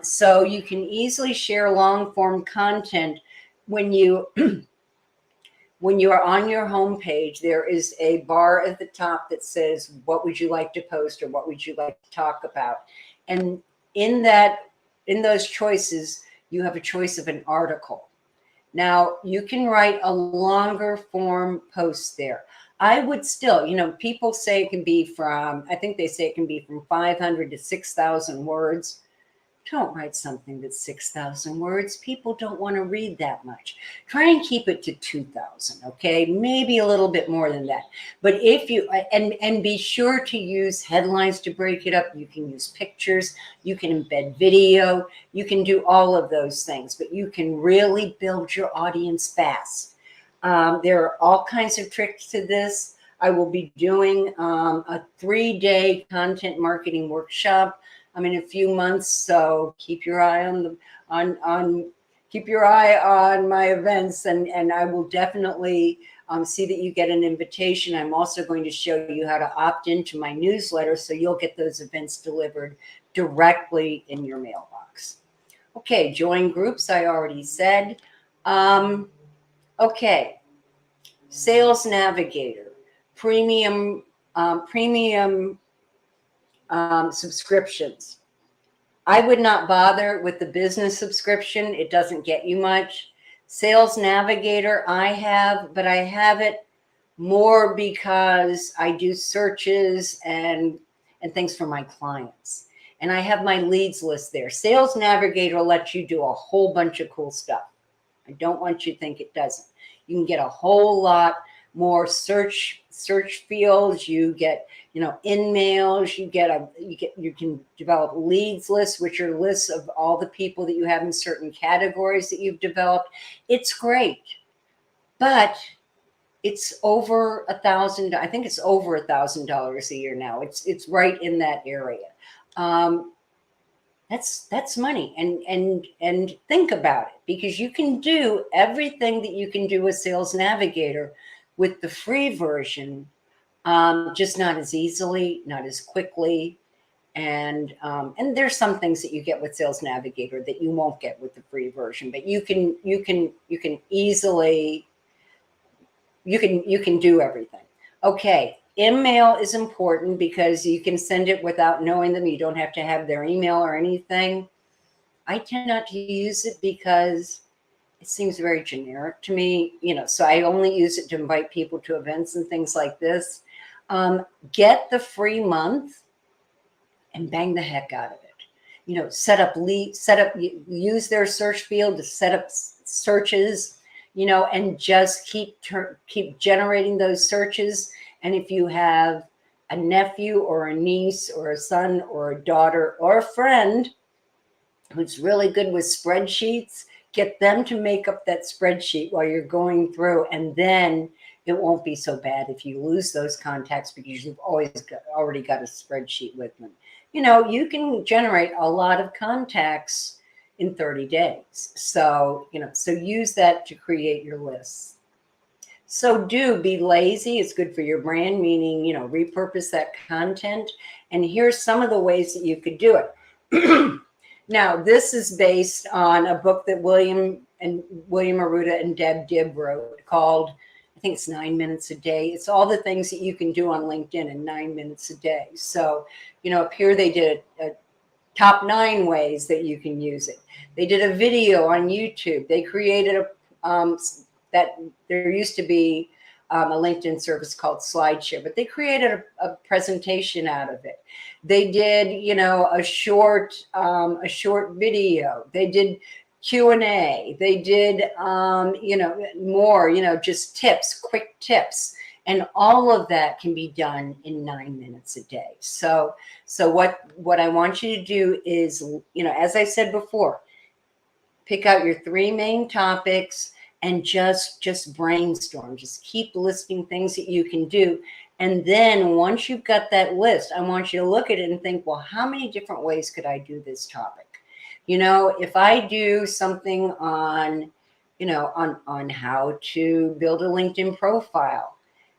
So you can easily share long form content when you when you are on your homepage. There is a bar at the top that says, what would you like to post or what would you like to talk about? And in those choices, you have a choice of an article. Now, you can write a longer form post there. I would still, people say it can be from, I think they say it can be from 500 to 6,000 words. Don't write something that's 6,000 words. People don't want to read that much. Try and keep it to 2,000, okay? Maybe a little bit more than that. But if you, and be sure to use headlines to break it up. You can use pictures. You can embed video. You can do all of those things, but you can really build your audience fast. There are all kinds of tricks to this. I will be doing a 3-day content marketing workshop in a few months, so keep your eye on keep your eye on my events, and I will definitely see that you get an invitation. I'm also going to show you how to opt into my newsletter, so you'll get those events delivered directly in your mailbox. Okay, join groups, I already said. Okay, Sales Navigator, premium subscriptions. I would not bother with the business subscription. It doesn't get you much. Sales Navigator I have, but I have it more because I do searches and things for my clients. And I have my leads list there. Sales Navigator lets you do a whole bunch of cool stuff. I don't want you to think it doesn't. You can get a whole lot more search fields. You get, in-mails. You can develop leads lists, which are lists of all the people that you have in certain categories that you've developed. It's great, but it's over $1,000. I think it's over $1,000 a year now. It's right in that area. That's money, and think about it, because you can do everything that you can do with Sales Navigator with the free version, just not as easily, not as quickly, and there's some things that you get with Sales Navigator that you won't get with the free version, but you can easily do everything. Okay. Email is important because you can send it without knowing them. You don't have to have their email or anything. I tend not to use it because it seems very generic to me, so I only use it to invite people to events and things like this. Get the free month and bang the heck out of it. Use their search field to set up searches, and just keep generating those searches. And if you have a nephew or a niece or a son or a daughter or a friend who's really good with spreadsheets, get them to make up that spreadsheet while you're going through, and then it won't be so bad if you lose those contacts because you've already got a spreadsheet with them. You can generate a lot of contacts in 30 days. So use that to create your lists. So do be lazy. It's good for your brand, meaning, repurpose that content. And here's some of the ways that you could do it. Now, this is based on a book that William Arruda and Deb Dibb wrote called, I think it's 9 minutes a day. It's all the things that you can do on LinkedIn in 9 minutes a day. So, up here they did a top 9 ways that you can use it. They did a video on YouTube. They created that there used to be a LinkedIn service called SlideShare, but they created a presentation out of it. They did, a short video. They did Q&A. They did, more, just tips, quick tips. And all of that can be done in 9 minutes a day. So what I want you to do is, as I said before, pick out your 3 main topics and just brainstorm. Just keep listing things that you can do. And then once you've got that list, I want you to look at it and think, well, how many different ways could I do this topic? If I do something on how to build a LinkedIn profile,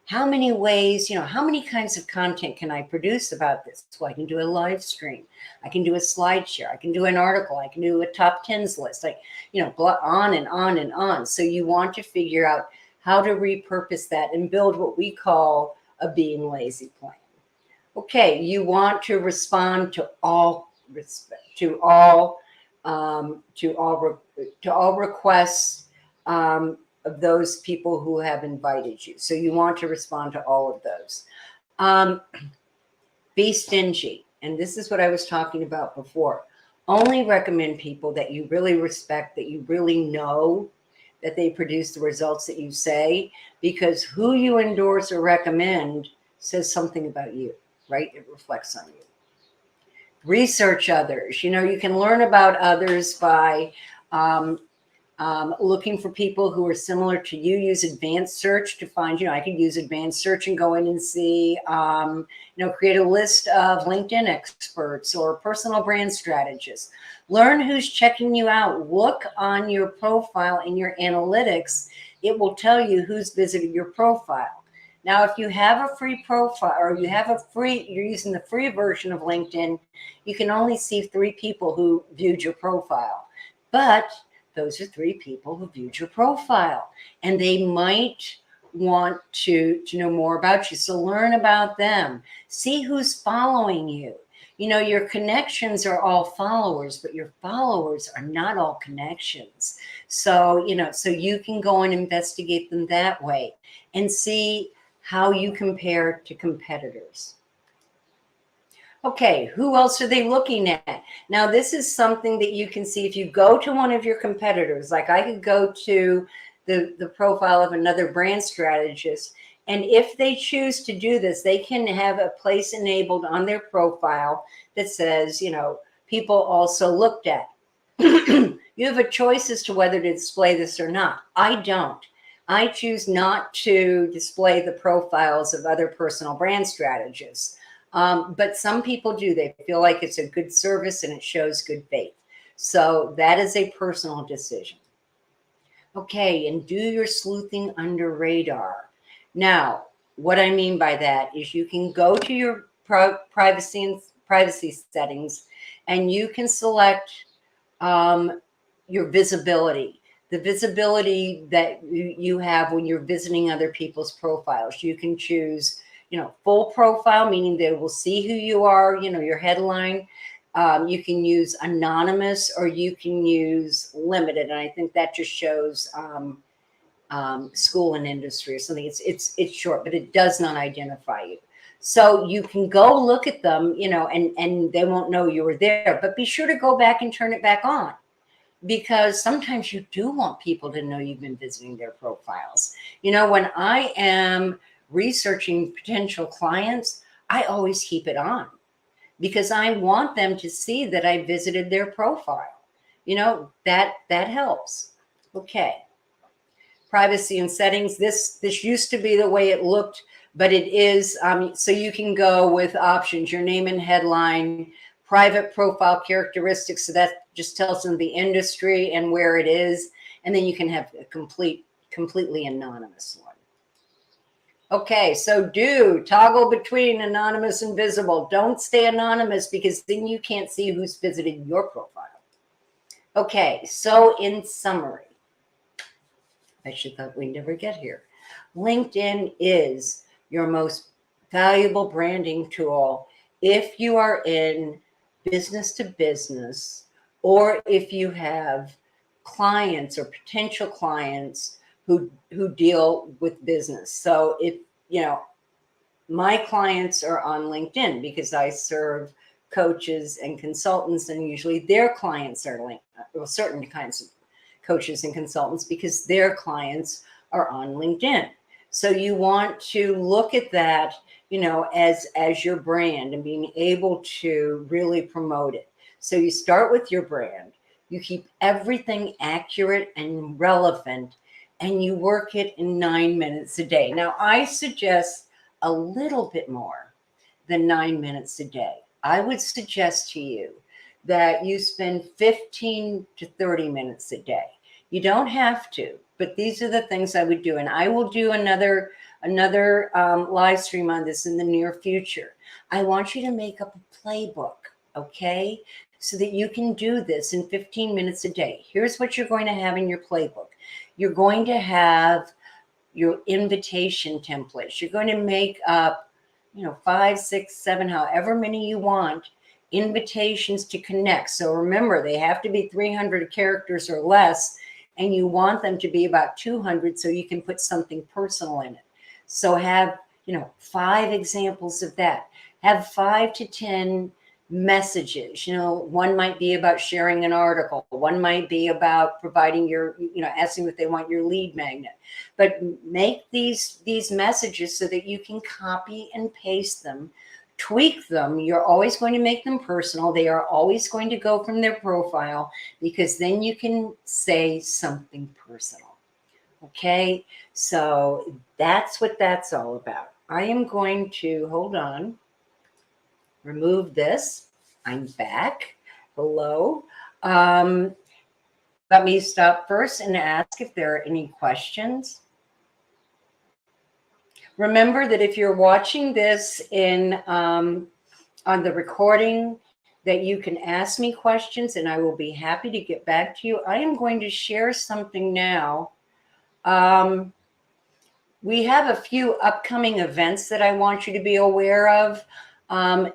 how many ways, how many kinds of content can I produce about this? Well, I can do a live stream. I can do a slideshare. I can do an article. I can do a top 10s list, like, on and on and on. So you want to figure out how to repurpose that and build what we call a being lazy plan. Okay, you want to respond to all requests of those people who have invited you. So you want to respond to all of those. Be stingy. And this is what I was talking about before. Only recommend people that you really respect, that you really know that they produce the results that you say, because who you endorse or recommend says something about you, right? It reflects on you. Research others. You can learn about others by looking for people who are similar to you. Use advanced search to find, I could use advanced search and go in and see, create a list of LinkedIn experts or personal brand strategists. Learn who's checking you out. Look on your profile in your analytics. It will tell you who's visited your profile. Now, if you have a free profile or you're using the free version of LinkedIn, you can only see 3 people who viewed your profile. But those are 3 people who viewed your profile, and they might want to know more about you. So learn about them. See who's following you. Your connections are all followers, but your followers are not all connections. So, so you can go and investigate them that way and see how you compare to competitors. Okay, who else are they looking at? Now, this is something that you can see if you go to one of your competitors. Like I could go to the profile of another brand strategist, and if they choose to do this, they can have a place enabled on their profile that says, people also looked at. You have a choice as to whether to display this or not. I don't. I choose not to display the profiles of other personal brand strategists. But some people do. They feel like it's a good service and it shows good faith. So that is a personal decision. Okay, and do your sleuthing under radar. Now, what I mean by that is you can go to your privacy settings, and you can select your visibility. The visibility that you have when you're visiting other people's profiles. You can choose full profile, meaning they will see who you are, your headline. You can use anonymous, or you can use limited. And I think that just shows school and industry or something. It's short, but it does not identify you. So you can go look at them, and they won't know you were there, but be sure to go back and turn it back on, because sometimes you do want people to know you've been visiting their profiles. When I am researching potential clients, I always keep it on, because I want them to see that I visited their profile. That helps. Okay. Privacy and settings. This used to be the way it looked, but it is, so you can go with options, your name and headline, private profile characteristics. So that just tells them the industry and where it is. And then you can have a completely anonymous one. Okay, so do toggle between anonymous and visible. Don't stay anonymous, because then you can't see who's visited your profile. Okay, so in summary, I should thought we'd never get here. LinkedIn is your most valuable branding tool if you are in business to business, or if you have clients or potential clients who deal with business. So if, my clients are on LinkedIn because I serve coaches and consultants, and usually their clients are certain kinds of coaches and consultants because their clients are on LinkedIn. So you want to look at that, as your brand and being able to really promote it. So you start with your brand, you keep everything accurate and relevant, and you work it in 9 minutes a day. Now, I suggest a little bit more than 9 minutes a day. I would suggest to you that you spend 15 to 30 minutes a day. You don't have to, but these are the things I would do. And I will do another live stream on this in the near future. I want you to make up a playbook, okay? So that you can do this in 15 minutes a day. Here's what you're going to have in your playbook. You're going to have your invitation templates. You're going to make up, 5, 6, 7, however many you want, invitations to connect. So remember, they have to be 300 characters or less, and you want them to be about 200 so you can put something personal in it. So have, 5 examples of that. Have 5 to 10 messages. One might be about sharing an article. One might be about providing asking if they want your lead magnet. But make these messages so that you can copy and paste them, tweak them. You're always going to make them personal. They are always going to go from their profile, because then you can say something personal. Okay, so that's what that's all about. I am going to, hold on, remove this. I'm back. Hello. Let me stop first and ask if there are any questions. Remember that if you're watching this on the recording, that you can ask me questions and I will be happy to get back to you. I am going to share something now. We have a few upcoming events that I want you to be aware of.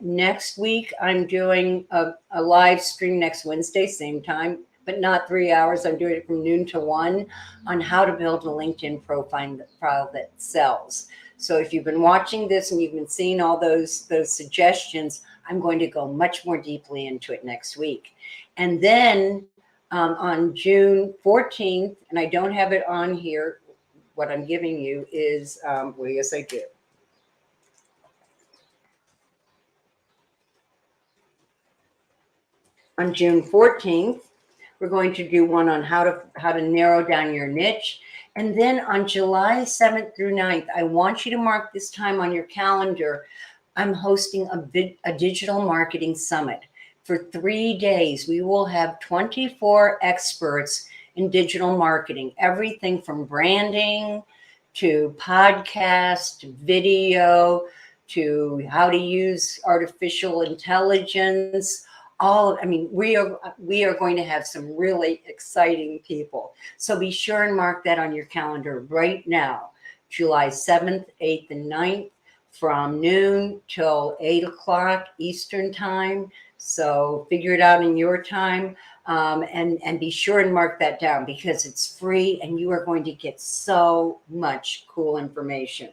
Next week, I'm doing a live stream next Wednesday, same time, but not 3 hours. I'm doing it from noon to 1 on how to build a LinkedIn profile that sells. So if you've been watching this and you've been seeing all those suggestions, I'm going to go much more deeply into it next week. And then on June 14th, and I don't have it on here, what I'm giving you is, well, yes, I do. On June 14th, we're going to do one on how to narrow down your niche. And then on July 7th through 9th, I want you to mark this time on your calendar. I'm hosting a digital marketing summit. For 3 days, we will have 24 experts in digital marketing, everything from branding to podcast, to video, to how to use artificial intelligence. We are going to have some really exciting people. So be sure and mark that on your calendar right now, July 7th, 8th, and 9th, from noon till 8 o'clock Eastern time. So figure it out in your time, and be sure and mark that down, because it's free and you are going to get so much cool information.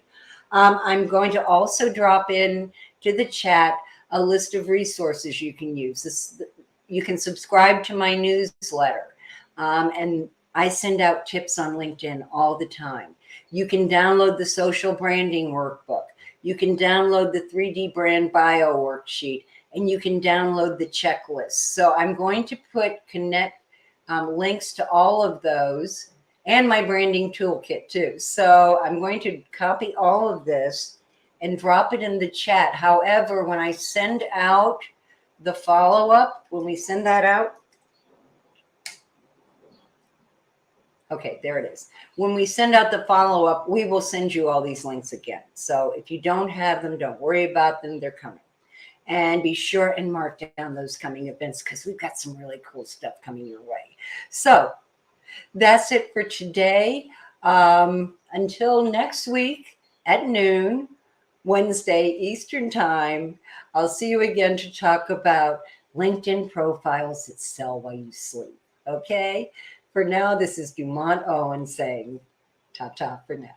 I'm going to also drop in to the chat a list of resources you can use. You can subscribe to my newsletter, and I send out tips on LinkedIn all the time. You can download the social branding workbook. You can download the 3D brand bio worksheet, and you can download the checklist. So I'm going to connect links to all of those, and my branding toolkit too. So I'm going to copy all of this and drop it in the chat. However, when I send out the follow-up, when we send that out, okay, there it is. When we send out the follow-up, we will send you all these links again. So if you don't have them, don't worry about them, they're coming. And be sure and mark down those coming events, because we've got some really cool stuff coming your way. So that's it for today. Until next week at noon, Wednesday Eastern time, I'll see you again to talk about LinkedIn profiles that sell while you sleep. Okay? For now, this is Dumont Owen saying ta-ta for now.